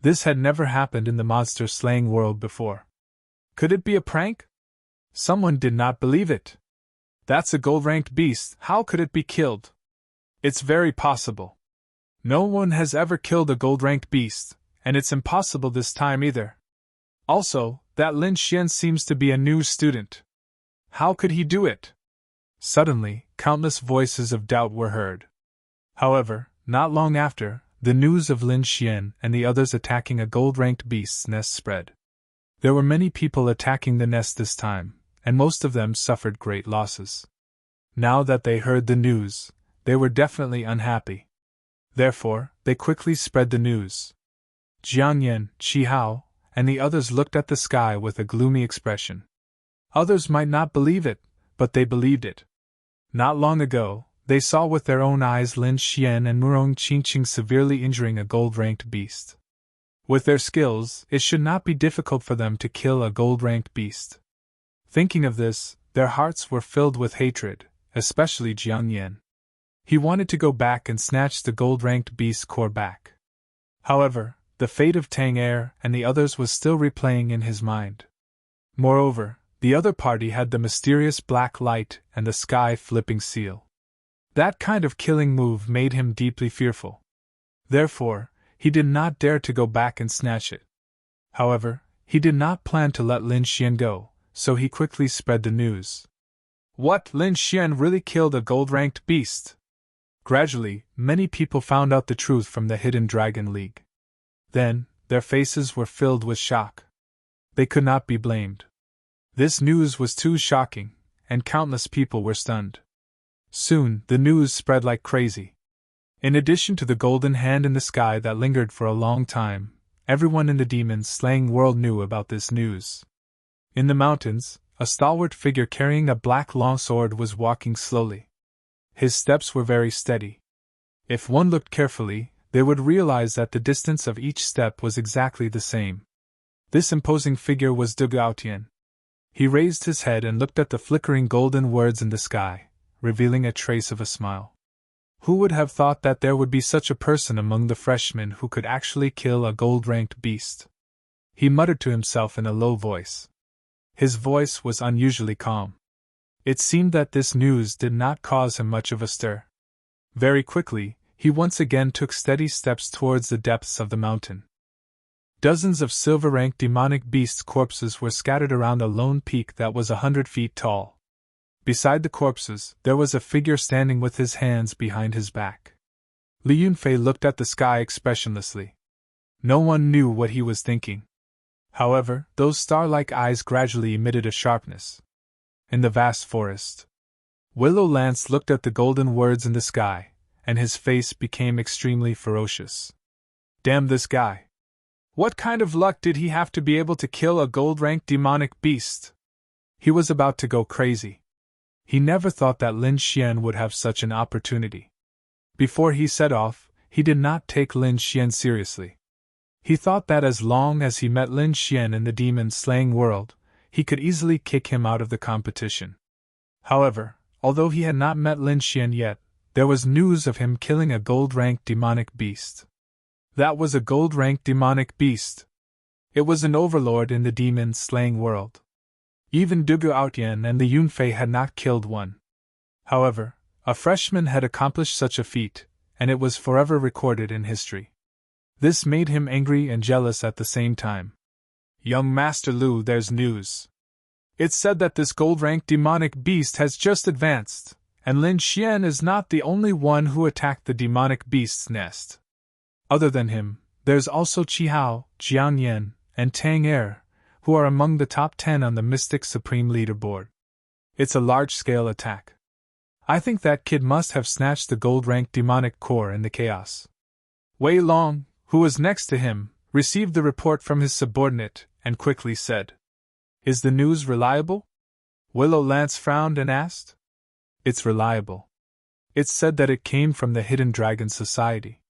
Speaker 1: This had never happened in the monster-slaying world before. Could it be a prank? Someone did not believe it. That's a gold-ranked beast, how could it be killed? It's very possible. No one has ever killed a gold-ranked beast, and it's impossible this time either. Also, that Lin Xian seems to be a new student. How could he do it? Suddenly, countless voices of doubt were heard. However, not long after, the news of Lin Xian and the others attacking a gold-ranked beast's nest spread. There were many people attacking the nest this time, and most of them suffered great losses. Now that they heard the news, they were definitely unhappy. Therefore, they quickly spread the news. Jiang Yan, Qi Hao, and the others looked at the sky with a gloomy expression. Others might not believe it, but they believed it. Not long ago, they saw with their own eyes Lin Xian and Murong Qingqing severely injuring a gold-ranked beast. With their skills, it should not be difficult for them to kill a gold-ranked beast. Thinking of this, their hearts were filled with hatred, especially Jiang Yan. He wanted to go back and snatch the gold-ranked beast's core back. However, the fate of Tang Er and the others was still replaying in his mind. Moreover, the other party had the mysterious black light and the sky-flipping seal. That kind of killing move made him deeply fearful. Therefore, he did not dare to go back and snatch it. However, he did not plan to let Lin Xian go, so he quickly spread the news. What, Lin Xian really killed a gold-ranked beast? Gradually, many people found out the truth from the Hidden Dragon League. Then, their faces were filled with shock. They could not be blamed. This news was too shocking, and countless people were stunned. Soon, the news spread like crazy. In addition to the golden hand in the sky that lingered for a long time, everyone in the demon-slaying world knew about this news. In the mountains, a stalwart figure carrying a black long sword was walking slowly. His steps were very steady. If one looked carefully, they would realize that the distance of each step was exactly the same. This imposing figure was Du Gaotian. He raised his head and looked at the flickering golden words in the sky, revealing a trace of a smile. Who would have thought that there would be such a person among the freshmen who could actually kill a gold-ranked beast? He muttered to himself in a low voice. His voice was unusually calm. It seemed that this news did not cause him much of a stir. Very quickly, he once again took steady steps towards the depths of the mountain. Dozens of silver-ranked demonic beasts' corpses were scattered around a lone peak that was 100 feet tall. Beside the corpses, there was a figure standing with his hands behind his back. Li Yunfei looked at the sky expressionlessly. No one knew what he was thinking. However, those star-like eyes gradually emitted a sharpness. In the vast forest, Willow Lance looked at the golden words in the sky, and his face became extremely ferocious. Damn this guy! What kind of luck did he have to be able to kill a gold-ranked demonic beast? He was about to go crazy. He never thought that Lin Xian would have such an opportunity. Before he set off, he did not take Lin Xian seriously. He thought that as long as he met Lin Xian in the demon-slaying world, he could easily kick him out of the competition. However, although he had not met Lin Xian yet, there was news of him killing a gold-ranked demonic beast. That was a gold-ranked demonic beast. It was an overlord in the demon-slaying world. Even Du Gaotian and the Yunfei had not killed one. However, a freshman had accomplished such a feat, and it was forever recorded in history. This made him angry and jealous at the same time. Young Master Lu, there's news. It's said that this gold-ranked demonic beast has just advanced, and Lin Xian is not the only one who attacked the demonic beast's nest. Other than him, there's also Qi Hao, Jiang Yan, and Tang Er, who are among the top 10 on the Mystic Supreme Leaderboard. It's a large-scale attack. I think that kid must have snatched the gold-ranked demonic core in the chaos. Wei Long, who was next to him, received the report from his subordinate, and quickly said, "Is the news reliable?" Willow Lance frowned and asked. "It's reliable. It's said that it came from the Hidden Dragon Society.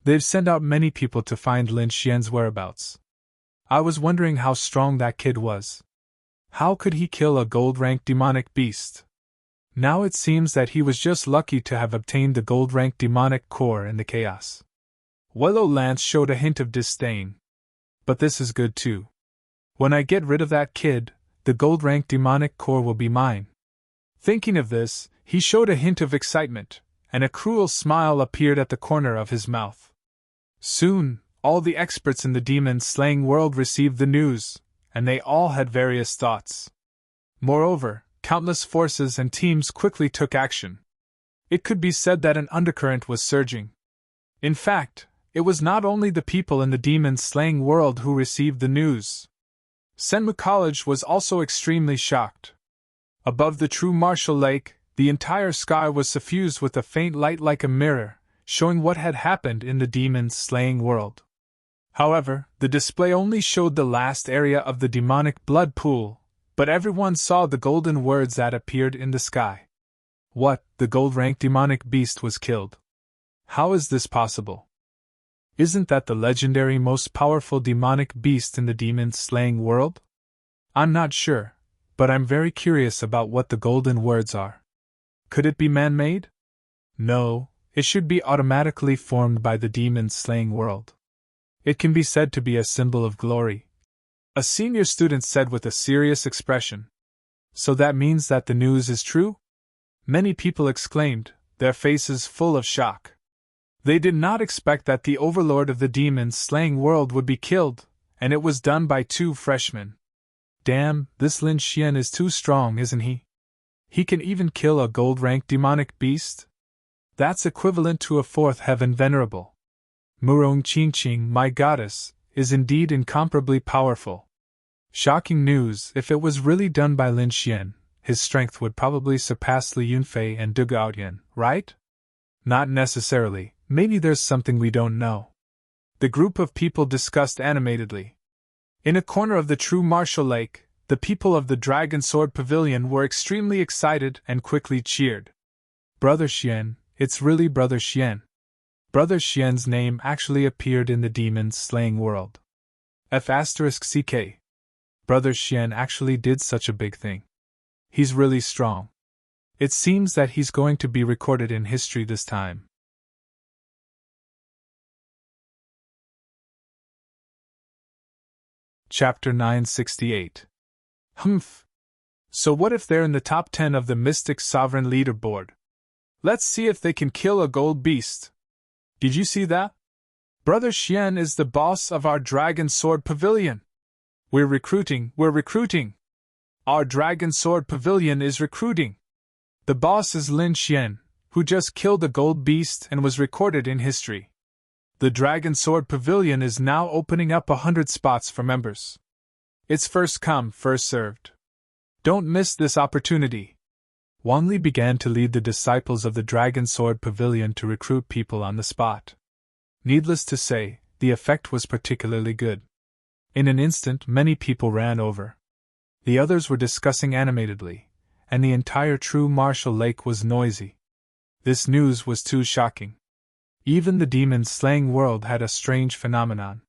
Speaker 1: They've sent out many people to find Lin Xian's whereabouts. I was wondering how strong that kid was." How could he kill a gold-ranked demonic beast? Now it seems that he was just lucky to have obtained the gold-ranked demonic core in the chaos. Willow Lance showed a hint of disdain. But this is good too. When I get rid of that kid, the gold-ranked demonic core will be mine. Thinking of this, he showed a hint of excitement, and a cruel smile appeared at the corner of his mouth. Soon, all the experts in the demon-slaying world received the news, and they all had various thoughts. Moreover, countless forces and teams quickly took action. It could be said that an undercurrent was surging. In fact, it was not only the people in the demon-slaying world who received the news. Senmu College was also extremely shocked. Above the true Martial Lake, the entire sky was suffused with a faint light like a mirror, showing what had happened in the demon-slaying world. However, the display only showed the last area of the demonic blood pool, but everyone saw the golden words that appeared in the sky. What, the gold-ranked demonic beast was killed? How is this possible? Isn't that the legendary most powerful demonic beast in the demon-slaying world? I'm not sure, but I'm very curious about what the golden words are. Could it be man-made? No, it should be automatically formed by the demon-slaying world. It can be said to be a symbol of glory. A senior student said with a serious expression. So that means that the news is true? Many people exclaimed, their faces full of shock. They did not expect that the overlord of the demon-slaying world would be killed, and it was done by 2 freshmen. Damn, this Lin Xian is too strong, isn't he? He can even kill a gold-ranked demonic beast? That's equivalent to a 4th heaven venerable. Murong Qingqing, my goddess, is indeed incomparably powerful. Shocking news, if it was really done by Lin Xian, his strength would probably surpass Li Yunfei and Du Gaotian, right? Not necessarily. Maybe there's something we don't know. The group of people discussed animatedly. In a corner of the true Martial Lake, the people of the Dragon Sword Pavilion were extremely excited and quickly cheered. Brother Xian, it's really Brother Xian. Brother Xian's name actually appeared in the demon-slaying world. F***ck. Brother Xian actually did such a big thing. He's really strong. It seems that he's going to be recorded in history this time. Chapter 968. Humph. So what if they're in the top 10 of the Mystic Sovereign Leaderboard? Let's see if they can kill a gold beast. Did you see that? Brother Xian is the boss of our Dragon Sword Pavilion. We're recruiting. Our Dragon Sword Pavilion is recruiting. The boss is Lin Xian, who just killed a gold beast and was recorded in history. The Dragon Sword Pavilion is now opening up 100 spots for members. It's first come, first served. Don't miss this opportunity. Wang Li began to lead the disciples of the Dragon Sword Pavilion to recruit people on the spot. Needless to say, the effect was particularly good. In an instant, many people ran over. The others were discussing animatedly, and the entire true Martial Lake was noisy. This news was too shocking. Even the demon-slaying world had a strange phenomenon.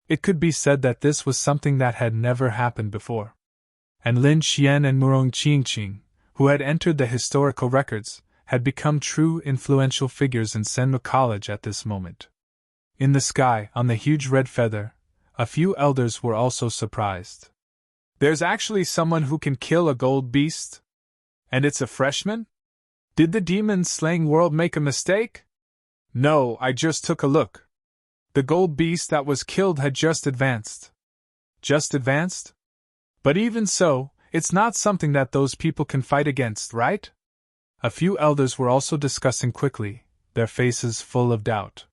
Speaker 1: It could be said that this was something that had never happened before. And Lin Xian and Murong Qingqing, who had entered the historical records, had become true influential figures in Senmu College at this moment. In the sky, on the huge red feather, a few elders were also surprised. There's actually someone who can kill a gold beast? And it's a freshman? Did the demon-slaying world make a mistake? No, I just took a look. The gold beast that was killed had just advanced. Just advanced? But even so, it's not something that those people can fight against, right? A few elders were also discussing quickly, their faces full of doubt.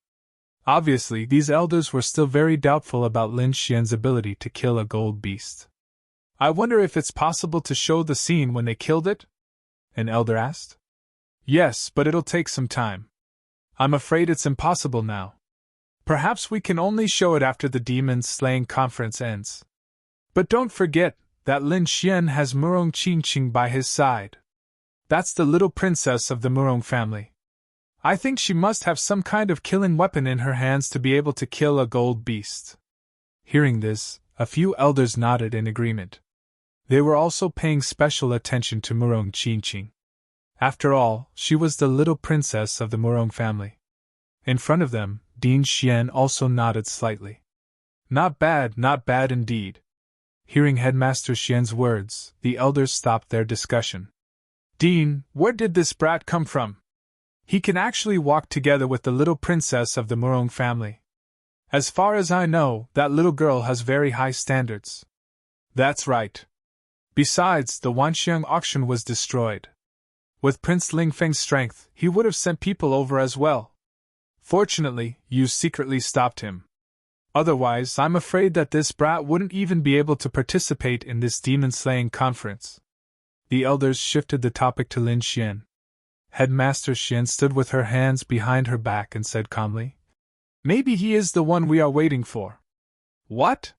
Speaker 1: Obviously, these elders were still very doubtful about Lin Xian's ability to kill a gold beast. I wonder if it's possible to show the scene when they killed it? An elder asked. Yes, but it'll take some time. I'm afraid it's impossible now. Perhaps we can only show it after the demon-slaying conference ends. But don't forget that Lin Xian has Murong Qingqing by his side. That's the little princess of the Murong family. I think she must have some kind of killing weapon in her hands to be able to kill a gold beast. Hearing this, a few elders nodded in agreement. They were also paying special attention to Murong Qingqing. After all, she was the little princess of the Murong family. In front of them, Dean Xian also nodded slightly. Not bad indeed. Hearing Headmaster Xian's words, the elders stopped their discussion. Dean, where did this brat come from? He can actually walk together with the little princess of the Murong family. As far as I know, that little girl has very high standards. That's right. Besides, the Wanxiang auction was destroyed. With Prince Lingfeng's strength, he would have sent people over as well. Fortunately, you secretly stopped him. Otherwise, I'm afraid that this brat wouldn't even be able to participate in this demon-slaying conference. The elders shifted the topic to Lin Xian. Headmaster Xian stood with her hands behind her back and said calmly, Maybe he is the one we are waiting for. What?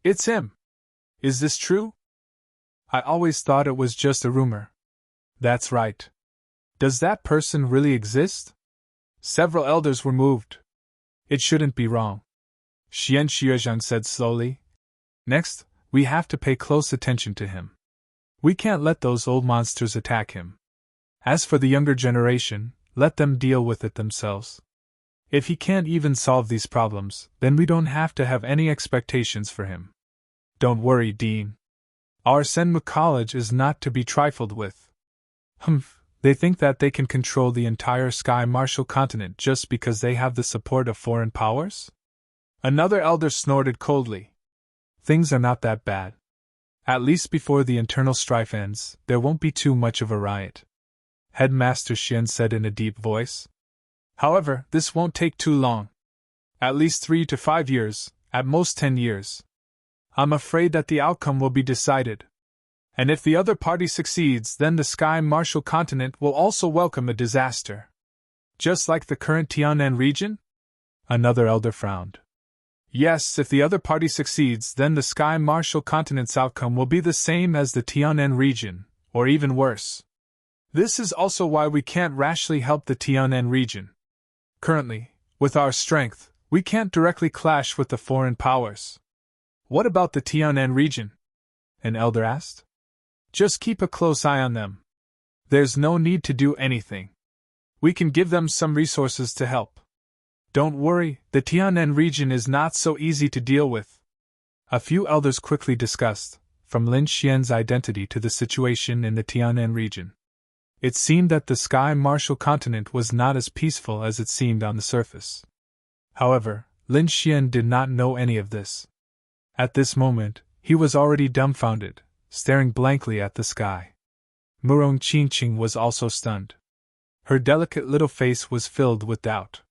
Speaker 1: It's him. Is this true? I always thought it was just a rumor. That's right. Does that person really exist? Several elders were moved. It shouldn't be wrong. Xian Xuezhang said slowly. Next, we have to pay close attention to him. We can't let those old monsters attack him. As for the younger generation, let them deal with it themselves. If he can't even solve these problems, then we don't have to have any expectations for him. Don't worry, Dean. Our Senmu College is not to be trifled with. They think that they can control the entire Sky Martial continent just because they have the support of foreign powers? Another elder snorted coldly. Things are not that bad. At least before the internal strife ends, there won't be too much of a riot. Headmaster Xian said in a deep voice. However, this won't take too long. At least 3 to 5 years, at most 10 years. I'm afraid that the outcome will be decided. And if the other party succeeds, then the Sky Martial continent will also welcome a disaster. Just like the current Tianan region? Another elder frowned. Yes, if the other party succeeds, then the Sky Martial continent's outcome will be the same as the Tianan region, or even worse. This is also why we can't rashly help the Tianan region. Currently, with our strength, we can't directly clash with the foreign powers. What about the Tianan region? An elder asked. Just keep a close eye on them. There's no need to do anything. We can give them some resources to help. Don't worry, the Tianan region is not so easy to deal with. A few elders quickly discussed, from Lin Xian's identity to the situation in the Tianan region. It seemed that the Sky Martial continent was not as peaceful as it seemed on the surface. However, Lin Xian did not know any of this. At this moment, he was already dumbfounded, staring blankly at the sky. Murong Qingqing was also stunned. Her delicate little face was filled with doubt.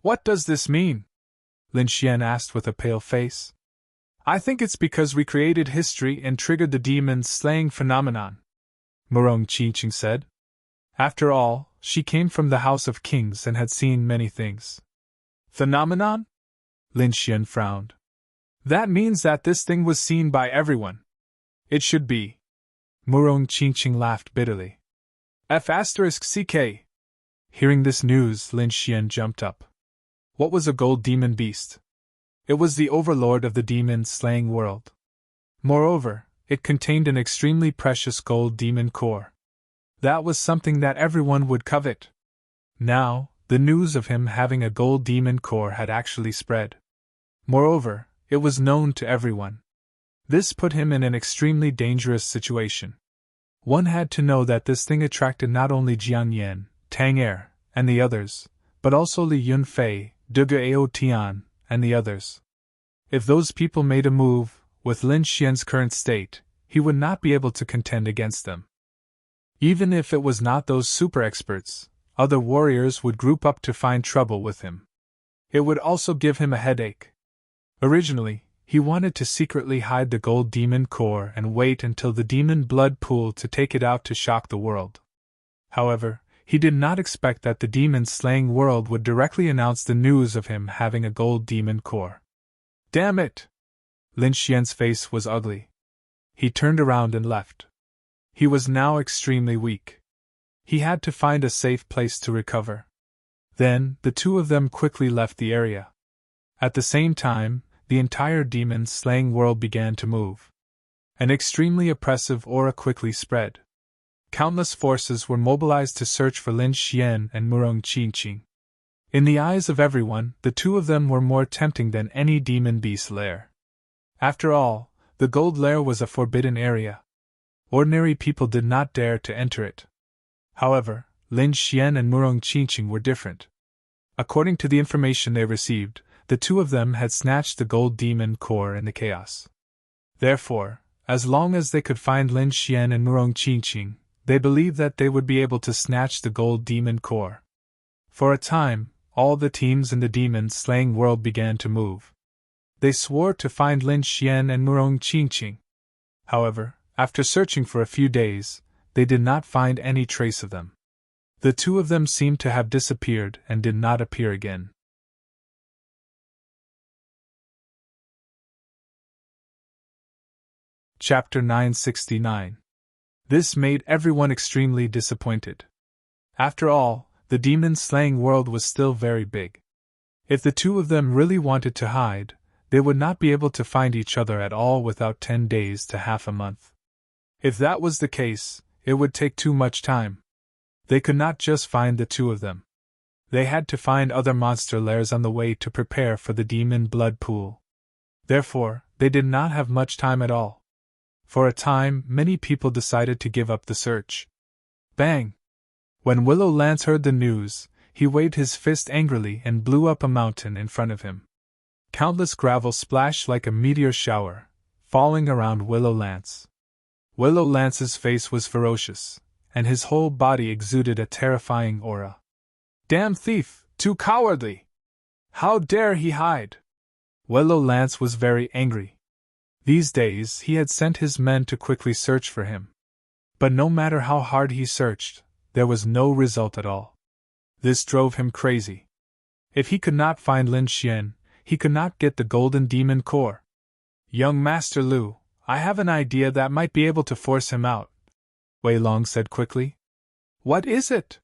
Speaker 1: What does this mean? Lin Xian asked with a pale face. I think it's because we created history and triggered the demon-slaying phenomenon, Murong Qingqing said. After all, she came from the House of Kings and had seen many things. Phenomenon? Lin Xian frowned. That means that this thing was seen by everyone. It should be. Murong Qingqing laughed bitterly. F***CK. Hearing this news, Lin Xian jumped up. What was a gold demon beast? It was the overlord of the demon-slaying world. Moreover, it contained an extremely precious gold demon core. That was something that everyone would covet. Now, the news of him having a gold demon core had actually spread. Moreover, it was known to everyone. This put him in an extremely dangerous situation. One had to know that this thing attracted not only Jian Yan, Tang Er, and the others, but also Li Yunfei, Duge Ao Tian, and the others. If those people made a move, with Lin Xian's current state, he would not be able to contend against them. Even if it was not those super experts, other warriors would group up to find trouble with him. It would also give him a headache. Originally, he wanted to secretly hide the gold demon core and wait until the demon blood pooled to take it out to shock the world. However, he did not expect that the demon-slaying world would directly announce the news of him having a gold demon core. Damn it! Lin Xian's face was ugly. He turned around and left. He was now extremely weak. He had to find a safe place to recover. Then, the two of them quickly left the area. At the same time, the entire demon-slaying world began to move. An extremely oppressive aura quickly spread. Countless forces were mobilized to search for Lin Xian and Murong Qingqing. In the eyes of everyone, the two of them were more tempting than any demon beast lair. After all, the gold lair was a forbidden area. Ordinary people did not dare to enter it. However, Lin Xian and Murong Qingqing were different. According to the information they received, the two of them had snatched the gold demon core in the chaos. Therefore, as long as they could find Lin Xian and Murong Qingqing, they believed that they would be able to snatch the gold demon core. For a time, all the teams in the demon-slaying world began to move. They swore to find Lin Xian and Murong Qingqing. However, after searching for a few days, they did not find any trace of them. The two of them seemed to have disappeared and did not appear again. Chapter 969. This made everyone extremely disappointed. After all, the demon-slaying world was still very big. If the two of them really wanted to hide, they would not be able to find each other at all without 10 days to half a month. If that was the case, it would take too much time. They could not just find the two of them. They had to find other monster lairs on the way to prepare for the demon blood pool. Therefore, they did not have much time at all. For a time, many people decided to give up the search. Bang! When Willow Lance heard the news, he waved his fist angrily and blew up a mountain in front of him. Countless gravel splashed like a meteor shower, falling around Willow Lance. Willow Lance's face was ferocious, and his whole body exuded a terrifying aura. Damn thief, too cowardly! How dare he hide? Willow Lance was very angry. These days he had sent his men to quickly search for him. But no matter how hard he searched, there was no result at all. This drove him crazy. If he could not find Lin Xian, he could not get the golden demon core. Young Master Lu, I have an idea that might be able to force him out, Wei Long said quickly. What is it?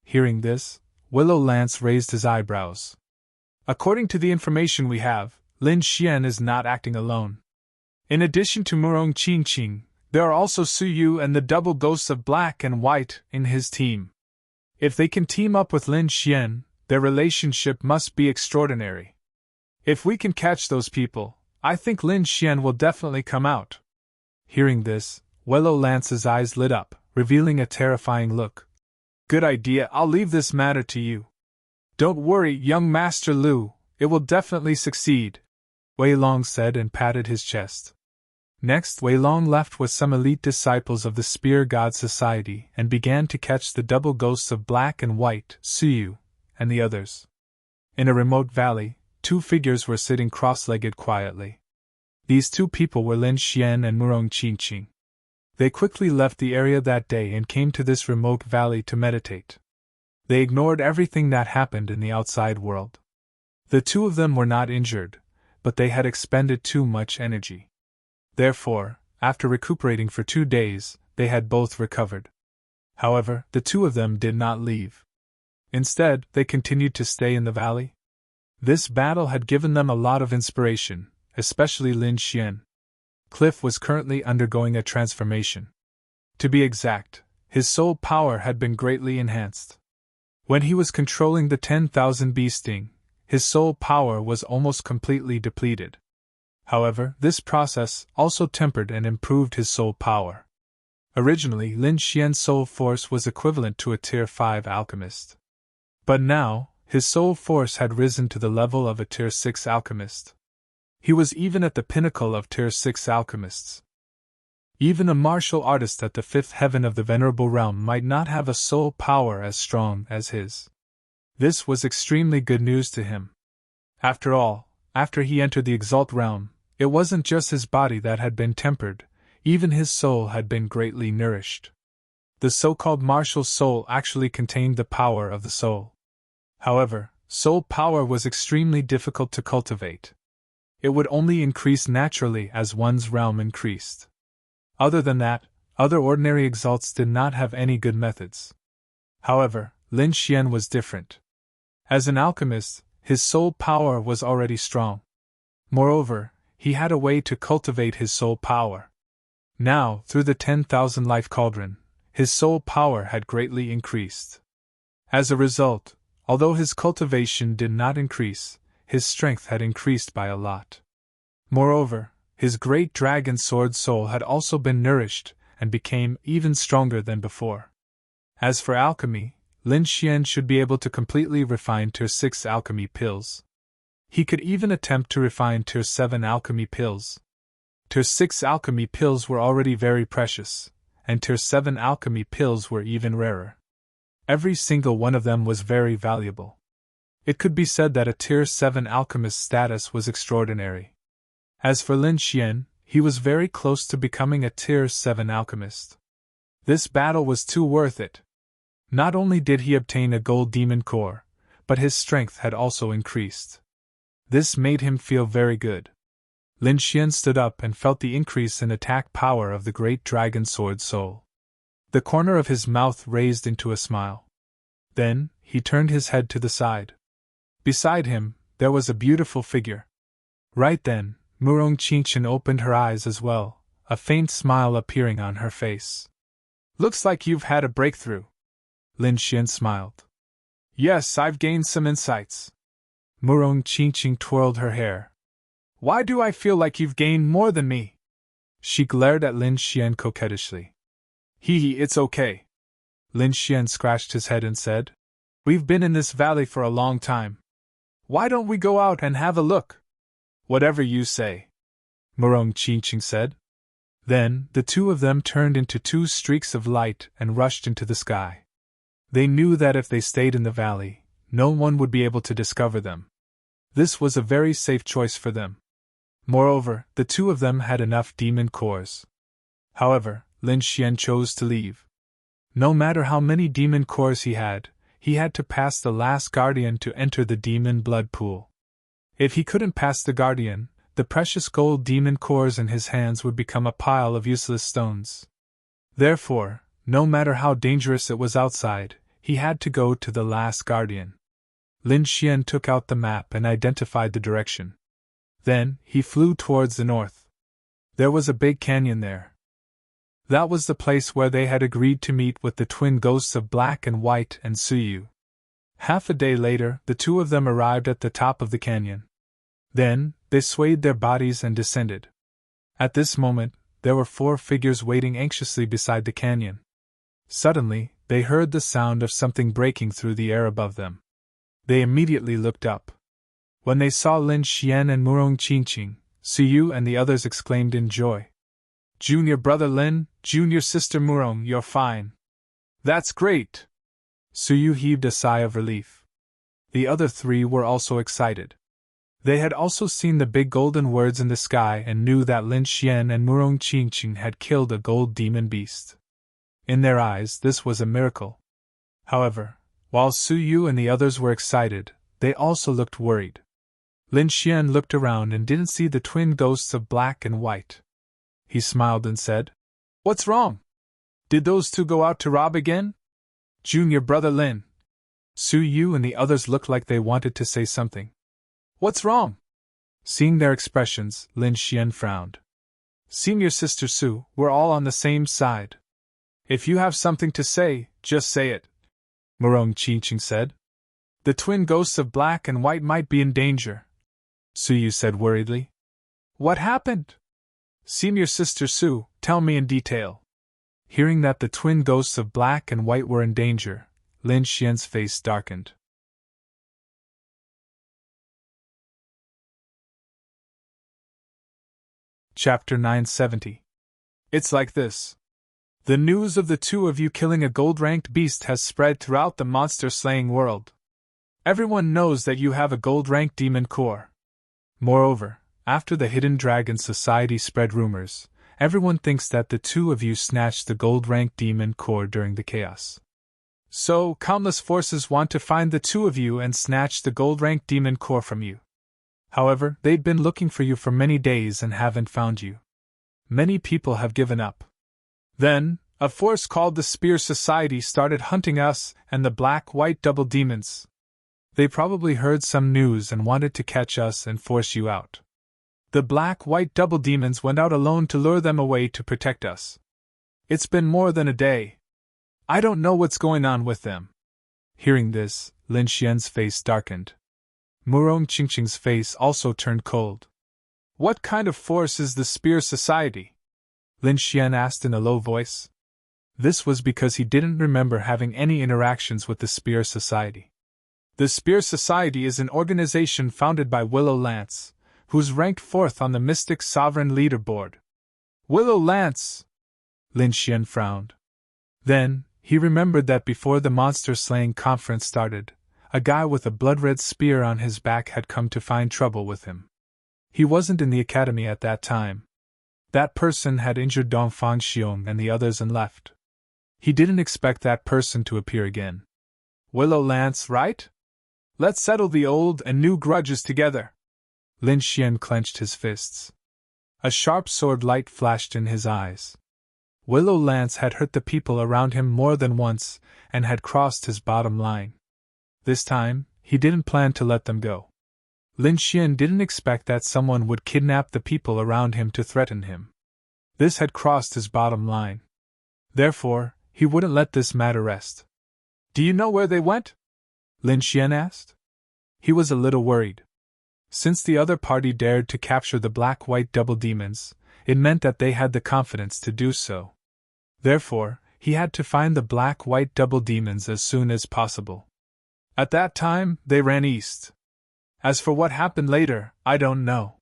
Speaker 1: Hearing this, Willow Lance raised his eyebrows. According to the information we have, Lin Xian is not acting alone. In addition to Murong Qingqing, there are also Su Yu and the double ghosts of Black and White in his team. If they can team up with Lin Xian, their relationship must be extraordinary. If we can catch those people, I think Lin Xian will definitely come out. Hearing this, Willow Lance's eyes lit up, revealing a terrifying look. Good idea, I'll leave this matter to you. Don't worry, young Master Lu, it will definitely succeed, Wei Long said and patted his chest. Next, Wei Long left with some elite disciples of the Spear God Society and began to catch the double ghosts of Black and White, Su Yu, and the others. In a remote valley, two figures were sitting cross-legged quietly. These two people were Lin Xian and Murong Qingqing. They quickly left the area that day and came to this remote valley to meditate. They ignored everything that happened in the outside world. The two of them were not injured, but they had expended too much energy. Therefore, after recuperating for 2 days, they had both recovered. However, the two of them did not leave. Instead, they continued to stay in the valley. This battle had given them a lot of inspiration, especially Lin Xian. Cliff was currently undergoing a transformation. To be exact, his soul power had been greatly enhanced. When he was controlling the 10,000 bee sting, his soul power was almost completely depleted. However, this process also tempered and improved his soul power. Originally, Lin Xian's soul force was equivalent to a Tier 5 alchemist. But now, his soul force had risen to the level of a Tier 6 alchemist. He was even at the pinnacle of Tier 6 alchemists. Even a martial artist at the 5th heaven of the Venerable Realm might not have a soul power as strong as his. This was extremely good news to him. After all, after he entered the Exalt Realm, it wasn't just his body that had been tempered, even his soul had been greatly nourished. The so-called martial soul actually contained the power of the soul. However, soul power was extremely difficult to cultivate. It would only increase naturally as one's realm increased. Other than that, other ordinary exalts did not have any good methods. However, Lin Xian was different. As an alchemist, his soul power was already strong. Moreover, he had a way to cultivate his soul power. Now, through the 10,000 life cauldron, his soul power had greatly increased. As a result, although his cultivation did not increase, his strength had increased by a lot. Moreover, his great dragon sword soul had also been nourished and became even stronger than before. As for alchemy, Lin Xian should be able to completely refine Tier 6 alchemy pills. He could even attempt to refine Tier 7 alchemy pills. Tier 6 alchemy pills were already very precious, and Tier 7 alchemy pills were even rarer. Every single one of them was very valuable. It could be said that a Tier 7 alchemist's status was extraordinary. As for Lin Xian, he was very close to becoming a Tier 7 alchemist. This battle was too worth it. Not only did he obtain a gold demon core, but his strength had also increased. This made him feel very good. Lin Xian stood up and felt the increase in attack power of the great dragon sword soul. The corner of his mouth raised into a smile. Then, he turned his head to the side. Beside him, there was a beautiful figure. Right then, Murong Qingshan opened her eyes as well, a faint smile appearing on her face. Looks like you've had a breakthrough. Lin Xian smiled. Yes, I've gained some insights. Murong Qingshan twirled her hair. Why do I feel like you've gained more than me? She glared at Lin Xian coquettishly. It's okay. Lin Xian scratched his head and said, We've been in this valley for a long time. Why don't we go out and have a look? Whatever you say, Murong Qingshan said. Then, the two of them turned into two streaks of light and rushed into the sky. They knew that if they stayed in the valley, no one would be able to discover them. This was a very safe choice for them. Moreover, the two of them had enough demon cores. However, Lin Xian chose to leave. No matter how many demon cores he had to pass the last guardian to enter the demon blood pool. If he couldn't pass the guardian, the precious gold demon cores in his hands would become a pile of useless stones. Therefore, no matter how dangerous it was outside, he had to go to the last guardian. Lin Xian took out the map and identified the direction. Then, he flew towards the north. There was a big canyon there. That was the place where they had agreed to meet with the twin ghosts of Black and White and Suyu. Half a day later, the two of them arrived at the top of the canyon. Then, they swayed their bodies and descended. At this moment, there were 4 figures waiting anxiously beside the canyon. Suddenly, they heard the sound of something breaking through the air above them. They immediately looked up. When they saw Lin Xian and Murong Qingshan, Suyu and the others exclaimed in joy. Junior brother Lin, junior sister Murong, you're fine. That's great! Suyu heaved a sigh of relief. The other 3 were also excited. They had also seen the big golden words in the sky and knew that Lin Xian and Murong Qingshan had killed a gold demon beast. In their eyes, this was a miracle. However, while Suyu and the others were excited, they also looked worried. Lin Xian looked around and didn't see the twin ghosts of Black and White. He smiled and said, What's wrong? Did those 2 go out to rob again? Junior brother Lin. Suyu and the others looked like they wanted to say something. What's wrong? Seeing their expressions, Lin Xian frowned. Senior sister Su, we're all on the same side. If you have something to say, just say it, Murong Qingshan said. The twin ghosts of Black and White might be in danger, Suyu said worriedly. What happened? Senior sister Su, tell me in detail. Hearing that the twin ghosts of Black and White were in danger, Lin Xian's face darkened. Chapter 970. It's like this. The news of the 2 of you killing a gold-ranked beast has spread throughout the monster-slaying world. Everyone knows that you have a gold-ranked demon core. Moreover, after the Hidden Dragon Society spread rumors, everyone thinks that the 2 of you snatched the gold-ranked demon core during the chaos. So, countless forces want to find the 2 of you and snatch the gold-ranked demon core from you. However, they've been looking for you for many days and haven't found you. Many people have given up. Then, a force called the Spear Society started hunting us and the Black-White double demons. They probably heard some news and wanted to catch us and force you out. The black-white double demons went out alone to lure them away to protect us. It's been more than a day. I don't know what's going on with them. Hearing this, Lin Xian's face darkened. Murong Qingqing's face also turned cold. What kind of force is the Spear Society? Lin Xian asked in a low voice. This was because he didn't remember having any interactions with the Spear Society. The Spear Society is an organization founded by Willow Lance, who's ranked 4th on the Mystic Sovereign Leaderboard. Willow Lance! Lin Xian frowned. Then, he remembered that before the monster-slaying conference started, a guy with a blood-red spear on his back had come to find trouble with him. He wasn't in the academy at that time. That person had injured Dongfang Xiong and the others and left. He didn't expect that person to appear again. Willow Lance, right? Let's settle the old and new grudges together. Lin Xian clenched his fists. A sharp sword light flashed in his eyes. Willow Lance had hurt the people around him more than once and had crossed his bottom line. This time, he didn't plan to let them go. Lin Xian didn't expect that someone would kidnap the people around him to threaten him. This had crossed his bottom line. Therefore, he wouldn't let this matter rest. Do you know where they went? Lin Xian asked. He was a little worried. Since the other party dared to capture the black-white double demons, it meant that they had the confidence to do so. Therefore, he had to find the black-white double demons as soon as possible. At that time, they ran east. As for what happened later, I don't know.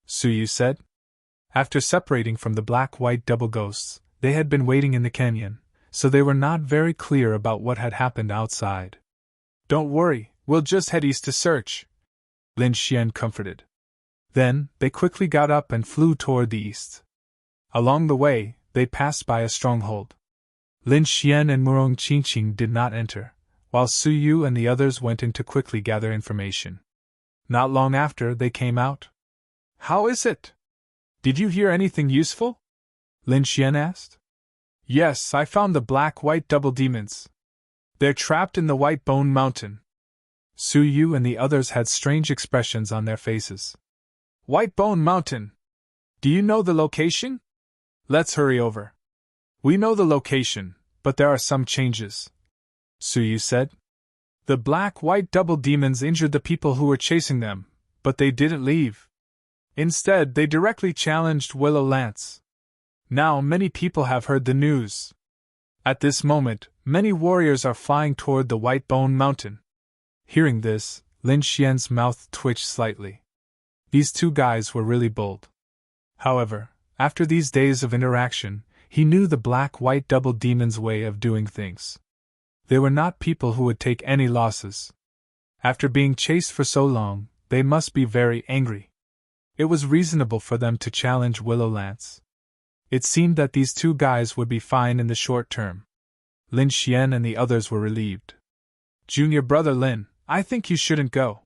Speaker 1: Suyu said. After separating from the black-white double ghosts, they had been waiting in the canyon, so they were not very clear about what had happened outside. Don't worry, we'll just head east to search, Lin Xian comforted. Then, they quickly got up and flew toward the east. Along the way, they passed by a stronghold. Lin Xian and Murong Qingqing did not enter, while Suyu and the others went in to quickly gather information. Not long after, they came out. How is it? Did you hear anything useful? Lin Xian asked. Yes, I found the black-white double demons. They're trapped in the White Bone Mountain. Suyu and the others had strange expressions on their faces. White Bone Mountain. Do you know the location? Let's hurry over. We know the location, but there are some changes, Suyu said. The black-white double demons injured the people who were chasing them, but they didn't leave. Instead, they directly challenged Willow Lance. Now many people have heard the news. At this moment, many warriors are flying toward the White Bone Mountain. Hearing this, Lin Xian's mouth twitched slightly. These two guys were really bold. However, after these days of interaction, he knew the black-white double demons' way of doing things. They were not people who would take any losses. After being chased for so long, they must be very angry. It was reasonable for them to challenge Willow Lance. It seemed that these two guys would be fine in the short term. Lin Xian and the others were relieved. Junior brother Lin, I think you shouldn't go.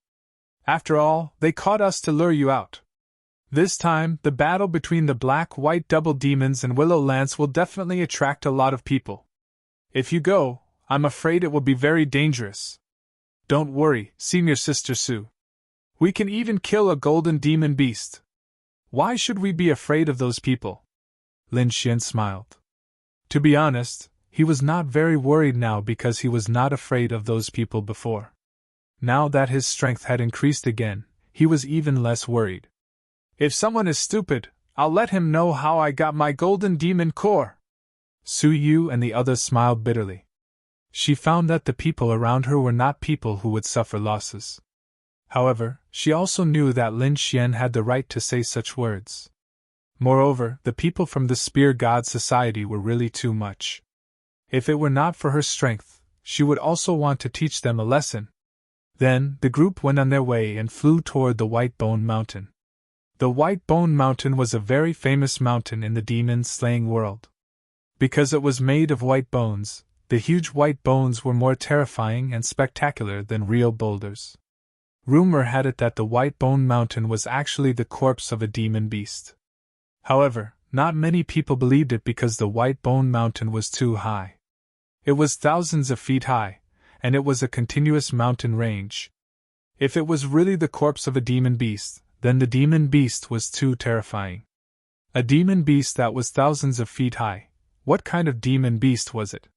Speaker 1: After all, they caught us to lure you out. This time, the battle between the black-white double demons and Willow Lance will definitely attract a lot of people. If you go, I'm afraid it will be very dangerous. Don't worry, senior sister Su. We can even kill a golden demon beast. Why should we be afraid of those people? Lin Xian smiled. To be honest, he was not very worried now because he was not afraid of those people before. Now that his strength had increased again, he was even less worried. If someone is stupid, I'll let him know how I got my golden demon core. Suyu and the others smiled bitterly. She found that the people around her were not people who would suffer losses. However, she also knew that Lin Xian had the right to say such words. Moreover, the people from the Spear God Society were really too much. If it were not for her strength, she would also want to teach them a lesson. Then, the group went on their way and flew toward the White Bone Mountain. The White Bone Mountain was a very famous mountain in the demon-slaying world. Because it was made of white bones, the huge white bones were more terrifying and spectacular than real boulders. Rumor had it that the White Bone Mountain was actually the corpse of a demon beast. However, not many people believed it because the White Bone Mountain was too high. It was thousands of feet high, and it was a continuous mountain range. If it was really the corpse of a demon beast, then the demon beast was too terrifying. A demon beast that was thousands of feet high. What kind of demon beast was it?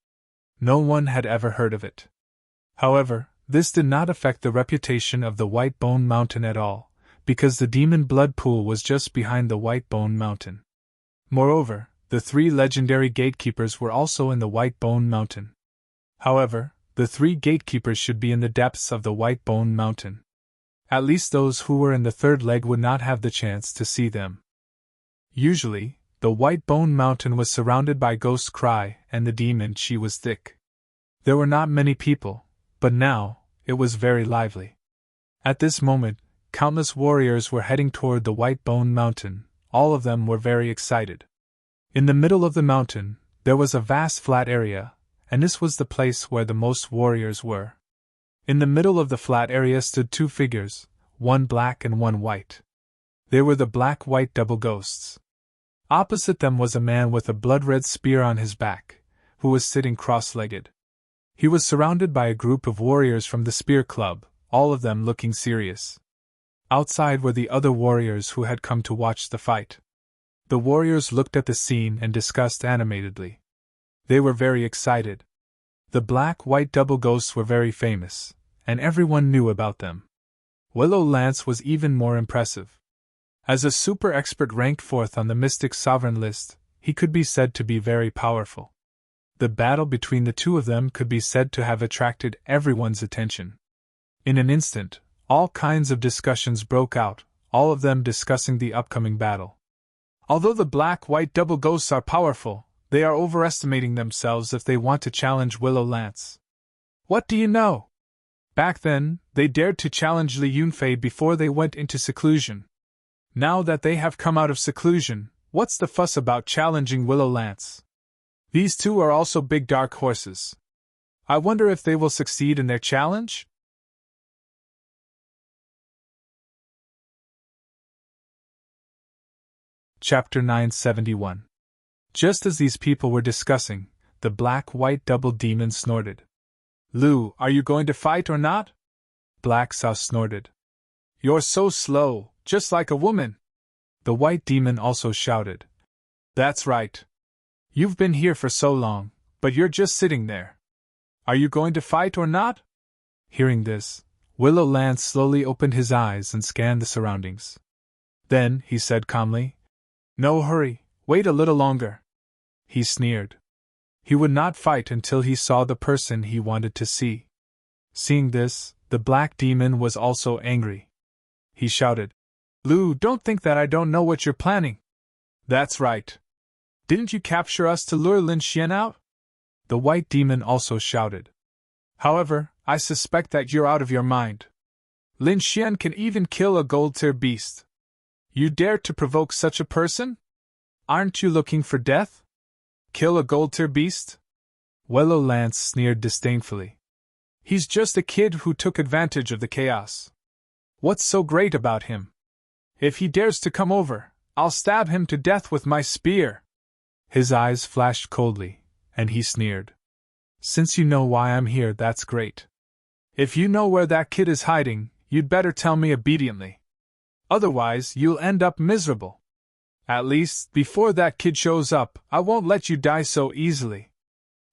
Speaker 1: No one had ever heard of it. However, this did not affect the reputation of the White Bone Mountain at all, because the demon blood pool was just behind the White Bone Mountain. Moreover, the 3 legendary gatekeepers were also in the White Bone Mountain. However, the 3 gatekeepers should be in the depths of the White Bone Mountain. At least those who were in the 3rd leg would not have the chance to see them. Usually, the White Bone Mountain was surrounded by Ghost Cry and the demon She Was Thick. There were not many people, but now, it was very lively. At this moment, countless warriors were heading toward the White Bone Mountain. All of them were very excited. In the middle of the mountain, there was a vast flat area, and this was the place where the most warriors were. In the middle of the flat area stood 2 figures, one black and one white. They were the black-white double ghosts. Opposite them was a man with a blood-red spear on his back, who was sitting cross-legged. He was surrounded by a group of warriors from the Spear Club, all of them looking serious. Outside were the other warriors who had come to watch the fight. The warriors looked at the scene and discussed animatedly. They were very excited. The black-white double ghosts were very famous, and everyone knew about them. Willow Lance was even more impressive. As a super expert ranked 4th on the Mystic Sovereign list, he could be said to be very powerful. The battle between the 2 of them could be said to have attracted everyone's attention. In an instant, all kinds of discussions broke out, all of them discussing the upcoming battle. Although the black-white double ghosts are powerful, they are overestimating themselves if they want to challenge Willow Lance. What do you know? Back then, they dared to challenge Li Yunfei before they went into seclusion. Now that they have come out of seclusion, what's the fuss about challenging Willow Lance? These 2 are also big dark horses. I wonder if they will succeed in their challenge? Chapter 971. Just as these people were discussing, the black-white double demon snorted. Lu, are you going to fight or not? Black Sao snorted. You're so slow, just like a woman. The white demon also shouted. That's right. You've been here for so long, but you're just sitting there. Are you going to fight or not? Hearing this, Willow Lance slowly opened his eyes and scanned the surroundings. Then, he said calmly, No hurry, wait a little longer. He sneered. He would not fight until he saw the person he wanted to see. Seeing this, the black demon was also angry. He shouted, Lu, don't think that I don't know what you're planning. That's right. Didn't you capture us to lure Lin Xian out? The white demon also shouted. However, I suspect that you're out of your mind. Lin Xian can even kill a gold-tier beast. You dare to provoke such a person? Aren't you looking for death? Kill a gold-tier beast? Willow Lance sneered disdainfully. He's just a kid who took advantage of the chaos. What's so great about him? If he dares to come over, I'll stab him to death with my spear. His eyes flashed coldly, and he sneered. Since you know why I'm here, that's great. If you know where that kid is hiding, you'd better tell me obediently. Otherwise, you'll end up miserable. At least, before that kid shows up, I won't let you die so easily.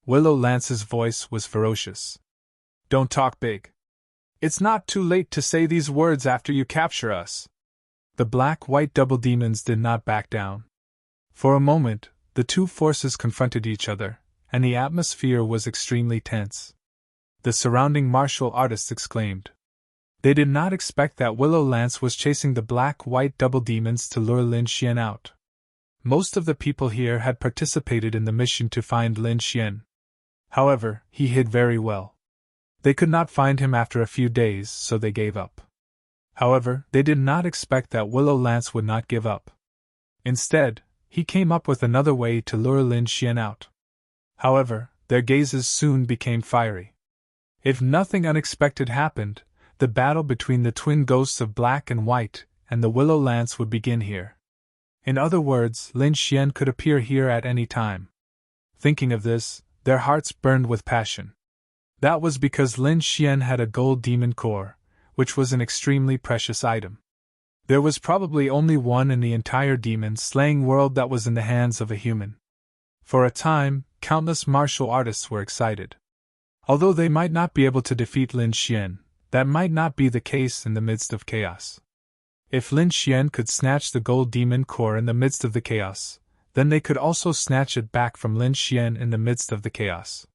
Speaker 1: Willow Lance's voice was ferocious. Don't talk big. It's not too late to say these words after you capture us. The black-white double demons did not back down. For a moment, the 2 forces confronted each other, and the atmosphere was extremely tense. The surrounding martial artists exclaimed. They did not expect that Willow Lance was chasing the black-white double demons to lure Lin Xian out. Most of the people here had participated in the mission to find Lin Xian. However, he hid very well. They could not find him after a few days, so they gave up. However, they did not expect that Willow Lance would not give up. Instead, he came up with another way to lure Lin Xian out. However, their gazes soon became fiery. If nothing unexpected happened, the battle between the twin ghosts of Black and White and the Willow Lance would begin here. In other words, Lin Xian could appear here at any time. Thinking of this, their hearts burned with passion. That was because Lin Xian had a gold demon core, which was an extremely precious item. There was probably only one in the entire demon-slaying world that was in the hands of a human. For a time, countless martial artists were excited. Although they might not be able to defeat Lin Xian, that might not be the case in the midst of chaos. If Lin Xian could snatch the gold demon core in the midst of the chaos, then they could also snatch it back from Lin Xian in the midst of the chaos.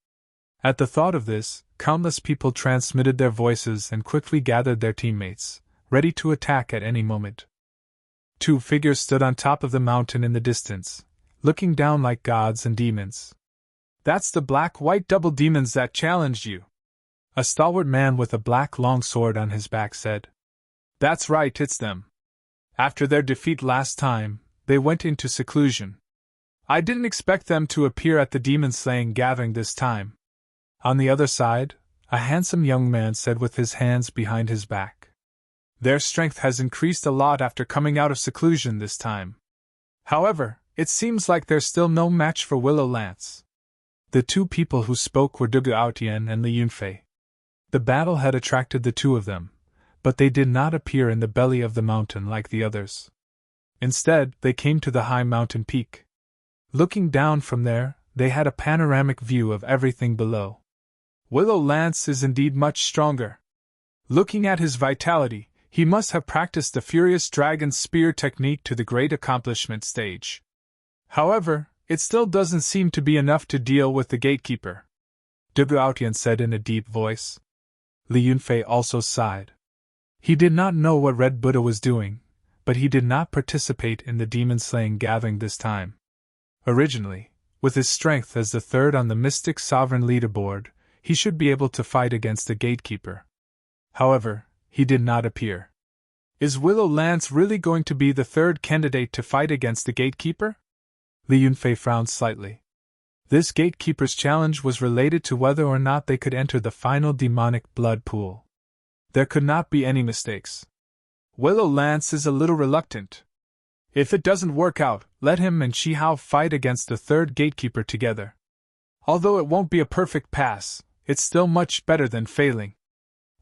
Speaker 1: At the thought of this, countless people transmitted their voices and quickly gathered their teammates, ready to attack at any moment. Two figures stood on top of the mountain in the distance, looking down like gods and demons. "That's the black-white double demons that challenged you," a stalwart man with a black long sword on his back said. "That's right, it's them. After their defeat last time, they went into seclusion. I didn't expect them to appear at the demon-slaying gathering this time." On the other side, a handsome young man said with his hands behind his back. "Their strength has increased a lot after coming out of seclusion this time. However, it seems like there's still no match for Willow Lance." The two people who spoke were Dugu Aotian and Li Yunfei. The battle had attracted the two of them, but they did not appear in the belly of the mountain like the others. Instead, they came to the high mountain peak. Looking down from there, they had a panoramic view of everything below. "Willow Lance is indeed much stronger. Looking at his vitality, he must have practiced the Furious Dragon Spear technique to the great accomplishment stage. However, it still doesn't seem to be enough to deal with the gatekeeper," Dugu Aotian said in a deep voice. Li Yunfei also sighed. He did not know what Red Buddha was doing, but he did not participate in the demon-slaying gathering this time. Originally, with his strength as the third on the Mystic Sovereign leaderboard, he should be able to fight against the gatekeeper. However, he did not appear. "Is Willow Lance really going to be the third candidate to fight against the gatekeeper?" Li Yunfei frowned slightly. This gatekeeper's challenge was related to whether or not they could enter the final demonic blood pool. There could not be any mistakes. "Willow Lance is a little reluctant. If it doesn't work out, let him and Shi Hao fight against the third gatekeeper together. Although it won't be a perfect pass, it's still much better than failing."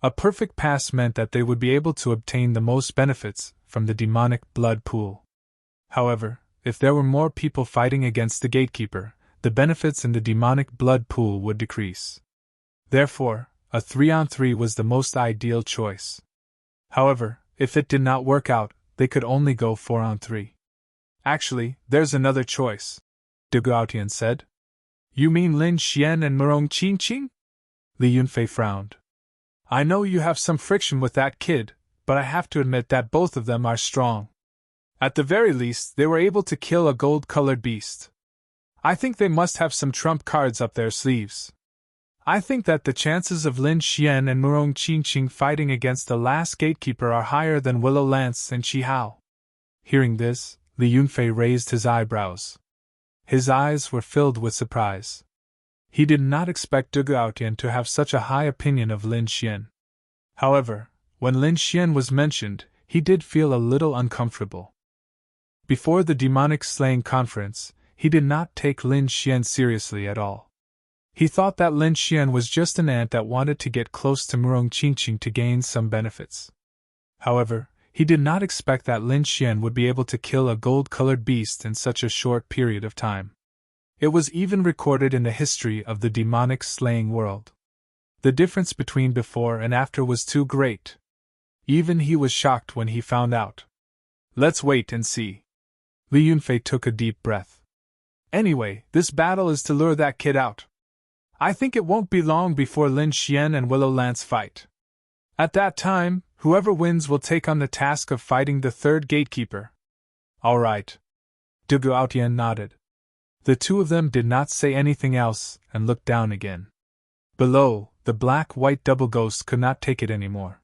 Speaker 1: A perfect pass meant that they would be able to obtain the most benefits from the demonic blood pool. However, if there were more people fighting against the gatekeeper, the benefits in the demonic blood pool would decrease. Therefore, a 3-on-3 was the most ideal choice. However, if it did not work out, they could only go 4-on-3. "Actually, there's another choice," Dugu Aotian said. "You mean Lin Xian and Murong Qingqing?" Li Yunfei frowned. "I know you have some friction with that kid, but I have to admit that both of them are strong. At the very least, they were able to kill a gold-colored beast. I think they must have some trump cards up their sleeves. I think that the chances of Lin Xian and Murong Qingqing fighting against the last gatekeeper are higher than Willow Lance and Shi Hao." Hearing this, Li Yunfei raised his eyebrows. His eyes were filled with surprise. He did not expect Dugu Aotian to have such a high opinion of Lin Xian. However, when Lin Xian was mentioned, he did feel a little uncomfortable. Before the demonic slaying conference, he did not take Lin Xian seriously at all. He thought that Lin Xian was just an ant that wanted to get close to Murong Qingqing to gain some benefits. However, he did not expect that Lin Xian would be able to kill a gold-colored beast in such a short period of time. It was even recorded in the history of the demonic slaying world. The difference between before and after was too great. Even he was shocked when he found out. "Let's wait and see." Li Yunfei took a deep breath. "Anyway, this battle is to lure that kid out. I think it won't be long before Lin Xian and Willow Lance fight. At that time, whoever wins will take on the task of fighting the third gatekeeper." "All right." Dugu Aotian nodded. The two of them did not say anything else and looked down again. Below, the black-white double ghosts could not take it anymore.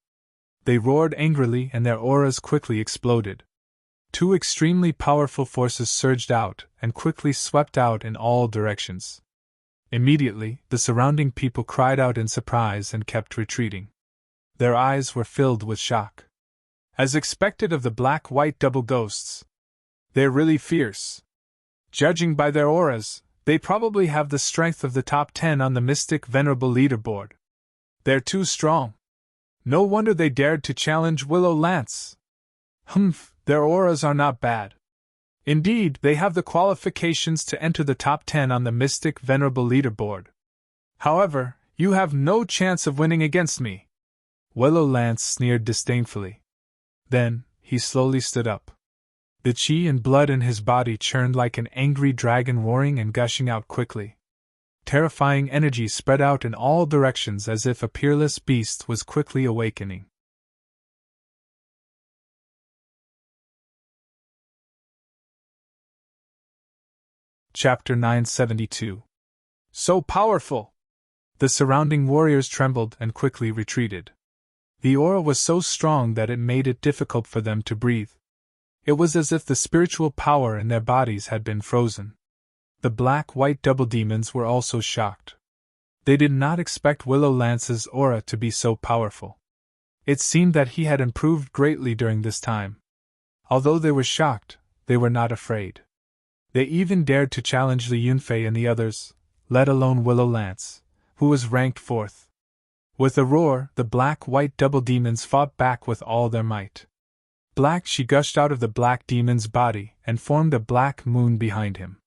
Speaker 1: They roared angrily and their auras quickly exploded. Two extremely powerful forces surged out and quickly swept out in all directions. Immediately, the surrounding people cried out in surprise and kept retreating. Their eyes were filled with shock. As expected of the black-white double ghosts, they're really fierce. Judging by their auras, they probably have the strength of the top 10 on the Mystic Venerable leaderboard. They're too strong. No wonder they dared to challenge Willow Lance. Humph, their auras are not bad. Indeed, they have the qualifications to enter the top 10 on the Mystic Venerable leaderboard. However, you have no chance of winning against me. Willow Lance sneered disdainfully. Then, he slowly stood up. The chi and blood in his body churned like an angry dragon roaring and gushing out quickly. Terrifying energy spread out in all directions as if a peerless beast was quickly awakening. Chapter 972. So powerful! The surrounding warriors trembled and quickly retreated. The aura was so strong that it made it difficult for them to breathe. It was as if the spiritual power in their bodies had been frozen. The black-white double demons were also shocked. They did not expect Willow Lance's aura to be so powerful. It seemed that he had improved greatly during this time. Although they were shocked, they were not afraid. They even dared to challenge Li Yunfei and the others, let alone Willow Lance, who was ranked 4th. With a roar, the black-white double demons fought back with all their might. Black chi gushed out of the black demon's body and formed a black moon behind him.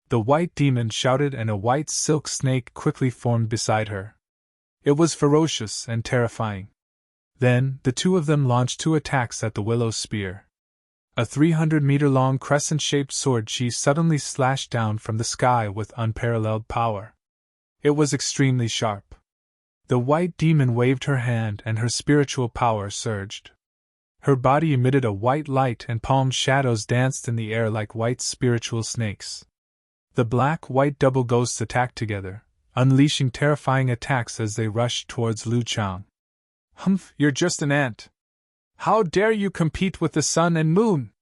Speaker 1: The white demon shouted and a white silk snake quickly formed beside her. It was ferocious and terrifying. Then, the two of them launched 2 attacks at the willow spear. A 300-meter-long crescent-shaped sword chi suddenly slashed down from the sky with unparalleled power. It was extremely sharp. The white demon waved her hand and her spiritual power surged. Her body emitted a white light and palmed shadows danced in the air like white spiritual snakes. The black-white double ghosts attacked together, unleashing terrifying attacks as they rushed towards Lu Chang. Humph, you're just an ant. How dare you compete with the sun and moon?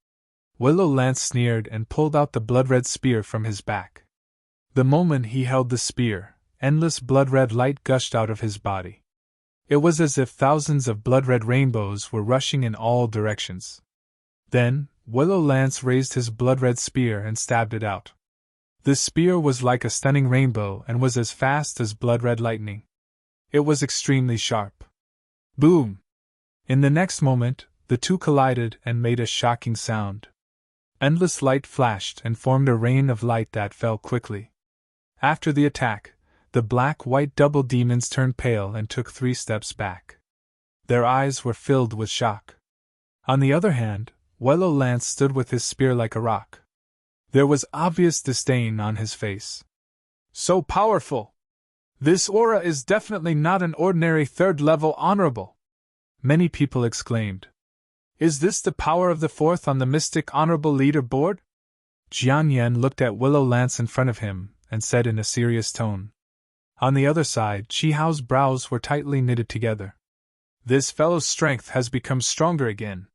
Speaker 1: Willow Lance sneered and pulled out the blood-red spear from his back. The moment he held the spear, endless blood-red light gushed out of his body. It was as if thousands of blood-red rainbows were rushing in all directions. Then, Willow Lance raised his blood-red spear and stabbed it out. The spear was like a stunning rainbow and was as fast as blood-red lightning. It was extremely sharp. Boom! In the next moment, the two collided and made a shocking sound. Endless light flashed and formed a rain of light that fell quickly. After the attack, the black-white double demons turned pale and took 3 steps back. Their eyes were filled with shock. On the other hand, Willow Lance stood with his spear like a rock. There was obvious disdain on his face. So powerful! This aura is definitely not an ordinary 3rd-level honorable! Many people exclaimed. Is this the power of the 4th on the Mystic Honorable Leaderboard? Jian Yen looked at Willow Lance in front of him and said in a serious tone. On the other side, Chi Hao's brows were tightly knitted together. This fellow's strength has become stronger again.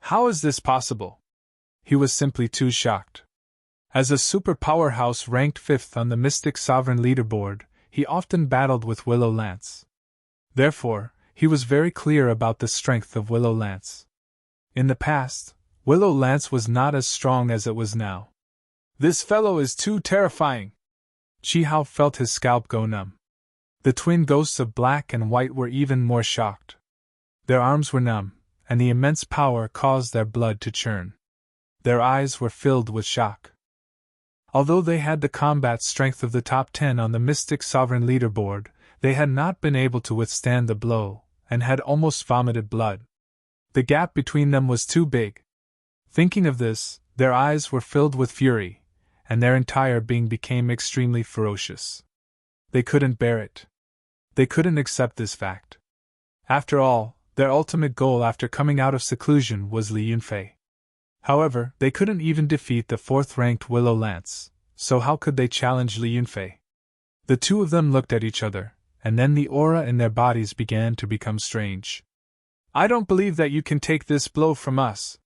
Speaker 1: How is this possible? He was simply too shocked. As a super powerhouse ranked 5th on the Mystic Sovereign Leaderboard, he often battled with Willow Lance. Therefore, he was very clear about the strength of Willow Lance. In the past, Willow Lance was not as strong as it was now. This fellow is too terrifying! Chi Hao felt his scalp go numb. The twin ghosts of black and white were even more shocked. Their arms were numb, and the immense power caused their blood to churn. Their eyes were filled with shock. Although they had the combat strength of the top 10 on the Mystic Sovereign Leaderboard, they had not been able to withstand the blow, and had almost vomited blood. The gap between them was too big. Thinking of this, their eyes were filled with fury, and their entire being became extremely ferocious. They couldn't bear it. They couldn't accept this fact. After all, their ultimate goal after coming out of seclusion was Li Yunfei. However, they couldn't even defeat the 4th-ranked Willow Lance, so how could they challenge Li Yunfei? The two of them looked at each other, and then the aura in their bodies began to become strange. I don't believe that you can take this blow from us,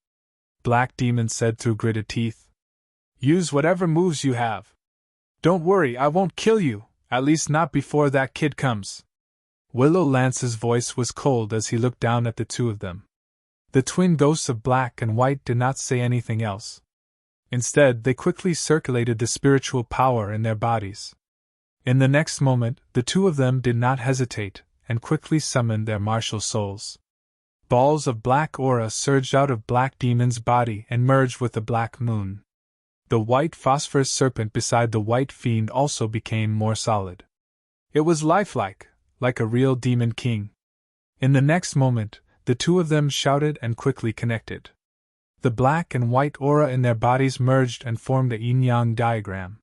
Speaker 1: Black Demon said through gritted teeth. Use whatever moves you have. Don't worry, I won't kill you, at least not before that kid comes. Willow Lance's voice was cold as he looked down at the two of them. The twin ghosts of black and white did not say anything else. Instead, they quickly circulated the spiritual power in their bodies. In the next moment, the two of them did not hesitate, and quickly summoned their martial souls. Balls of black aura surged out of Black Demon's body and merged with the black moon. The white phosphorus serpent beside the white fiend also became more solid. It was lifelike, like a real demon king. In the next moment, the two of them shouted and quickly connected. The black and white aura in their bodies merged and formed a yin-yang diagram.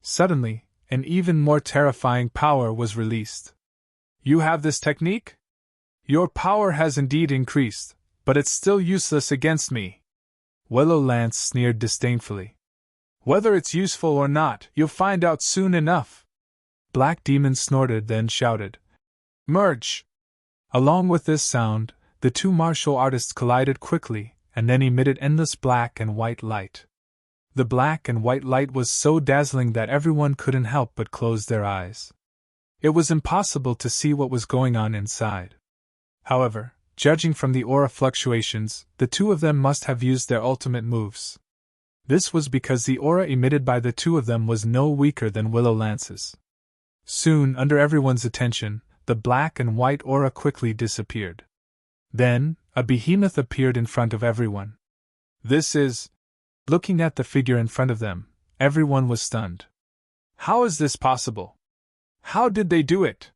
Speaker 1: Suddenly, an even more terrifying power was released. You have this technique? Your power has indeed increased, but it's still useless against me. Willow Lance sneered disdainfully. Whether it's useful or not, you'll find out soon enough. Black Demon snorted, then shouted, Merge! Along with this sound, the two martial artists collided quickly, and then emitted endless black and white light. The black and white light was so dazzling that everyone couldn't help but close their eyes. It was impossible to see what was going on inside. However, judging from the aura fluctuations, the two of them must have used their ultimate moves. This was because the aura emitted by the two of them was no weaker than Willow Lance's. Soon, under everyone's attention, the black and white aura quickly disappeared. Then, a behemoth appeared in front of everyone. This is... Looking at the figure in front of them, everyone was stunned. How is this possible? How did they do it?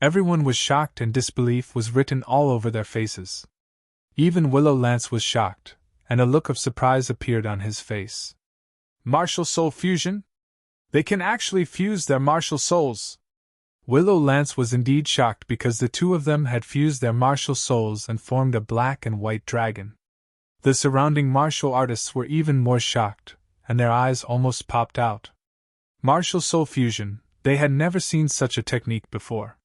Speaker 1: Everyone was shocked and disbelief was written all over their faces. Even Willow Lance was shocked, and a look of surprise appeared on his face. Martial soul fusion? They can actually fuse their martial souls! Willow Lance was indeed shocked because the two of them had fused their martial souls and formed a black and white dragon. The surrounding martial artists were even more shocked, and their eyes almost popped out. Martial soul fusion, they had never seen such a technique before.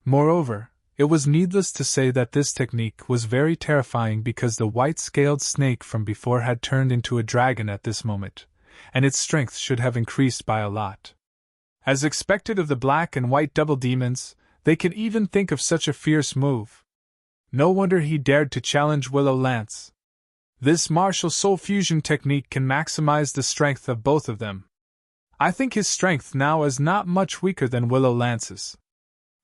Speaker 1: Moreover, it was needless to say that this technique was very terrifying because the white-scaled snake from before had turned into a dragon at this moment, and its strength should have increased by a lot. As expected of the black and white double demons, they could even think of such a fierce move. No wonder he dared to challenge Willow Lance. This martial soul fusion technique can maximize the strength of both of them. I think his strength now is not much weaker than Willow Lance's.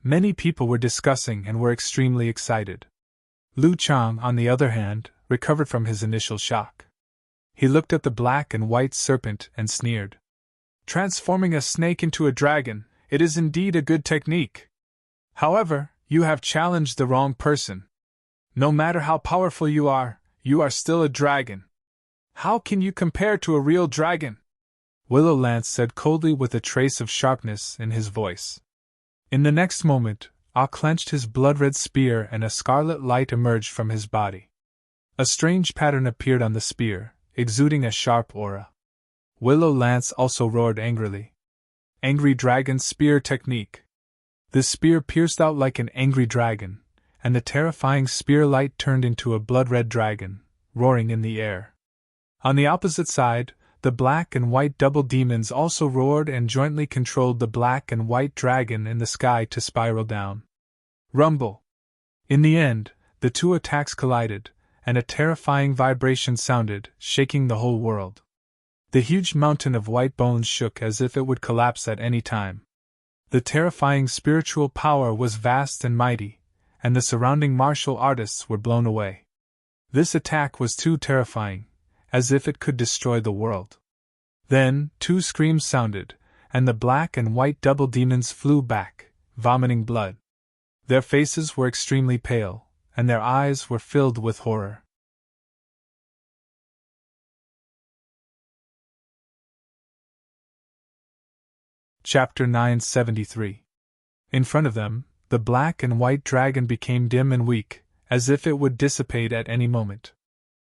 Speaker 1: Many people were discussing and were extremely excited. Liu Chang, on the other hand, recovered from his initial shock. He looked at the black and white serpent and sneered. Transforming a snake into a dragon, it is indeed a good technique. However, you have challenged the wrong person. No matter how powerful you are still a dragon. How can you compare to a real dragon? Willow Lance said coldly with a trace of sharpness in his voice. In the next moment, Ah clenched his blood-red spear and a scarlet light emerged from his body. A strange pattern appeared on the spear, exuding a sharp aura. Willow Lance also roared angrily. Angry Dragon Spear Technique. The spear pierced out like an angry dragon, and the terrifying spear light turned into a blood-red dragon, roaring in the air. On the opposite side, the black and white double demons also roared and jointly controlled the black and white dragon in the sky to spiral down. Rumble! In the end, the two attacks collided, and a terrifying vibration sounded, shaking the whole world. The huge mountain of white bones shook as if it would collapse at any time. The terrifying spiritual power was vast and mighty, and the surrounding martial artists were blown away. This attack was too terrifying, as if it could destroy the world. Then, two screams sounded, and the black and white double demons flew back, vomiting blood. Their faces were extremely pale, and their eyes were filled with horror. Chapter 973. In front of them, the black and white dragon became dim and weak, as if it would dissipate at any moment.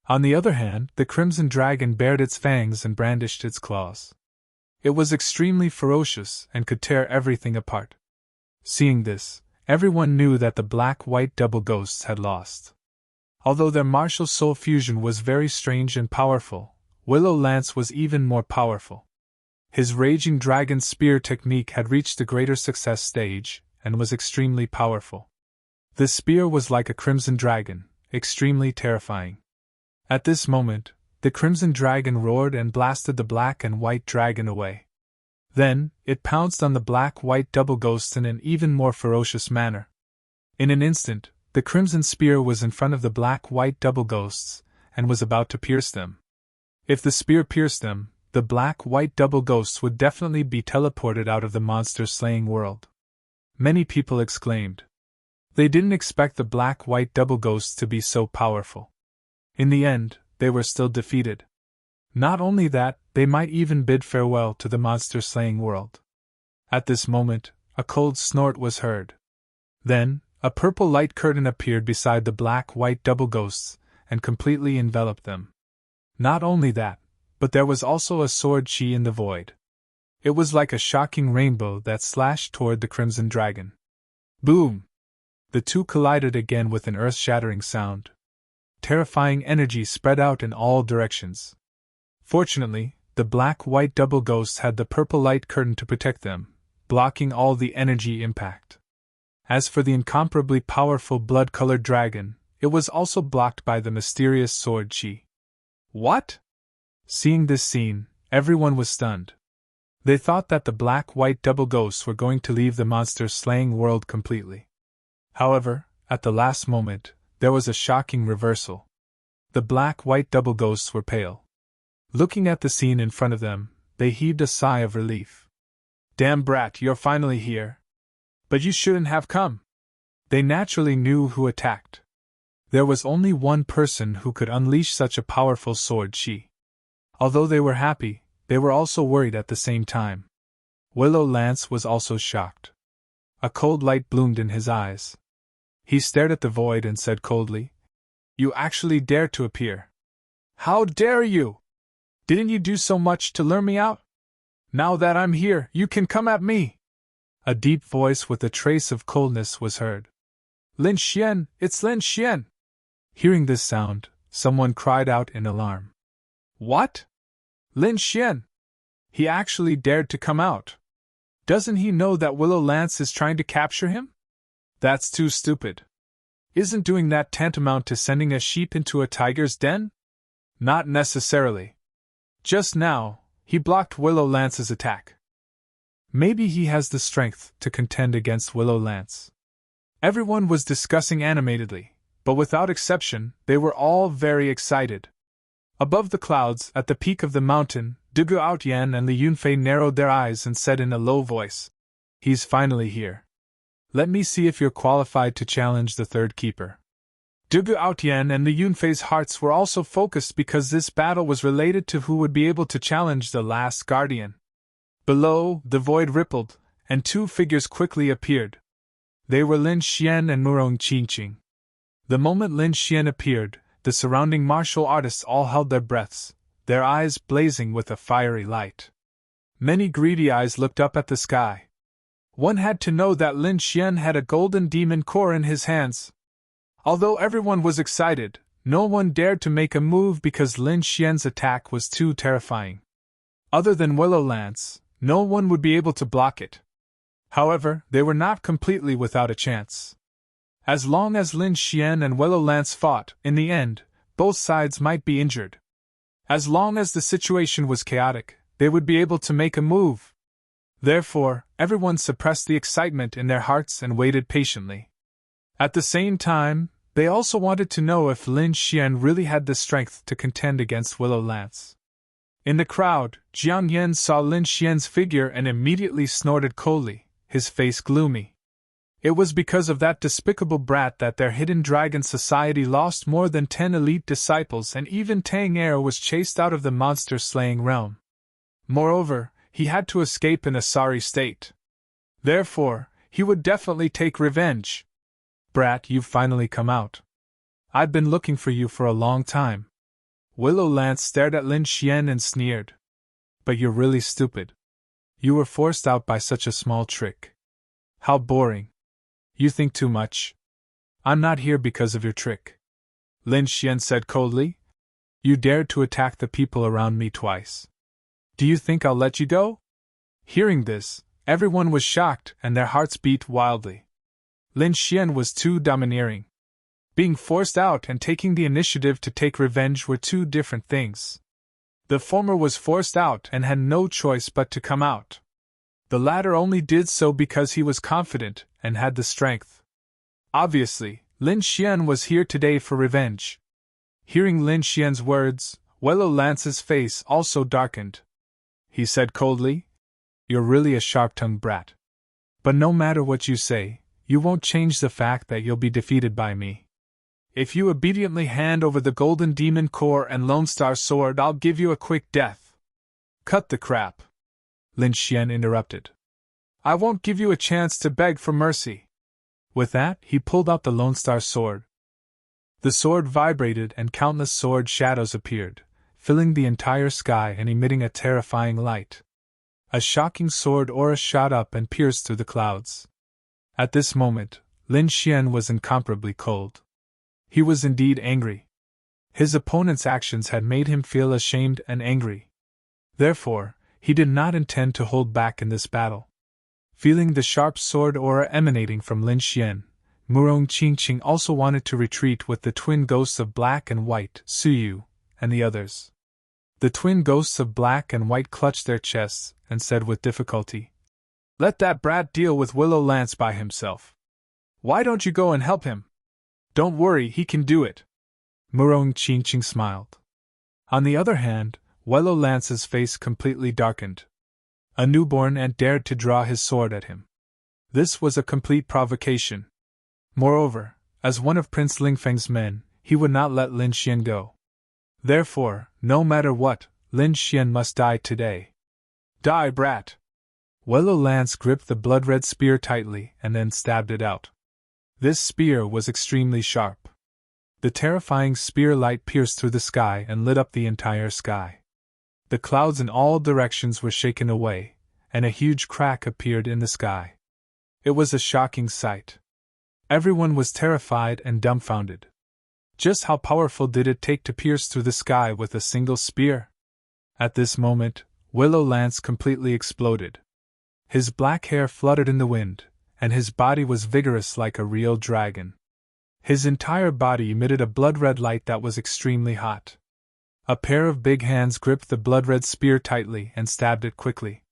Speaker 1: On the other hand, the crimson dragon bared its fangs and brandished its claws. It was extremely ferocious and could tear everything apart. Seeing this, everyone knew that the black-white double ghosts had lost. Although their martial soul fusion was very strange and powerful, Willow Lance was even more powerful. His raging dragon spear technique had reached the greater success stage, and was extremely powerful. The spear was like a crimson dragon, extremely terrifying. At this moment, the crimson dragon roared and blasted the black and white dragon away. Then, it pounced on the black-white double ghosts in an even more ferocious manner. In an instant, The crimson spear was in front of the black-white double ghosts, and was about to pierce them. If the spear pierced them, the black-white double ghosts would definitely be teleported out of the monster-slaying world. Many people exclaimed. They didn't expect the black-white double ghosts to be so powerful. In the end, they were still defeated. Not only that, they might even bid farewell to the monster-slaying world. At this moment, a cold snort was heard. Then, a purple light curtain appeared beside the black-white double ghosts, and completely enveloped them. Not only that, but there was also a sword chi in the void. It was like a shocking rainbow that slashed toward the crimson dragon. Boom! The two collided again with an earth-shattering sound. Terrifying energy spread out in all directions. Fortunately, the black-white double ghosts had the purple light curtain to protect them, blocking all the energy impact. As for the incomparably powerful blood-colored dragon, it was also blocked by the mysterious sword chi. What? Seeing this scene, everyone was stunned. They thought that the black-white double ghosts were going to leave the monster-slaying world completely. However, at the last moment, there was a shocking reversal. The black-white double ghosts were pale. Looking at the scene in front of them, they heaved a sigh of relief. Damn brat, you're finally here. But you shouldn't have come. They naturally knew who attacked. There was only one person who could unleash such a powerful sword chi. Although they were happy, they were also worried at the same time. Willow Lance was also shocked. A cold light bloomed in his eyes. He stared at the void and said coldly, "You actually dare to appear? How dare you? Didn't you do so much to lure me out? Now that I'm here, you can come at me!" A deep voice with a trace of coldness was heard. "Lin Xian, it's Lin Xian!" Hearing this sound, someone cried out in alarm. "What? Lin Xian? He actually dared to come out. Doesn't he know that Willow Lance is trying to capture him? That's too stupid. Isn't doing that tantamount to sending a sheep into a tiger's den? Not necessarily. Just now, he blocked Willow Lance's attack. Maybe he has the strength to contend against Willow Lance." Everyone was discussing animatedly, but without exception, they were all very excited. Above the clouds, at the peak of the mountain, Dugu Outyan and Li Yunfei narrowed their eyes and said in a low voice, "He's finally here. Let me see if you're qualified to challenge the third keeper." Dugu Outyan and Li Yunfei's hearts were also focused because this battle was related to who would be able to challenge the last guardian. Below, the void rippled, and two figures quickly appeared. They were Lin Xian and Murong Qingqing. The moment Lin Xian appeared, the surrounding martial artists all held their breaths, their eyes blazing with a fiery light. Many greedy eyes looked up at the sky. One had to know that Lin Xian had a golden demon core in his hands. Although everyone was excited, no one dared to make a move because Lin Xian's attack was too terrifying. Other than Willow Lance, no one would be able to block it. However, they were not completely without a chance. As long as Lin Xian and Willow Lance fought, in the end, both sides might be injured. As long as the situation was chaotic, they would be able to make a move. Therefore, everyone suppressed the excitement in their hearts and waited patiently. At the same time, they also wanted to know if Lin Xian really had the strength to contend against Willow Lance. In the crowd, Jiang Yan saw Lin Xian's figure and immediately snorted coldly, his face gloomy. It was because of that despicable brat that their hidden dragon society lost more than 10 elite disciples, and even Tang Er was chased out of the monster-slaying realm. Moreover, he had to escape in a sorry state. Therefore, he would definitely take revenge. "Brat, you've finally come out. I've been looking for you for a long time." Willow Lance stared at Lin Xian and sneered. "But you're really stupid. You were forced out by such a small trick. How boring. You think too much. I'm not here because of your trick," Lin Xian said coldly. "You dared to attack the people around me twice. Do you think I'll let you go?" Hearing this, everyone was shocked and their hearts beat wildly. Lin Xian was too domineering. Being forced out and taking the initiative to take revenge were two different things. The former was forced out and had no choice but to come out. The latter only did so because he was confident and had the strength. Obviously, Lin Xian was here today for revenge. Hearing Lin Xian's words, Wello Lance's face also darkened. He said coldly, "You're really a sharp-tongued brat. But no matter what you say, you won't change the fact that you'll be defeated by me. If you obediently hand over the Golden Demon Core and Lone Star Sword, I'll give you a quick death." "Cut the crap," Lin Xian interrupted. "I won't give you a chance to beg for mercy." With that, he pulled out the Lone Star Sword. The sword vibrated and countless sword shadows appeared, filling the entire sky and emitting a terrifying light. A shocking sword aura shot up and pierced through the clouds. At this moment, Lin Xian was incomparably cold. He was indeed angry. His opponent's actions had made him feel ashamed and angry. Therefore, he did not intend to hold back in this battle. Feeling the sharp sword aura emanating from Lin Xian, Murong Qingqing also wanted to retreat with the twin ghosts of Black and White, Suyu, and the others. The twin ghosts of Black and White clutched their chests and said with difficulty, "Let that brat deal with Willow Lance by himself. Why don't you go and help him? Don't worry, he can do it." Murong Qingqing smiled. On the other hand, Willow Lance's face completely darkened. A newborn ant dared to draw his sword at him. This was a complete provocation. Moreover, as one of Prince Lingfeng's men, he would not let Lin Xian go. Therefore, no matter what, Lin Xian must die today. "Die, brat!" Willow Lance gripped the blood-red spear tightly and then stabbed it out. This spear was extremely sharp. The terrifying spear light pierced through the sky and lit up the entire sky. The clouds in all directions were shaken away, and a huge crack appeared in the sky. It was a shocking sight. Everyone was terrified and dumbfounded. Just how powerful did it take to pierce through the sky with a single spear? At this moment, Willow Lance completely exploded. His black hair fluttered in the wind, and his body was vigorous like a real dragon. His entire body emitted a blood-red light that was extremely hot. A pair of big hands gripped the blood-red spear tightly and stabbed it quickly.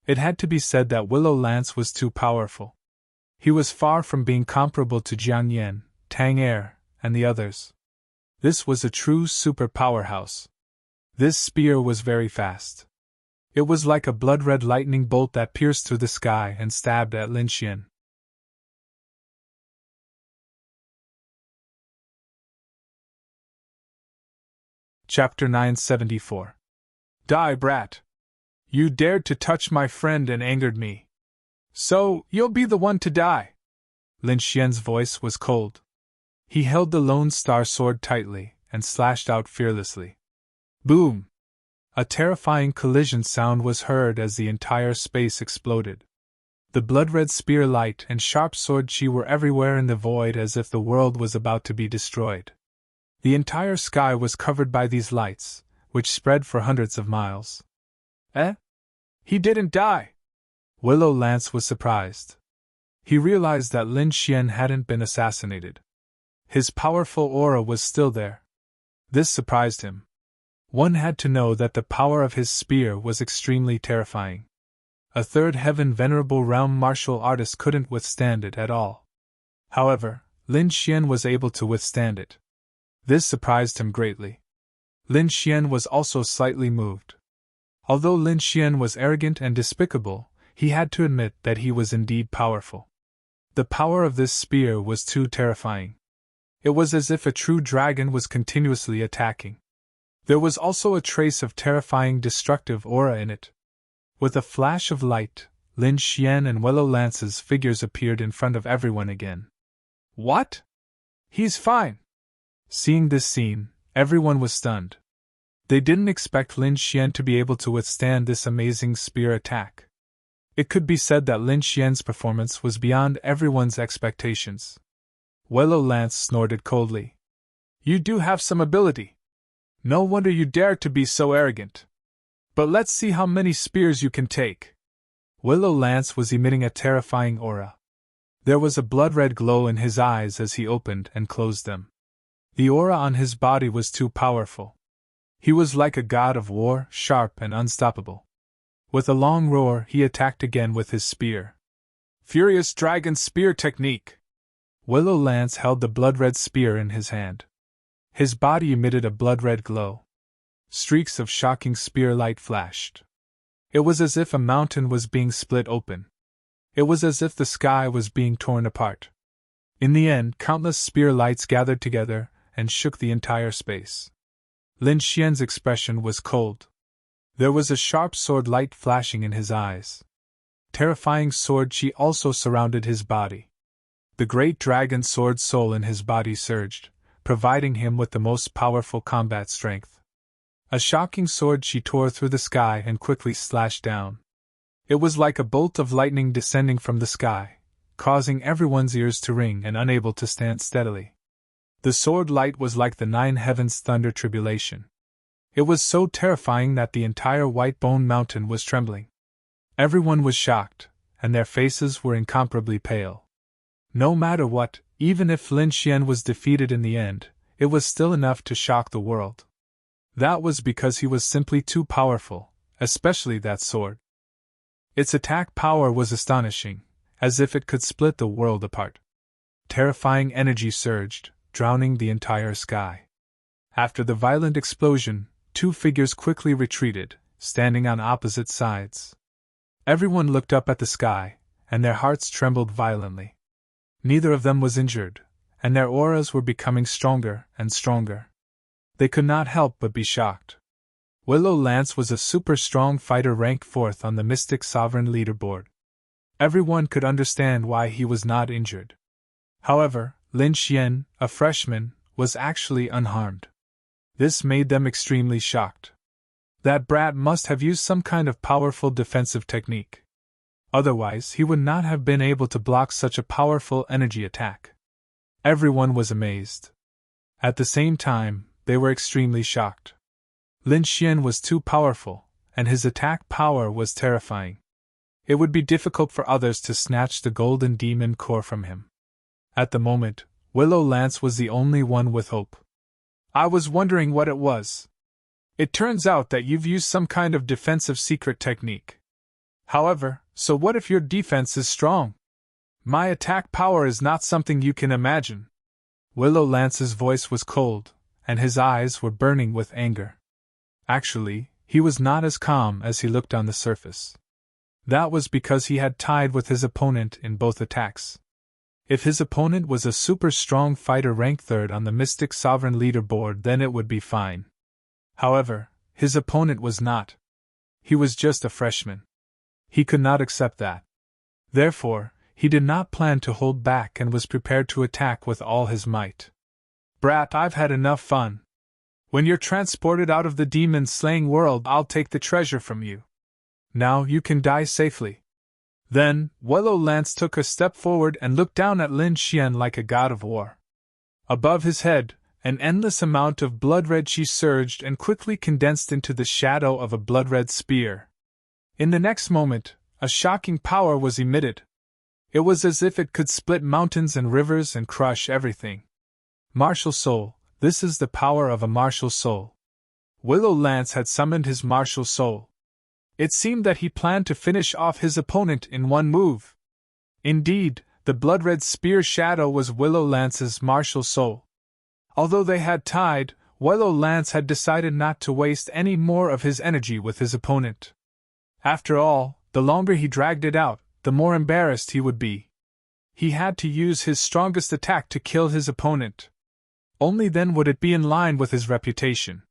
Speaker 1: It had to be said that Willow Lance was too powerful. He was far from being comparable to Jiang Yan, Tang Er, and the others. This was a true super powerhouse. This spear was very fast. It was like a blood-red lightning bolt that pierced through the sky and stabbed at Lin Xian. Chapter 974. Die, brat! You dared to touch my friend and angered me. So, you'll be the one to die. Lin Xian's voice was cold. He held the Lone Star Sword tightly and slashed out fearlessly. Boom! A terrifying collision sound was heard as the entire space exploded. The blood-red spear light and sharp sword chi were everywhere in the void as if the world was about to be destroyed. The entire sky was covered by these lights, which spread for hundreds of miles. Eh? He didn't die! Willow Lance was surprised. He realized that Lin Xian hadn't been assassinated. His powerful aura was still there. This surprised him. One had to know that the power of his spear was extremely terrifying. A third heaven venerable realm martial artist couldn't withstand it at all. However, Lin Xian was able to withstand it. This surprised him greatly. Lin Xian was also slightly moved. Although Lin Xian was arrogant and despicable, he had to admit that he was indeed powerful. The power of this spear was too terrifying. It was as if a true dragon was continuously attacking. There was also a trace of terrifying destructive aura in it. With a flash of light, Lin Xian and Willow Lance's figures appeared in front of everyone again. What? He's fine! Seeing this scene, everyone was stunned. They didn't expect Lin Xian to be able to withstand this amazing spear attack. It could be said that Lin Xian's performance was beyond everyone's expectations. Willow Lance snorted coldly. You do have some ability. No wonder you dare to be so arrogant. But let's see how many spears you can take. Willow Lance was emitting a terrifying aura. There was a blood-red glow in his eyes as he opened and closed them. The aura on his body was too powerful. He was like a god of war, sharp and unstoppable. With a long roar, he attacked again with his spear. Furious Dragon Spear Technique! Willow Lance held the blood-red spear in his hand. His body emitted a blood-red glow. Streaks of shocking spear light flashed. It was as if a mountain was being split open. It was as if the sky was being torn apart. In the end, countless spear lights gathered together and shook the entire space. Lin Xian's expression was cold. There was a sharp sword light flashing in his eyes. Terrifying sword chi also surrounded his body. The great dragon sword soul in his body surged, providing him with the most powerful combat strength. A shocking sword chi tore through the sky and quickly slashed down. It was like a bolt of lightning descending from the sky, causing everyone's ears to ring and unable to stand steadily. The sword light was like the 9 heavens' thunder tribulation. It was so terrifying that the entire White Bone Mountain was trembling. Everyone was shocked, and their faces were incomparably pale. No matter what, even if Lin Xian was defeated in the end, it was still enough to shock the world. That was because he was simply too powerful, especially that sword. Its attack power was astonishing, as if it could split the world apart. Terrifying energy surged, drowning the entire sky. After the violent explosion, 2 figures quickly retreated, standing on opposite sides. Everyone looked up at the sky, and their hearts trembled violently. Neither of them was injured, and their auras were becoming stronger and stronger. They could not help but be shocked. Willow Lance was a super strong fighter ranked 4th on the Mystic Sovereign leaderboard. Everyone could understand why he was not injured. However, Lin Xian, a freshman, was actually unharmed. This made them extremely shocked. That brat must have used some kind of powerful defensive technique. Otherwise, he would not have been able to block such a powerful energy attack. Everyone was amazed. At the same time, they were extremely shocked. Lin Xian was too powerful, and his attack power was terrifying. It would be difficult for others to snatch the golden demon core from him. At the moment, Willow Lance was the only one with hope. I was wondering what it was. It turns out that you've used some kind of defensive secret technique. However, so what if your defense is strong? My attack power is not something you can imagine. Willow Lance's voice was cold, and his eyes were burning with anger. Actually, he was not as calm as he looked on the surface. That was because he had tied with his opponent in both attacks. If his opponent was a super strong fighter ranked 3rd on the Mystic Sovereign leaderboard, then it would be fine. However, his opponent was not. He was just a freshman. He could not accept that. Therefore, he did not plan to hold back and was prepared to attack with all his might. Brat, I've had enough fun. When you're transported out of the demon-slaying world, I'll take the treasure from you. Now you can die safely. Then, Willow Lance took a step forward and looked down at Lin Xian like a god of war. Above his head, an endless amount of blood-red chi surged and quickly condensed into the shadow of a blood-red spear. In the next moment, a shocking power was emitted. It was as if it could split mountains and rivers and crush everything. Martial Soul, this is the power of a martial soul. Willow Lance had summoned his martial soul. It seemed that he planned to finish off his opponent in one move. Indeed, the blood-red spear shadow was Willow Lance's martial soul. Although they had tied, Willow Lance had decided not to waste any more of his energy with his opponent. After all, the longer he dragged it out, the more embarrassed he would be. He had to use his strongest attack to kill his opponent. Only then would it be in line with his reputation.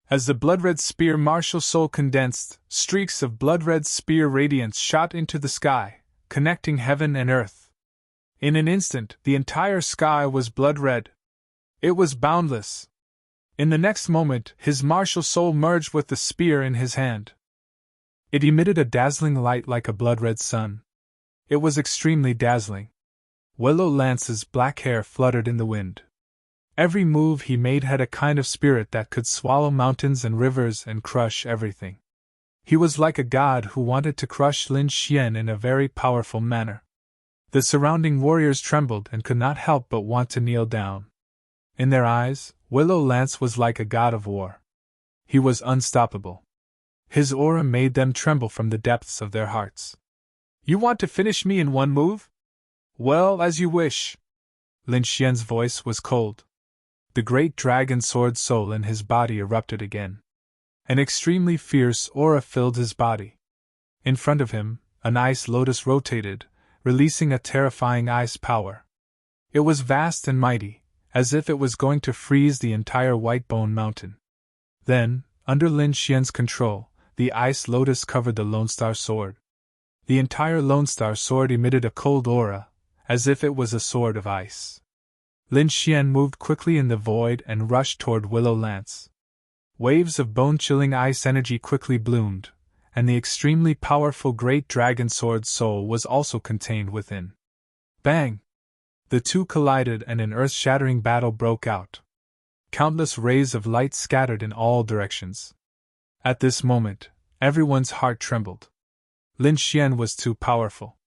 Speaker 1: As the blood-red spear martial soul condensed, streaks of blood-red spear radiance shot into the sky, connecting heaven and earth. In an instant, the entire sky was blood-red. It was boundless. In the next moment, his martial soul merged with the spear in his hand. It emitted a dazzling light like a blood-red sun. It was extremely dazzling. Willow Lance's black hair fluttered in the wind. Every move he made had a kind of spirit that could swallow mountains and rivers and crush everything. He was like a god who wanted to crush Lin Xian in a very powerful manner. The surrounding warriors trembled and could not help but want to kneel down. In their eyes, Willow Lance was like a god of war. He was unstoppable. His aura made them tremble from the depths of their hearts. You want to finish me in one move? Well, as you wish. Lin Xian's voice was cold. The great dragon sword soul in his body erupted again. An extremely fierce aura filled his body. In front of him, an ice lotus rotated, releasing a terrifying ice power. It was vast and mighty, as if it was going to freeze the entire White Bone Mountain. Then, under Lin Xian's control, the ice lotus covered the Lone Star Sword. The entire Lone Star Sword emitted a cold aura, as if it was a sword of ice. Lin Xian moved quickly in the void and rushed toward Willow Lance. Waves of bone-chilling ice energy quickly bloomed, and the extremely powerful Great Dragon Sword soul was also contained within. Bang! The two collided and an earth-shattering battle broke out. Countless rays of light scattered in all directions. At this moment, everyone's heart trembled. Lin Xian was too powerful.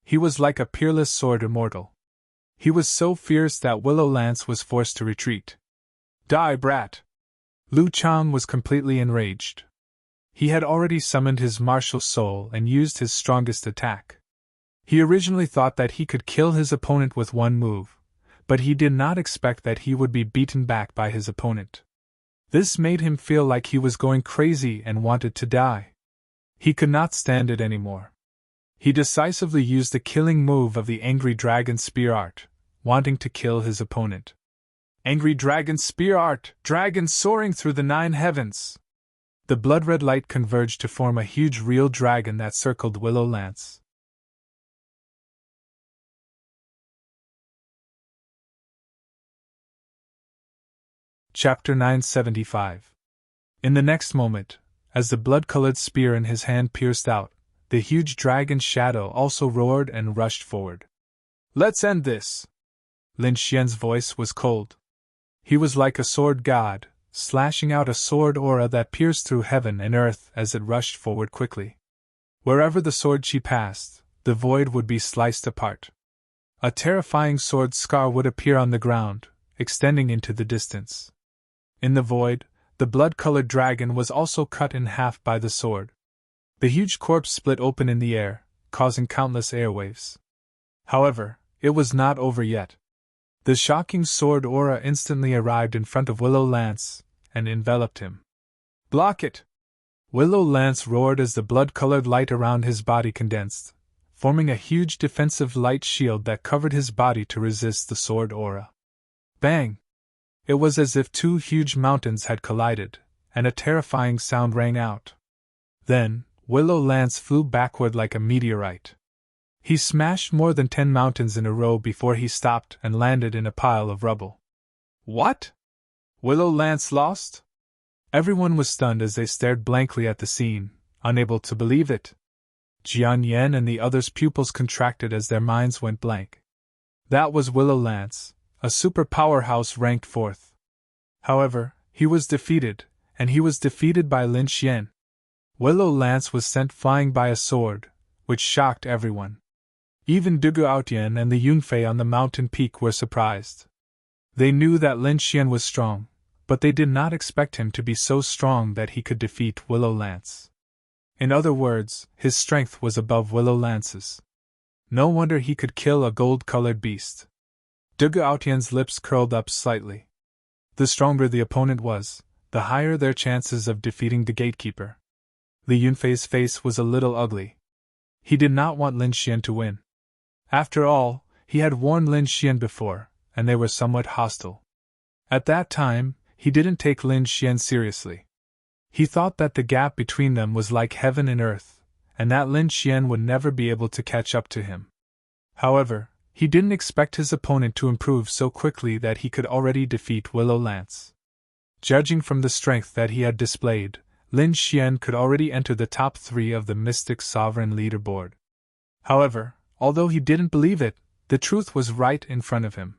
Speaker 1: He was like a peerless sword immortal. He was so fierce that Willow Lance was forced to retreat. Die, brat! Lu Chang was completely enraged. He had already summoned his martial soul and used his strongest attack. He originally thought that he could kill his opponent with one move, but he did not expect that he would be beaten back by his opponent. This made him feel like he was going crazy and wanted to die. He could not stand it anymore. He decisively used the killing move of the Angry Dragon Spear Art, wanting to kill his opponent. Angry Dragon Spear Art, dragon soaring through the 9 heavens! The blood-red light converged to form a huge real dragon that circled Willow Lance. Chapter 975. In the next moment, as the blood-colored spear in his hand pierced out, the huge dragon's shadow also roared and rushed forward. Let's end this! Lin Xian's voice was cold. He was like a sword god, slashing out a sword aura that pierced through heaven and earth as it rushed forward quickly. Wherever the sword chi passed, the void would be sliced apart. A terrifying sword scar would appear on the ground, extending into the distance. In the void, the blood-colored dragon was also cut in half by the sword. The huge corpse split open in the air, causing countless airwaves. However, it was not over yet. The shocking sword aura instantly arrived in front of Willow Lance and enveloped him. Block it! Willow Lance roared as the blood-colored light around his body condensed, forming a huge defensive light shield that covered his body to resist the sword aura. Bang! It was as if two huge mountains had collided, and a terrifying sound rang out. Then, Willow Lance flew backward like a meteorite. He smashed more than 10 mountains in a row before he stopped and landed in a pile of rubble. What? Willow Lance lost? Everyone was stunned as they stared blankly at the scene, unable to believe it. Jian Yan and the others' pupils contracted as their minds went blank. That was Willow Lance, a super powerhouse ranked 4th. However, he was defeated, and he was defeated by Lin Xian. Willow Lance was sent flying by a sword, which shocked everyone. Even Dugu Aotian and the Yunfei on the mountain peak were surprised. They knew that Lin Xian was strong, but they did not expect him to be so strong that he could defeat Willow Lance. In other words, his strength was above Willow Lance's. No wonder he could kill a gold-colored beast. Dugu Aotian's lips curled up slightly. The stronger the opponent was, the higher their chances of defeating the gatekeeper. Li Yunfei's face was a little ugly. He did not want Lin Xian to win. After all, he had warned Lin Xian before, and they were somewhat hostile. At that time, he didn't take Lin Xian seriously. He thought that the gap between them was like heaven and earth, and that Lin Xian would never be able to catch up to him. However, he didn't expect his opponent to improve so quickly that he could already defeat Willow Lance. Judging from the strength that he had displayed, Lin Xian could already enter the top 3 of the Mystic Sovereign leaderboard. However, although he didn't believe it, the truth was right in front of him.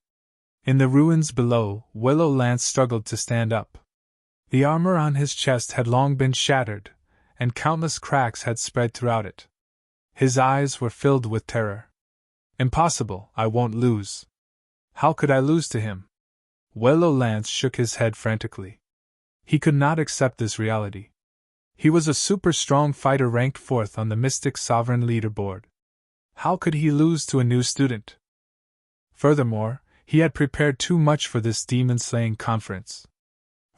Speaker 1: In the ruins below, Willow Lance struggled to stand up. The armor on his chest had long been shattered, and countless cracks had spread throughout it. His eyes were filled with terror. Impossible, I won't lose. How could I lose to him? Willow Lance shook his head frantically. He could not accept this reality. He was a super strong fighter ranked 4th on the Mystic Sovereign leaderboard. How could he lose to a new student? Furthermore, he had prepared too much for this demon-slaying conference.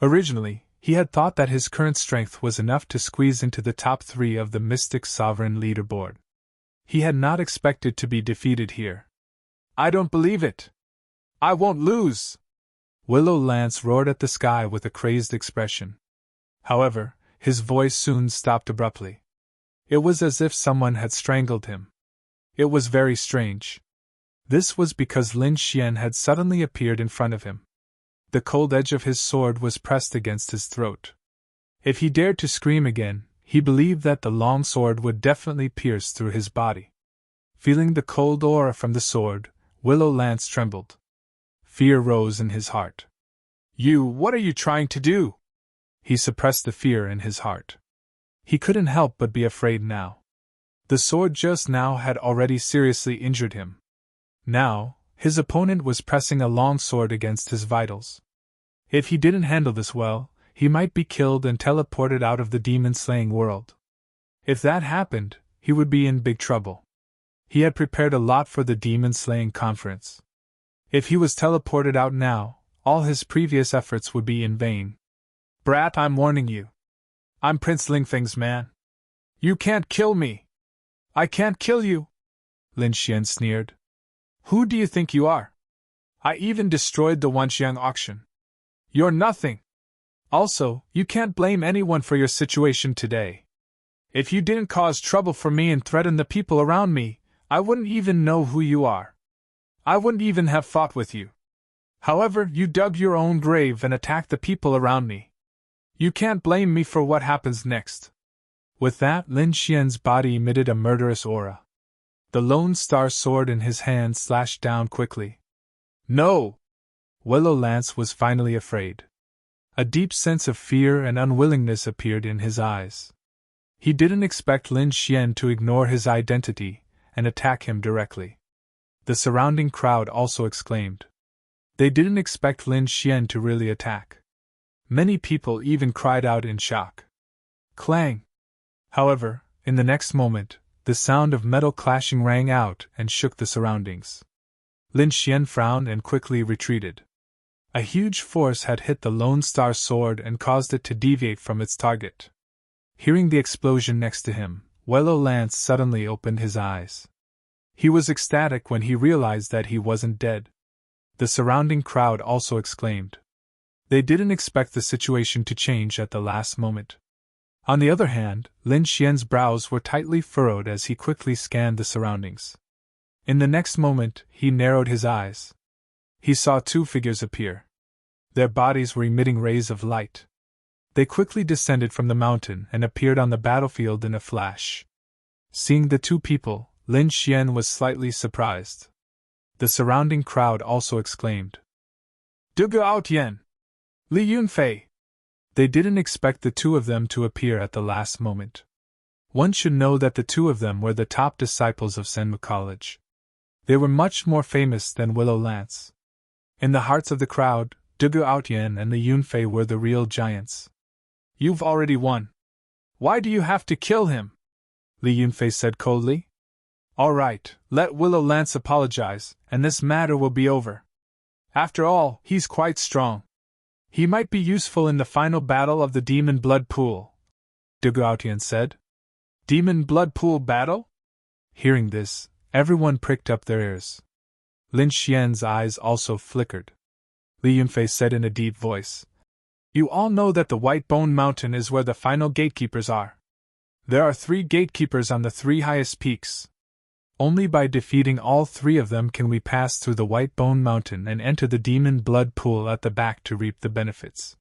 Speaker 1: Originally, he had thought that his current strength was enough to squeeze into the top 3 of the Mystic Sovereign leaderboard. He had not expected to be defeated here. "I don't believe it! I won't lose!" Willow Lance roared at the sky with a crazed expression. However, his voice soon stopped abruptly. It was as if someone had strangled him. It was very strange. This was because Lin Xian had suddenly appeared in front of him. The cold edge of his sword was pressed against his throat. If he dared to scream again, he believed that the long sword would definitely pierce through his body. Feeling the cold aura from the sword, Willow Lance trembled. Fear rose in his heart. What are you trying to do?" He suppressed the fear in his heart. He couldn't help but be afraid now. The sword just now had already seriously injured him. Now, his opponent was pressing a long sword against his vitals. If he didn't handle this well, he might be killed and teleported out of the demon-slaying world. If that happened, he would be in big trouble. He had prepared a lot for the demon-slaying conference. If he was teleported out now, all his previous efforts would be in vain. "Brat, I'm warning you. I'm Prince Lingfeng's man. You can't kill me." "I can't kill you," Lin Xian sneered. "Who do you think you are? I even destroyed the Wanxiang auction. You're nothing. Also, you can't blame anyone for your situation today. If you didn't cause trouble for me and threaten the people around me, I wouldn't even know who you are. I wouldn't even have fought with you. However, you dug your own grave and attacked the people around me. You can't blame me for what happens next." With that, Lin Xian's body emitted a murderous aura. The Lone Star sword in his hand slashed down quickly. "No!" Willow Lance was finally afraid. A deep sense of fear and unwillingness appeared in his eyes. He didn't expect Lin Xian to ignore his identity and attack him directly. The surrounding crowd also exclaimed. They didn't expect Lin Xian to really attack. Many people even cried out in shock. Clang! However, in the next moment, the sound of metal clashing rang out and shook the surroundings. Lin Xian frowned and quickly retreated. A huge force had hit the Lone Star sword and caused it to deviate from its target. Hearing the explosion next to him, Willow Lance suddenly opened his eyes. He was ecstatic when he realized that he wasn't dead. The surrounding crowd also exclaimed. They didn't expect the situation to change at the last moment. On the other hand, Lin Xian's brows were tightly furrowed as he quickly scanned the surroundings. In the next moment, he narrowed his eyes. He saw 2 figures appear. Their bodies were emitting rays of light. They quickly descended from the mountain and appeared on the battlefield in a flash. Seeing the 2 people, Lin Xian was slightly surprised. The surrounding crowd also exclaimed. "Duge Aotian! Li Yunfei!" They didn't expect the 2 of them to appear at the last moment. One should know that the 2 of them were the top disciples of Senmu College. They were much more famous than Willow Lance. In the hearts of the crowd, Duge Aotian and Li Yunfei were the real giants. "You've already won. Why do you have to kill him?" Li Yunfei said coldly. "All right, let Willow Lance apologize, and this matter will be over. After all, he's quite strong. He might be useful in the final battle of the Demon Blood Pool," Duge Aotian said. "Demon Blood Pool battle?" Hearing this, everyone pricked up their ears. Lin Xian's eyes also flickered. Li Yunfei said in a deep voice. "You all know that the White Bone Mountain is where the final gatekeepers are. There are 3 gatekeepers on the 3 highest peaks. Only by defeating all 3 of them can we pass through the White Bone Mountain and enter the Demon Blood Pool at the back to reap the benefits.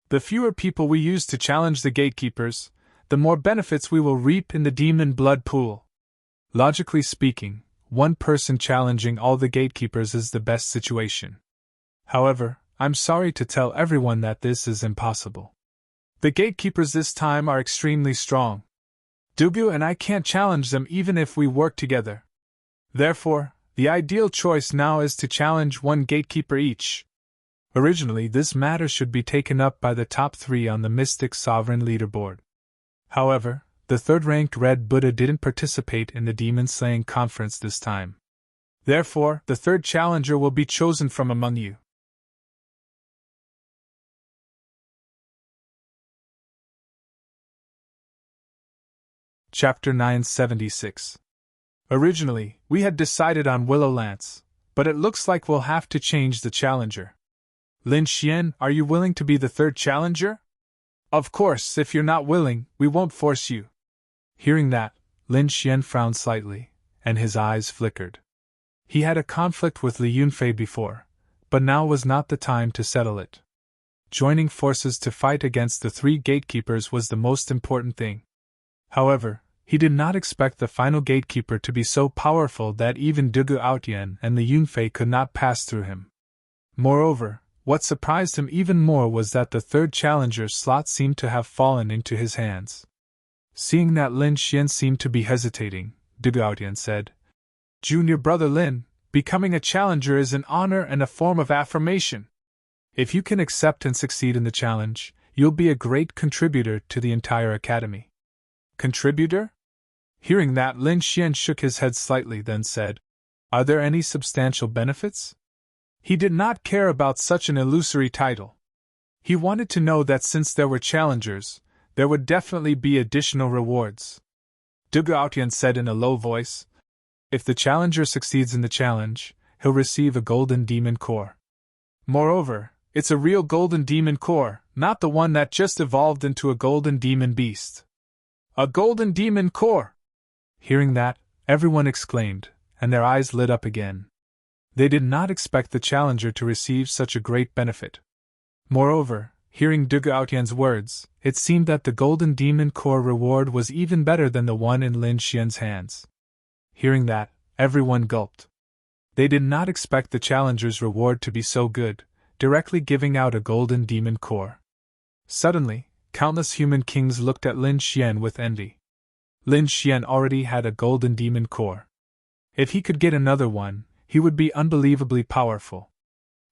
Speaker 1: The fewer people we use to challenge the gatekeepers, the more benefits we will reap in the Demon Blood Pool. Logically speaking, 1 person challenging all the gatekeepers is the best situation. However, I'm sorry to tell everyone that this is impossible. The gatekeepers this time are extremely strong. Dugu and I can't challenge them even if we work together. Therefore, the ideal choice now is to challenge 1 gatekeeper each." Originally, this matter should be taken up by the top 3 on the Mystic Sovereign leaderboard. However, the 3rd-ranked Red Buddha didn't participate in the demon-slaying conference this time. Therefore, the third challenger will be chosen from among you. Chapter 976. Originally, we had decided on Willow Lance, but it looks like we'll have to change the challenger. Lin Xian, are you willing to be the third challenger? Of course, if you're not willing, we won't force you. Hearing that, Lin Xian frowned slightly, and his eyes flickered. He had a conflict with Li Yunfei before, but now was not the time to settle it. Joining forces to fight against the three gatekeepers was the most important thing. However, he did not expect the final gatekeeper to be so powerful that even Dugu Outyan and Li Yunfei could not pass through him. Moreover, what surprised him even more was that the third challenger's slot seemed to have fallen into his hands. Seeing that Lin Xian seemed to be hesitating, Dugu Outyan said, "Junior brother Lin, becoming a challenger is an honor and a form of affirmation. If you can accept and succeed in the challenge, you'll be a great contributor to the entire academy." Contributor? Hearing that, Lin Xian shook his head slightly, then said, "Are there any substantial benefits?" He did not care about such an illusory title. He wanted to know that since there were challengers, there would definitely be additional rewards. Dugu Outyan said in a low voice, "If the challenger succeeds in the challenge, he'll receive a golden demon core. Moreover, it's a real golden demon core, not the one that just evolved into a golden demon beast." A golden demon core! Hearing that, everyone exclaimed, and their eyes lit up again. They did not expect the challenger to receive such a great benefit. Moreover, hearing Dugu Outyan's words, it seemed that the golden demon core reward was even better than the one in Lin Xian's hands. Hearing that, everyone gulped. They did not expect the challenger's reward to be so good, directly giving out a golden demon core. Suddenly, countless human kings looked at Lin Xian with envy. Lin Xian already had a golden demon core. If he could get another one, he would be unbelievably powerful.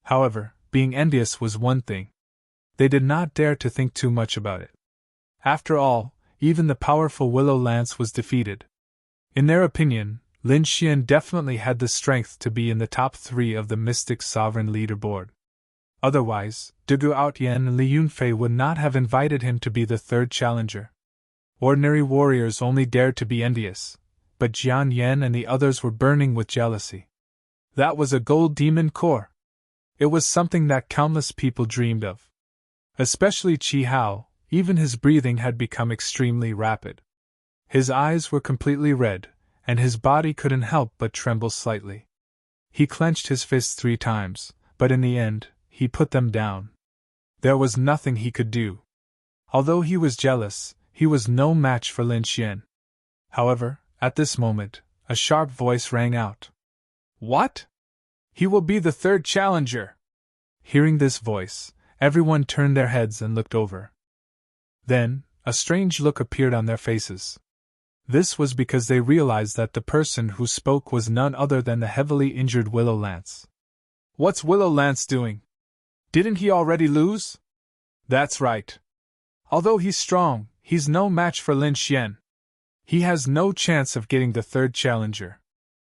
Speaker 1: However, being envious was one thing. They did not dare to think too much about it. After all, even the powerful Willow Lance was defeated. In their opinion, Lin Xian definitely had the strength to be in the top 3 of the Mystic Sovereign leaderboard. Otherwise, Dugu Outyan and Li Yunfei would not have invited him to be the third challenger. Ordinary warriors only dared to be envious, but Jian Yan and the others were burning with jealousy. That was a gold demon core. It was something that countless people dreamed of. Especially Qi Hao, even his breathing had become extremely rapid. His eyes were completely red, and his body couldn't help but tremble slightly. He clenched his fists 3 times, but in the end, he put them down. There was nothing he could do. Although he was jealous, he was no match for Lin Xian. However, at this moment, a sharp voice rang out. "What? He will be the third challenger!" Hearing this voice, everyone turned their heads and looked over. Then, a strange look appeared on their faces. This was because they realized that the person who spoke was none other than the heavily injured Willow Lance. "What's Willow Lance doing? Didn't he already lose?" "That's right. Although he's strong, he's no match for Lin Xian. He has no chance of getting the third challenger.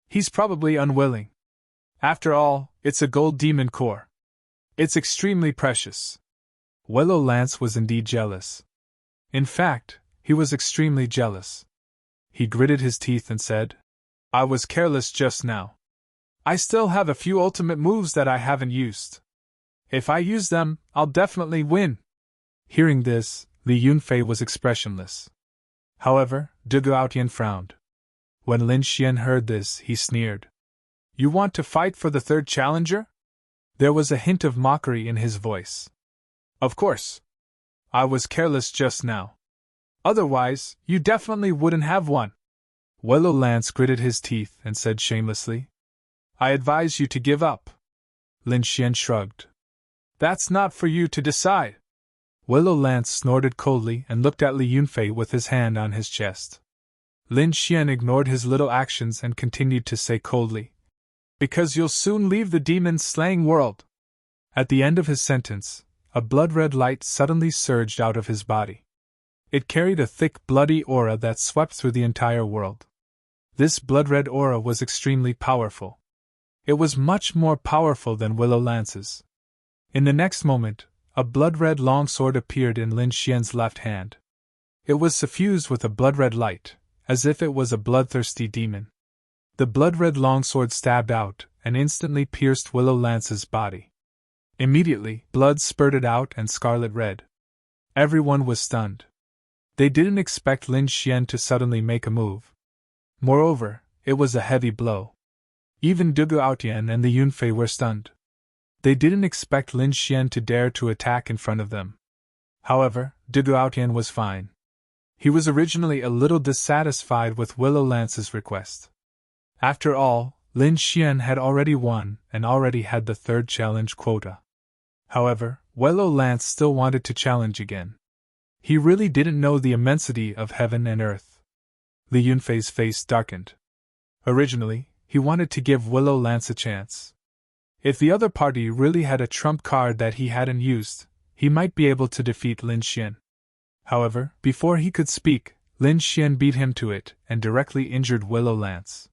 Speaker 1: He's probably unwilling. After all, it's a gold demon core. It's extremely precious." Willow Lance was indeed jealous. In fact, he was extremely jealous. He gritted his teeth and said, "I was careless just now. I still have a few ultimate moves that I haven't used. If I use them, I'll definitely win." Hearing this, Li Yunfei was expressionless. However, Dugu Outyan frowned. When Lin Xian heard this, he sneered. "You want to fight for the third challenger?" There was a hint of mockery in his voice. "Of course. I was careless just now. Otherwise, you definitely wouldn't have won." Willow Lance gritted his teeth and said shamelessly, "I advise you to give up." Lin Xian shrugged. "That's not for you to decide." Willow Lance snorted coldly and looked at Li Yunfei with his hand on his chest. Lin Xian ignored his little actions and continued to say coldly, "Because you'll soon leave the demon-slaying world." At the end of his sentence, a blood-red light suddenly surged out of his body. It carried a thick, bloody aura that swept through the entire world. This blood-red aura was extremely powerful. It was much more powerful than willow lances. In the next moment, a blood-red longsword appeared in Lin Xian's left hand. It was suffused with a blood-red light, as if it was a bloodthirsty demon. The blood-red longsword stabbed out and instantly pierced Willow Lance's body. Immediately, blood spurted out and scarlet red. Everyone was stunned. They didn't expect Lin Xian to suddenly make a move. Moreover, it was a heavy blow. Even Dugu Aotian and the Yunfei were stunned. They didn't expect Lin Xian to dare to attack in front of them. However, Dugu Aotian was fine. He was originally a little dissatisfied with Willow Lance's request. After all, Lin Xian had already won and already had the third challenge quota. However, Willow Lance still wanted to challenge again. He really didn't know the immensity of heaven and earth. Li Yunfei's face darkened. Originally, he wanted to give Willow Lance a chance. If the other party really had a trump card that he hadn't used, he might be able to defeat Lin Xian. However, before he could speak, Lin Xian beat him to it and directly injured Willow Lance.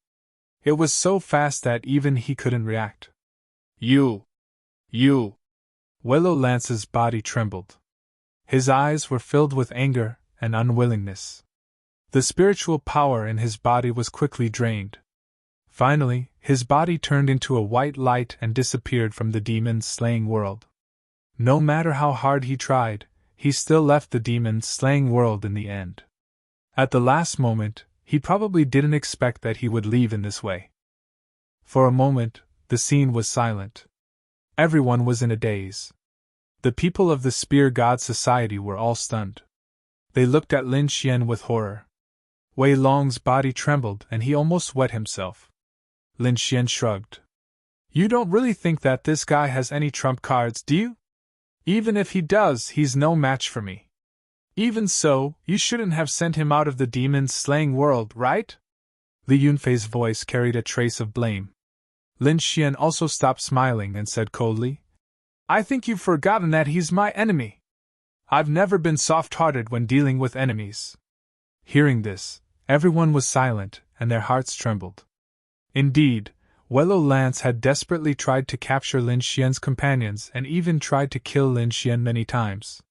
Speaker 1: It was so fast that even he couldn't react. You! Willow Lance's body trembled. His eyes were filled with anger and unwillingness. The spiritual power in his body was quickly drained. Finally, his body turned into a white light and disappeared from the demon-slaying world. No matter how hard he tried, he still left the demon-slaying world in the end. At the last moment, he probably didn't expect that he would leave in this way. For a moment, the scene was silent. Everyone was in a daze. The people of the Spear God Society were all stunned. They looked at Lin Xian with horror. Wei Long's body trembled and he almost wet himself. Lin Xian shrugged. You don't really think that this guy has any trump cards, do you? Even if he does, he's no match for me. Even so, you shouldn't have sent him out of the demon-slaying world, right? Li Yunfei's voice carried a trace of blame. Lin Xian also stopped smiling and said coldly, I think you've forgotten that he's my enemy. I've never been soft-hearted when dealing with enemies. Hearing this, everyone was silent and their hearts trembled. Indeed, Willow Lance had desperately tried to capture Lin Xian's companions and even tried to kill Lin Xian many times.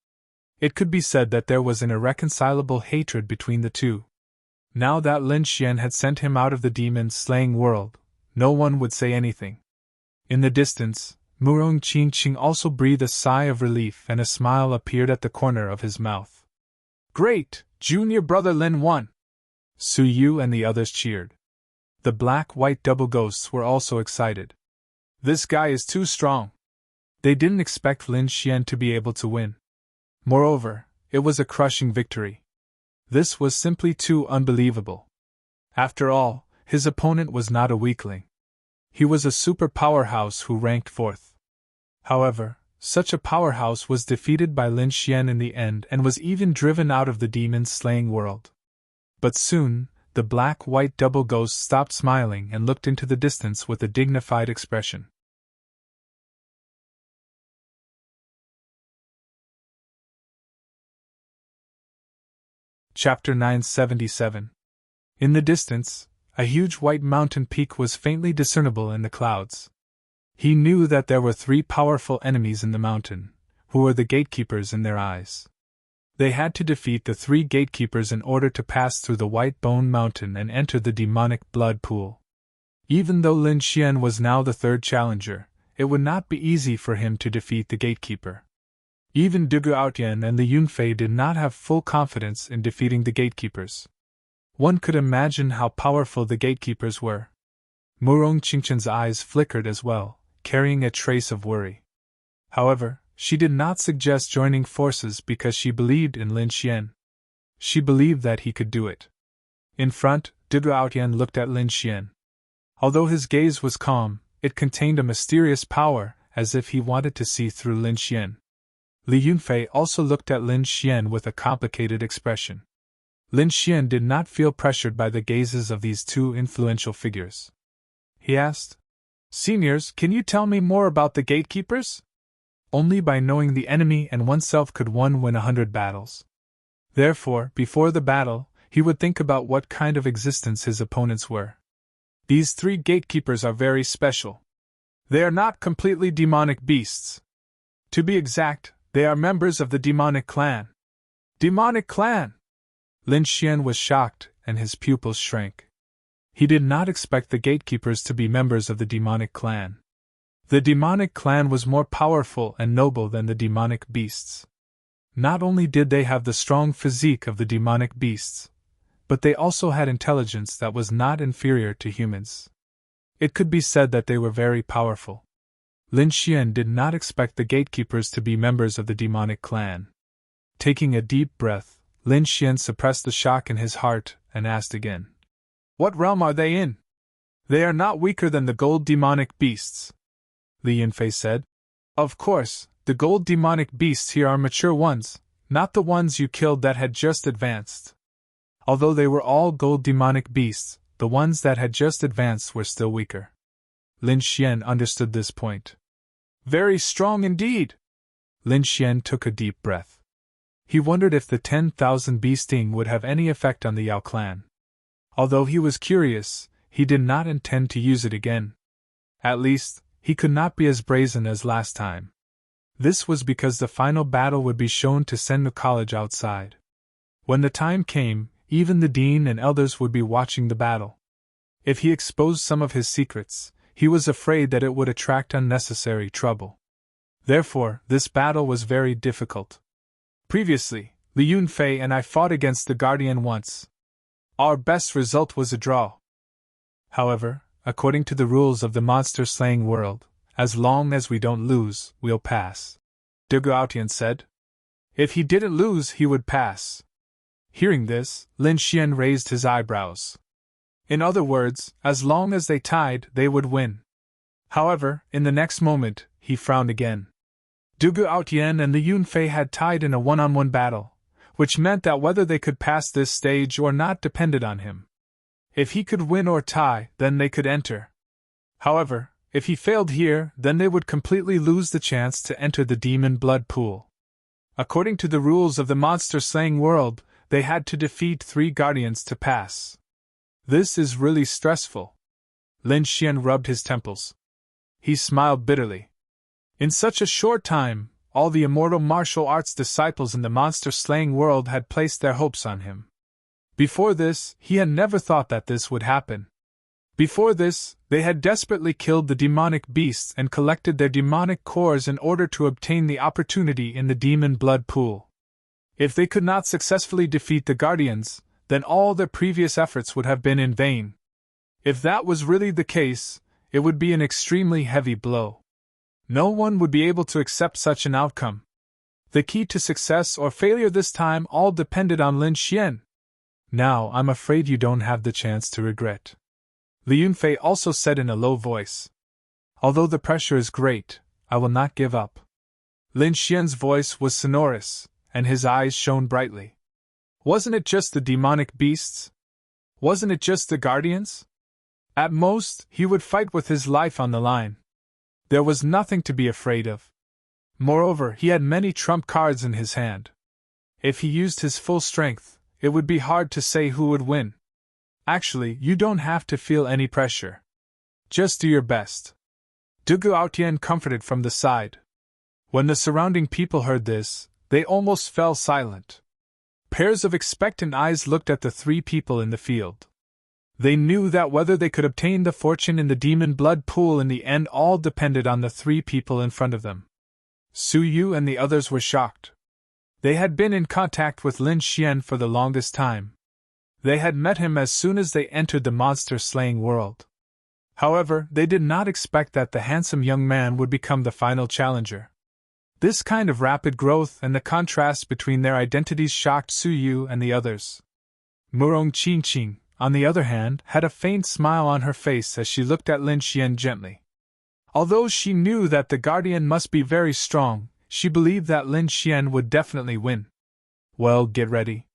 Speaker 1: It could be said that there was an irreconcilable hatred between the two. Now that Lin Xian had sent him out of the demon-slaying world, no one would say anything. In the distance, Murong Qingqing also breathed a sigh of relief and a smile appeared at the corner of his mouth. Great! Junior brother Lin won! Su Yu and the others cheered. The black-white double ghosts were also excited. This guy is too strong. They didn't expect Lin Xian to be able to win. Moreover, it was a crushing victory. This was simply too unbelievable. After all, his opponent was not a weakling. He was a super powerhouse who ranked fourth. However, such a powerhouse was defeated by Lin Xian in the end and was even driven out of the demon-slaying world. But soon, the black-white double ghost stopped smiling and looked into the distance with a dignified expression. Chapter 977. In the distance, a huge white mountain peak was faintly discernible in the clouds. He knew that there were 3 powerful enemies in the mountain, who were the gatekeepers in their eyes. They had to defeat the 3 gatekeepers in order to pass through the White Bone Mountain and enter the demonic blood pool. Even though Lin Xian was now the 3rd challenger, it would not be easy for him to defeat the gatekeeper. Even Dugu Aotian and the Yunfei did not have full confidence in defeating the gatekeepers. One could imagine how powerful the gatekeepers were. Murong Qingqin's eyes flickered as well, carrying a trace of worry. However, she did not suggest joining forces because she believed in Lin Xian. She believed that he could do it. In front, Dugu Aotian looked at Lin Xian. Although his gaze was calm, it contained a mysterious power, as if he wanted to see through Lin Xian. Li Yunfei also looked at Lin Xian with a complicated expression. Lin Xian did not feel pressured by the gazes of these 2 influential figures. He asked, Seniors, can you tell me more about the gatekeepers? Only by knowing the enemy and oneself could one win 100 battles. Therefore, before the battle, he would think about what kind of existence his opponents were. These 3 gatekeepers are very special, They are not completely demonic beasts. To be exact, they are members of the demonic clan. Demonic clan! Lin Xian was shocked, and his pupils shrank. He did not expect the gatekeepers to be members of the demonic clan. The demonic clan was more powerful and noble than the demonic beasts. Not only did they have the strong physique of the demonic beasts, but they also had intelligence that was not inferior to humans. It could be said that they were very powerful. Lin Xian did not expect the gatekeepers to be members of the demonic clan. Taking a deep breath, Lin Xian suppressed the shock in his heart and asked again. What realm are they in? They are not weaker than the gold demonic beasts, Li Yunfei said. Of course, the gold demonic beasts here are mature ones, not the ones you killed that had just advanced. Although they were all gold demonic beasts, the ones that had just advanced were still weaker. Lin Xian understood this point. Very strong indeed! Lin Xian took a deep breath. He wondered if the 10,000 bee sting would have any effect on the Yao clan. Although he was curious, he did not intend to use it again. At least, he could not be as brazen as last time. This was because the final battle would be shown to send the college outside. When the time came, even the dean and elders would be watching the battle. If he exposed some of his secrets, he was afraid that it would attract unnecessary trouble. Therefore, this battle was very difficult. Previously, Li Yunfei and I fought against the Guardian once. Our best result was a draw. However, according to the rules of the monster-slaying world, as long as we don't lose, we'll pass. De Gaotian said. If he didn't lose, he would pass. Hearing this, Lin Xian raised his eyebrows. In other words, as long as they tied, they would win. However, in the next moment, he frowned again. Du Gaotian and Li Yunfei had tied in a one-on-one battle, which meant that whether they could pass this stage or not depended on him. If he could win or tie, then they could enter. However, if he failed here, then they would completely lose the chance to enter the demon blood pool. According to the rules of the monster-slaying world, they had to defeat 3 guardians to pass. This is really stressful. Lin Xian rubbed his temples. He smiled bitterly. In such a short time, all the immortal martial arts disciples in the monster-slaying world had placed their hopes on him. Before this, he had never thought that this would happen. Before this, they had desperately killed the demonic beasts and collected their demonic cores in order to obtain the opportunity in the demon blood pool. If they could not successfully defeat the guardians, then all their previous efforts would have been in vain. If that was really the case, it would be an extremely heavy blow. No one would be able to accept such an outcome. The key to success or failure this time all depended on Lin Xian. Now I'm afraid you don't have the chance to regret. Li Yunfei also said in a low voice. Although the pressure is great, I will not give up. Lin Xian's voice was sonorous, and his eyes shone brightly. Wasn't it just the demonic beasts? Wasn't it just the guardians? At most, he would fight with his life on the line. There was nothing to be afraid of. Moreover, he had many trump cards in his hand. If he used his full strength, it would be hard to say who would win. Actually, you don't have to feel any pressure. Just do your best. Du Gaotian comforted from the side. When the surrounding people heard this, they almost fell silent. Pairs of expectant eyes looked at the 3 people in the field. They knew that whether they could obtain the fortune in the demon blood pool in the end all depended on the 3 people in front of them. Su Yu and the others were shocked. They had been in contact with Lin Xian for the longest time. They had met him as soon as they entered the monster-slaying world. However, they did not expect that the handsome young man would become the final challenger. This kind of rapid growth and the contrast between their identities shocked Su Yu and the others. Murong Qingqing, on the other hand, had a faint smile on her face as she looked at Lin Xian gently. Although she knew that the guardian must be very strong, she believed that Lin Xian would definitely win. Well, get ready.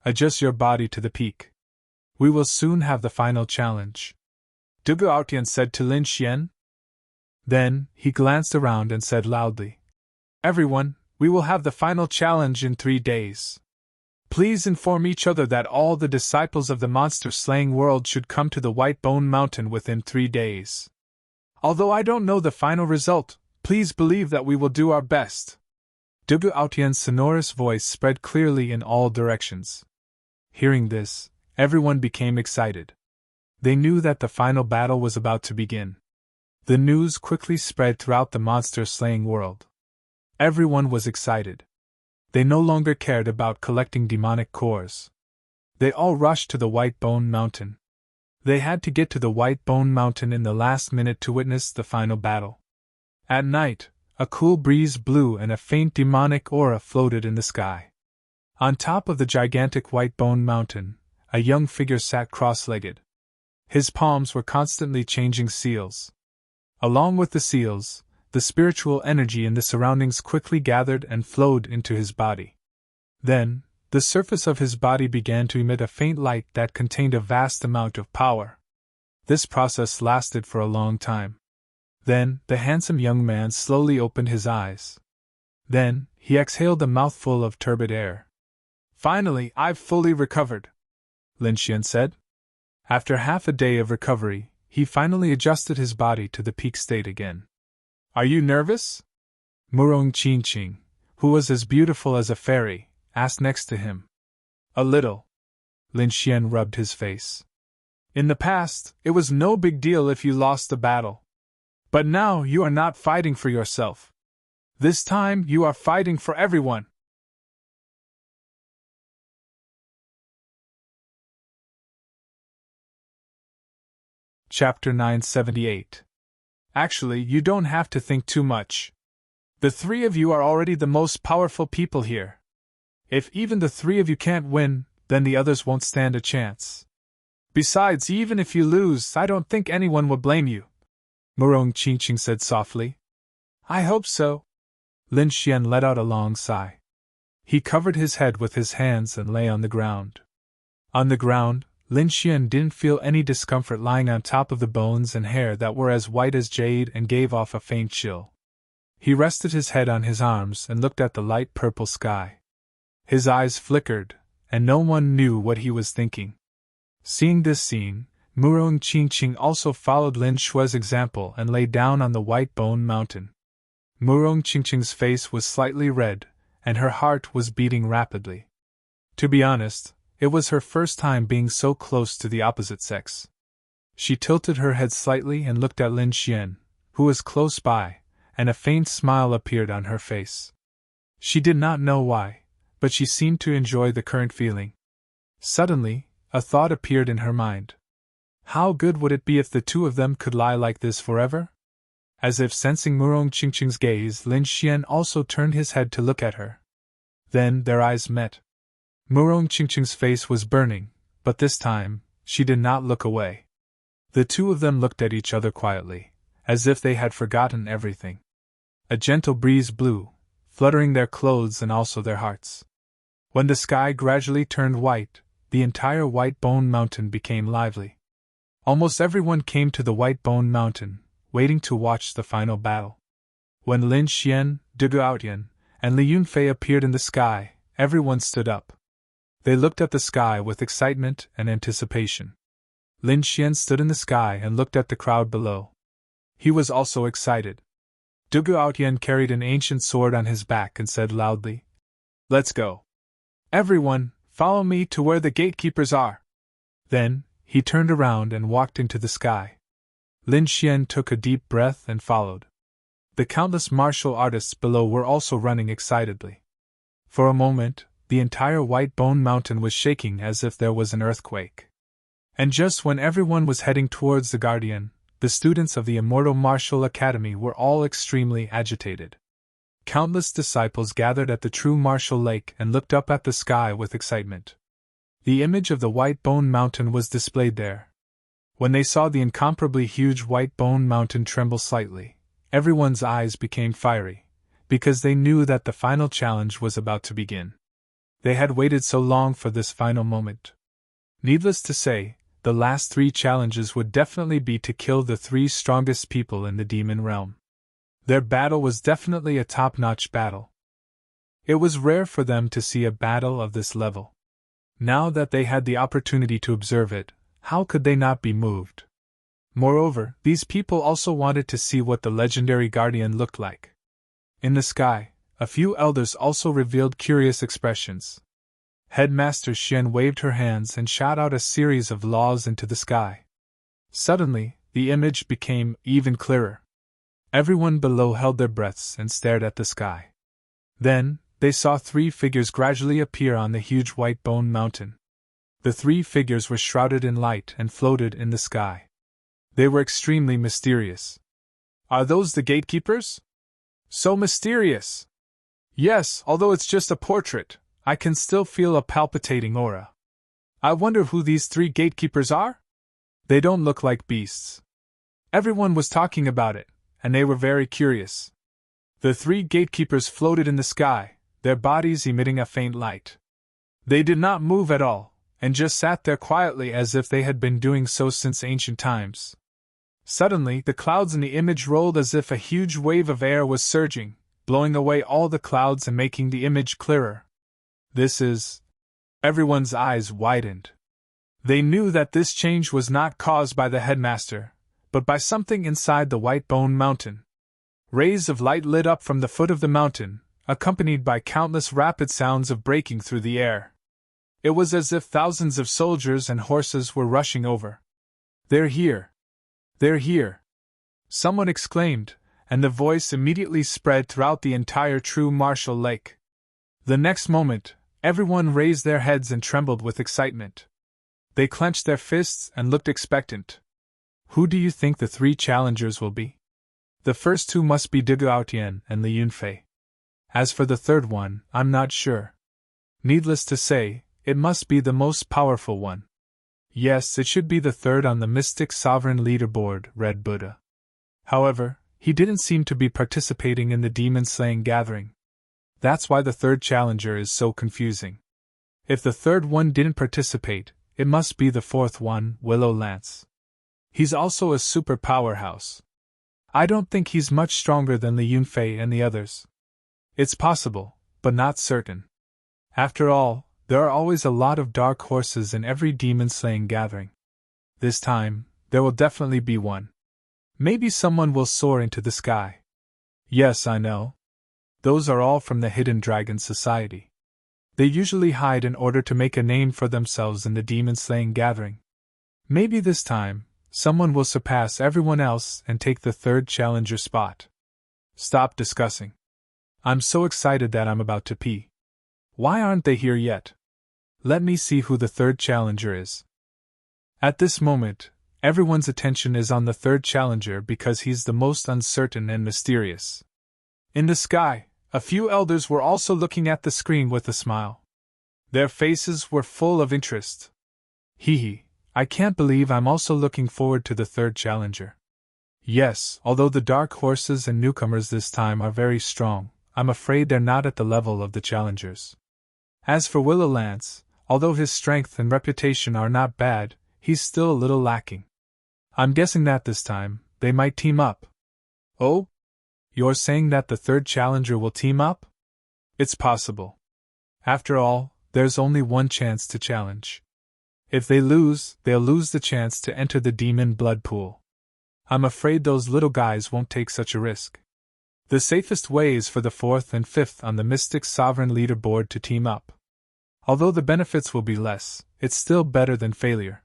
Speaker 1: Adjust your body to the peak. We will soon have the final challenge. Du Gaotian said to Lin Xian. Then, he glanced around and said loudly, Everyone, we will have the final challenge in 3 days. Please inform each other that all the disciples of the monster-slaying world should come to the White Bone Mountain within 3 days. Although I don't know the final result, please believe that we will do our best. Dugu Aotian's sonorous voice spread clearly in all directions. Hearing this, everyone became excited. They knew that the final battle was about to begin. The news quickly spread throughout the monster-slaying world. Everyone was excited. They no longer cared about collecting demonic cores. They all rushed to the White Bone Mountain. They had to get to the White Bone Mountain in the last minute to witness the final battle. At night, a cool breeze blew and a faint demonic aura floated in the sky. On top of the gigantic White Bone Mountain, a young figure sat cross-legged. His palms were constantly changing seals. Along with the seals, the spiritual energy in the surroundings quickly gathered and flowed into his body. Then, the surface of his body began to emit a faint light that contained a vast amount of power. This process lasted for a long time. Then, the handsome young man slowly opened his eyes. Then, he exhaled a mouthful of turbid air. Finally, I've fully recovered, Lin Xian said. After half a day of recovery, he finally adjusted his body to the peak state again. Are you nervous? Murong Qingqing, who was as beautiful as a fairy, asked next to him. A little. Lin Xian rubbed his face. In the past, it was no big deal if you lost the battle. But now you are not fighting for yourself. This time you are fighting for everyone. Chapter 978. Actually, you don't have to think too much. The three of you are already the most powerful people here. If even the three of you can't win, then the others won't stand a chance. Besides, even if you lose, I don't think anyone will blame you, Murong Qingqing said softly. I hope so. Lin Xian let out a long sigh. He covered his head with his hands and lay on the ground. On the ground, Lin Xian didn't feel any discomfort lying on top of the bones and hair that were as white as jade and gave off a faint chill. He rested his head on his arms and looked at the light purple sky. His eyes flickered, and no one knew what he was thinking. Seeing this scene, Murong Qingqing also followed Lin Shui's example and lay down on the White Bone Mountain. Murong Qingqing's face was slightly red, and her heart was beating rapidly. To be honest, it was her first time being so close to the opposite sex. She tilted her head slightly and looked at Lin Xian, who was close by, and a faint smile appeared on her face. She did not know why, but she seemed to enjoy the current feeling. Suddenly, a thought appeared in her mind. How good would it be if the two of them could lie like this forever? As if sensing Murong Qingqing's gaze, Lin Xian also turned his head to look at her. Then their eyes met. Murong Qingqing's face was burning, but this time, she did not look away. The two of them looked at each other quietly, as if they had forgotten everything. A gentle breeze blew, fluttering their clothes and also their hearts. When the sky gradually turned white, the entire White Bone Mountain became lively. Almost everyone came to the White Bone Mountain, waiting to watch the final battle. When Lin Xian, Dugu Aotian, and Li Yunfei appeared in the sky, everyone stood up. They looked at the sky with excitement and anticipation. Lin Xian stood in the sky and looked at the crowd below. He was also excited. Dugu Aotian carried an ancient sword on his back and said loudly, "Let's go. Everyone, follow me to where the gatekeepers are." Then, he turned around and walked into the sky. Lin Xian took a deep breath and followed. The countless martial artists below were also running excitedly. For a moment, the entire White Bone Mountain was shaking as if there was an earthquake. And just when everyone was heading towards the Guardian, the students of the Immortal Martial Academy were all extremely agitated. Countless disciples gathered at the true martial lake and looked up at the sky with excitement. The image of the White Bone Mountain was displayed there. When they saw the incomparably huge White Bone Mountain tremble slightly, everyone's eyes became fiery, because they knew that the final challenge was about to begin. They had waited so long for this final moment. Needless to say, the last three challenges would definitely be to kill the three strongest people in the demon realm. Their battle was definitely a top-notch battle. It was rare for them to see a battle of this level. Now that they had the opportunity to observe it, how could they not be moved? Moreover, these people also wanted to see what the legendary guardian looked like. In the sky, a few elders also revealed curious expressions. Headmaster Xian waved her hands and shot out a series of laws into the sky. Suddenly, the image became even clearer. Everyone below held their breaths and stared at the sky. Then, they saw 3 figures gradually appear on the huge white bone mountain. The 3 figures were shrouded in light and floated in the sky. They were extremely mysterious. Are those the gatekeepers? So mysterious! Yes, although it's just a portrait, I can still feel a palpitating aura. I wonder who these 3 gatekeepers are? They don't look like beasts. Everyone was talking about it, and they were very curious. The 3 gatekeepers floated in the sky, their bodies emitting a faint light. They did not move at all, and just sat there quietly as if they had been doing so since ancient times. Suddenly, the clouds in the image rolled as if a huge wave of air was surging, blowing away all the clouds and making the image clearer. This is... Everyone's eyes widened. They knew that this change was not caused by the headmaster, but by something inside the white bone mountain. Rays of light lit up from the foot of the mountain, accompanied by countless rapid sounds of breaking through the air. It was as if thousands of soldiers and horses were rushing over. They're here! They're here! Someone exclaimed, and the voice immediately spread throughout the entire true martial lake. The next moment, everyone raised their heads and trembled with excitement. They clenched their fists and looked expectant. Who do you think the 3 challengers will be? The first 2 must be Digaotian and Li Yunfei. As for the third one, I'm not sure. Needless to say, it must be the most powerful one. Yes, it should be the third on the Mystic Sovereign Leaderboard, Red Buddha. However, he didn't seem to be participating in the demon-slaying gathering. That's why the third challenger is so confusing. If the third one didn't participate, it must be the fourth one, Willow Lance. He's also a super powerhouse. I don't think he's much stronger than Li Yunfei and the others. It's possible, but not certain. After all, there are always a lot of dark horses in every demon-slaying gathering. This time, there will definitely be one. Maybe someone will soar into the sky. Yes, I know. Those are all from the Hidden Dragon Society. They usually hide in order to make a name for themselves in the demon-slaying gathering. Maybe this time, someone will surpass everyone else and take the third challenger spot. Stop discussing. I'm so excited that I'm about to pee. Why aren't they here yet? Let me see who the third challenger is. At this moment, everyone's attention is on the third challenger because he's the most uncertain and mysterious. In the sky, a few elders were also looking at the screen with a smile. Their faces were full of interest. Hee, I can't believe I'm also looking forward to the third challenger. Yes, although the dark horses and newcomers this time are very strong, I'm afraid they're not at the level of the challengers. As for Willow Lance, although his strength and reputation are not bad, he's still a little lacking. I'm guessing that this time, they might team up. Oh? You're saying that the third challenger will team up? It's possible. After all, there's only one chance to challenge. If they lose, they'll lose the chance to enter the demon blood pool. I'm afraid those little guys won't take such a risk. The safest way is for the 4th and 5th on the Mystic Sovereign Leaderboard to team up. Although the benefits will be less, it's still better than failure.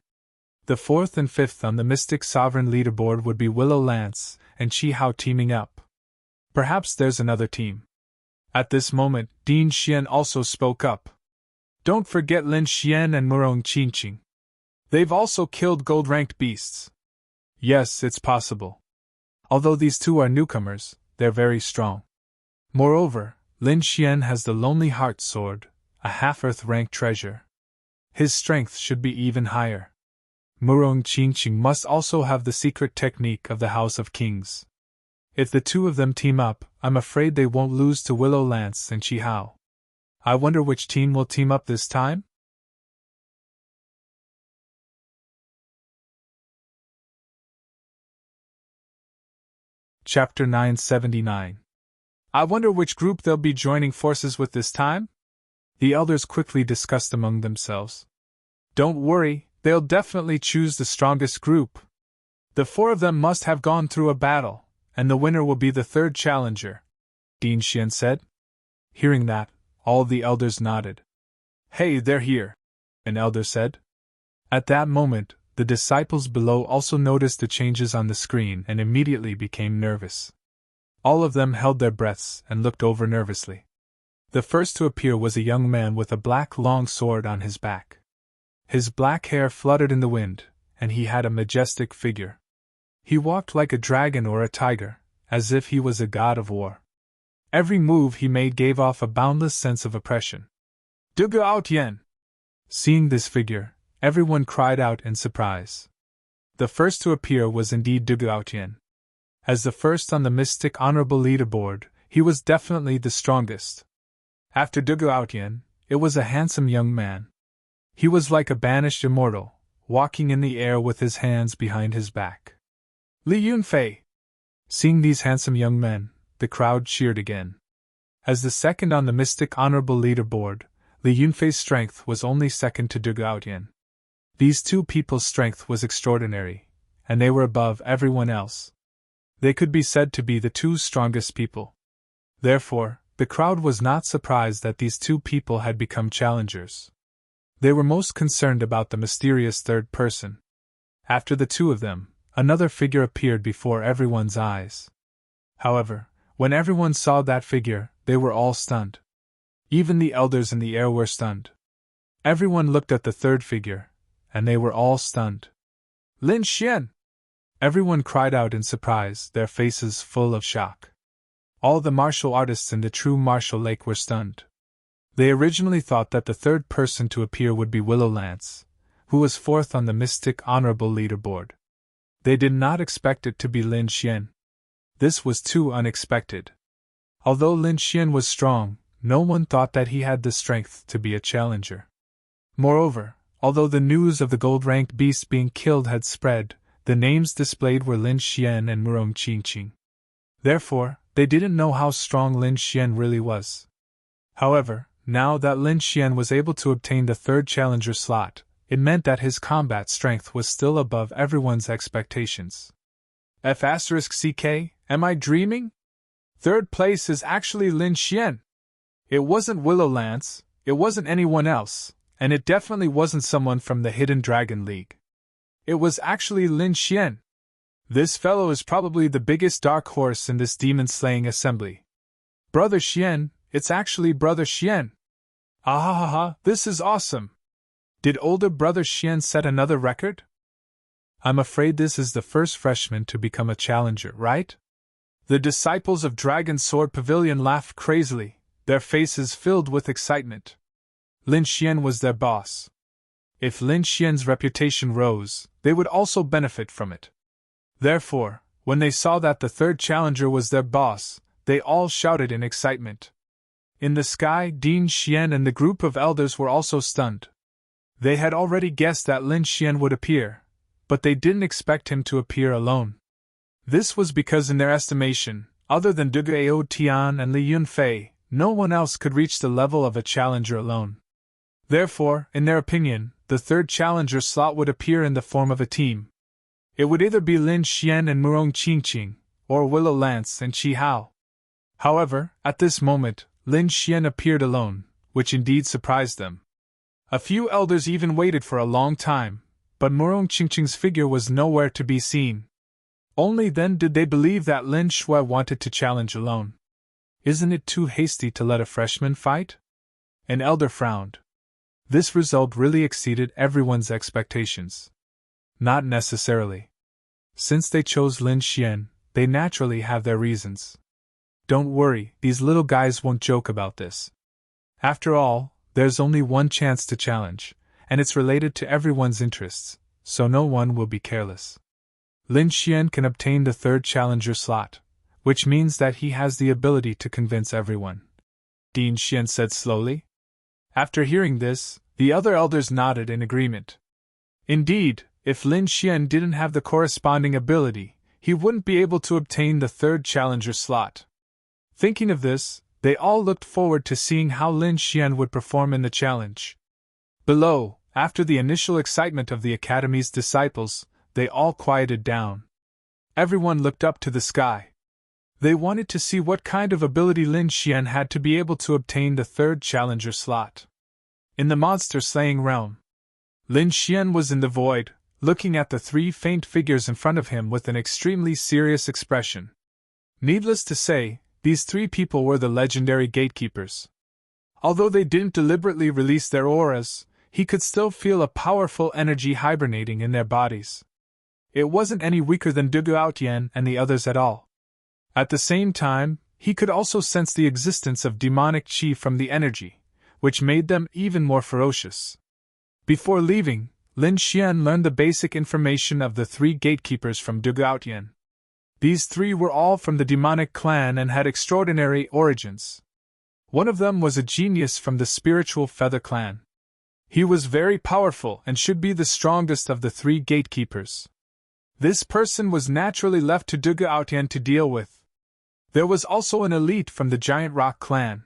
Speaker 1: The 4th and 5th on the Mystic Sovereign Leaderboard would be Willow Lance and Chi Hao teaming up. Perhaps there's another team. At this moment, Dean Xian also spoke up. Don't forget Lin Xian and Murong Qingqing. They've also killed gold-ranked beasts. Yes, it's possible. Although these 2 are newcomers, they're very strong. Moreover, Lin Xian has the Lonely Heart Sword, a half-earth rank treasure. His strength should be even higher. Murong Qingqing must also have the secret technique of the House of Kings. If the 2 of them team up, I'm afraid they won't lose to Willow Lance and Chi Hao. I wonder which team will team up this time? Chapter 979. I wonder which group they'll be joining forces with this time? The elders quickly discussed among themselves. Don't worry, they'll definitely choose the strongest group. The 4 of them must have gone through a battle, and the winner will be the 3rd challenger, Din Xian said. Hearing that, all the elders nodded. Hey, they're here, an elder said. At that moment, the disciples below also noticed the changes on the screen and immediately became nervous. All of them held their breaths and looked over nervously. The first to appear was a young man with a black long sword on his back. His black hair fluttered in the wind, and he had a majestic figure. He walked like a dragon or a tiger, as if he was a god of war. Every move he made gave off a boundless sense of oppression. Duge Aotian! Seeing this figure, everyone cried out in surprise. The first to appear was indeed Duge Aotian. As the first on the Mystic Honorable Leaderboard, he was definitely the strongest. After Duge Aotian, it was a handsome young man. He was like a banished immortal, walking in the air with his hands behind his back. Li Yunfei! Seeing these handsome young men, the crowd cheered again. As the second on the Mystic Honorable Leaderboard, Li Yunfei's strength was only second to Duge Aotian. These 2 people's strength was extraordinary, and they were above everyone else. They could be said to be the 2 strongest people. Therefore, the crowd was not surprised that these 2 people had become challengers. They were most concerned about the mysterious 3rd person. After the 2 of them, another figure appeared before everyone's eyes. However, when everyone saw that figure, they were all stunned. Even the elders in the air were stunned. Everyone looked at the 3rd figure, and they were all stunned. Lin Xian! Everyone cried out in surprise, their faces full of shock. All the martial artists in the true martial lake were stunned. They originally thought that the 3rd person to appear would be Willow Lance, who was 4th on the Mystic Honorable Leaderboard. They did not expect it to be Lin Xian. This was too unexpected. Although Lin Xian was strong, no one thought that he had the strength to be a challenger. Moreover, although the news of the gold-ranked beast being killed had spread, the names displayed were Lin Xian and Murong Qingqing. Therefore, they didn't know how strong Lin Xian really was. However, now that Lin Xian was able to obtain the 3rd challenger slot, it meant that his combat strength was still above everyone's expectations. F*CK, am I dreaming? 3rd place is actually Lin Xian. It wasn't Willow Lance, it wasn't anyone else, and it definitely wasn't someone from the Hidden Dragon League. It was actually Lin Xian. This fellow is probably the biggest dark horse in this demon-slaying assembly. Brother Xian, it's actually Brother Xian. Ahahaha, this is awesome. Did older Brother Xian set another record? I'm afraid this is the first freshman to become a challenger, right? The disciples of Dragon Sword Pavilion laughed crazily, their faces filled with excitement. Lin Xian was their boss. If Lin Xian's reputation rose, they would also benefit from it. Therefore, when they saw that the 3rd challenger was their boss, they all shouted in excitement. In the sky, Din Xian and the group of elders were also stunned. They had already guessed that Lin Xian would appear, but they didn't expect him to appear alone. This was because in their estimation, other than Duge Aotian and Li Yunfei, no one else could reach the level of a challenger alone. Therefore, in their opinion, the 3rd challenger slot would appear in the form of a team. It would either be Lin Xian and Murong Qingqing, or Willow Lance and Qi Hao. However, at this moment, Lin Xian appeared alone, which indeed surprised them. A few elders even waited for a long time, but Murong Qingqing's figure was nowhere to be seen. Only then did they believe that Lin Shui wanted to challenge alone. Isn't it too hasty to let a freshman fight? An elder frowned. This result really exceeded everyone's expectations. Not necessarily. Since they chose Lin Xian, they naturally have their reasons. Don't worry, these little guys won't joke about this. After all, there's only one chance to challenge, and it's related to everyone's interests, so no one will be careless. Lin Xian can obtain the 3rd challenger slot, which means that he has the ability to convince everyone. Din Xian said slowly. After hearing this, the other elders nodded in agreement. Indeed, if Lin Xian didn't have the corresponding ability, he wouldn't be able to obtain the 3rd challenger slot. Thinking of this, they all looked forward to seeing how Lin Xian would perform in the challenge. Below, after the initial excitement of the Academy's disciples, they all quieted down. Everyone looked up to the sky. They wanted to see what kind of ability Lin Xian had to be able to obtain the third challenger slot. In the monster-slaying realm, Lin Xian was in the void, looking at the three faint figures in front of him with an extremely serious expression. Needless to say, these three people were the legendary gatekeepers. Although they didn't deliberately release their auras, he could still feel a powerful energy hibernating in their bodies. It wasn't any weaker than Du Gaotian and the others at all. At the same time, he could also sense the existence of demonic qi from the energy, which made them even more ferocious. Before leaving, Lin Xian learned the basic information of the three gatekeepers from Du Gaotian. These three were all from the demonic clan and had extraordinary origins. One of them was a genius from the spiritual feather clan. He was very powerful and should be the strongest of the three gatekeepers. This person was naturally left to Du Gaotian to deal with. There was also an elite from the Giant Rock clan.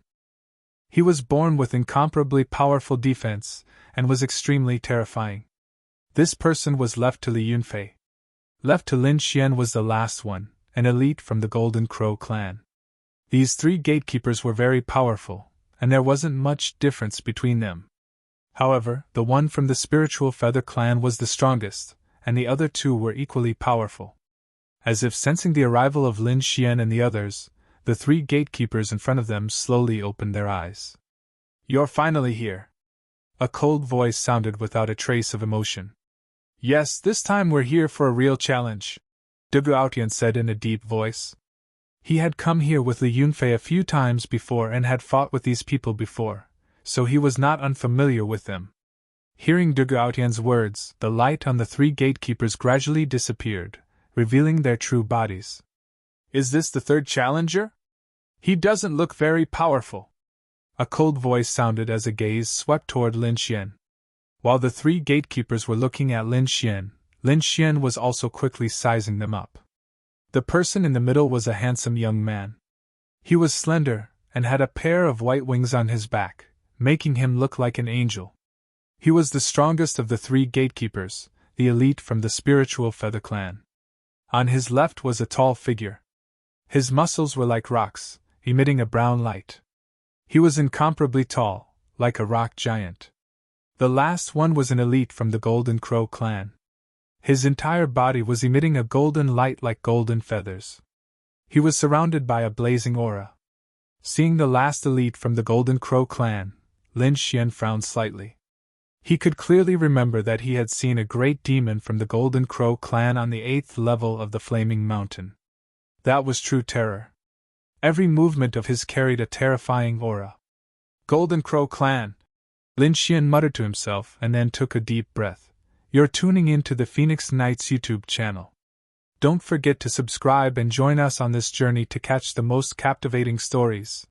Speaker 1: He was born with incomparably powerful defense, and was extremely terrifying. This person was left to Li Yunfei. Left to Lin Xian was the last one, an elite from the Golden Crow clan. These three gatekeepers were very powerful, and there wasn't much difference between them. However, the one from the Spiritual Feather clan was the strongest, and the other two were equally powerful. As if sensing the arrival of Lin Xian and the others, the three gatekeepers in front of them slowly opened their eyes. "You're finally here." A cold voice sounded without a trace of emotion. "Yes, this time we're here for a real challenge," Du Gaotian said in a deep voice. He had come here with Li Yunfei a few times before and had fought with these people before, so he was not unfamiliar with them. Hearing Du Gaotian's words, the light on the three gatekeepers gradually disappeared, revealing their true bodies. "Is this the third challenger? He doesn't look very powerful." A cold voice sounded as a gaze swept toward Lin Xian. While the three gatekeepers were looking at Lin Xian was also quickly sizing them up. The person in the middle was a handsome young man. He was slender, and had a pair of white wings on his back, making him look like an angel. He was the strongest of the three gatekeepers, the elite from the Spiritual Feather clan. On his left was a tall figure. His muscles were like rocks, emitting a brown light. He was incomparably tall, like a rock giant. The last one was an elite from the Golden Crow clan. His entire body was emitting a golden light like golden feathers. He was surrounded by a blazing aura. Seeing the last elite from the Golden Crow clan, Lin Xian frowned slightly. He could clearly remember that he had seen a great demon from the Golden Crow clan on the 8th level of the Flaming Mountain. That was true terror. Every movement of his carried a terrifying aura. "Golden Crow clan," Lin Xian muttered to himself and then took a deep breath. "You're tuning in to the Phoenix Knights YouTube channel. Don't forget to subscribe and join us on this journey to catch the most captivating stories.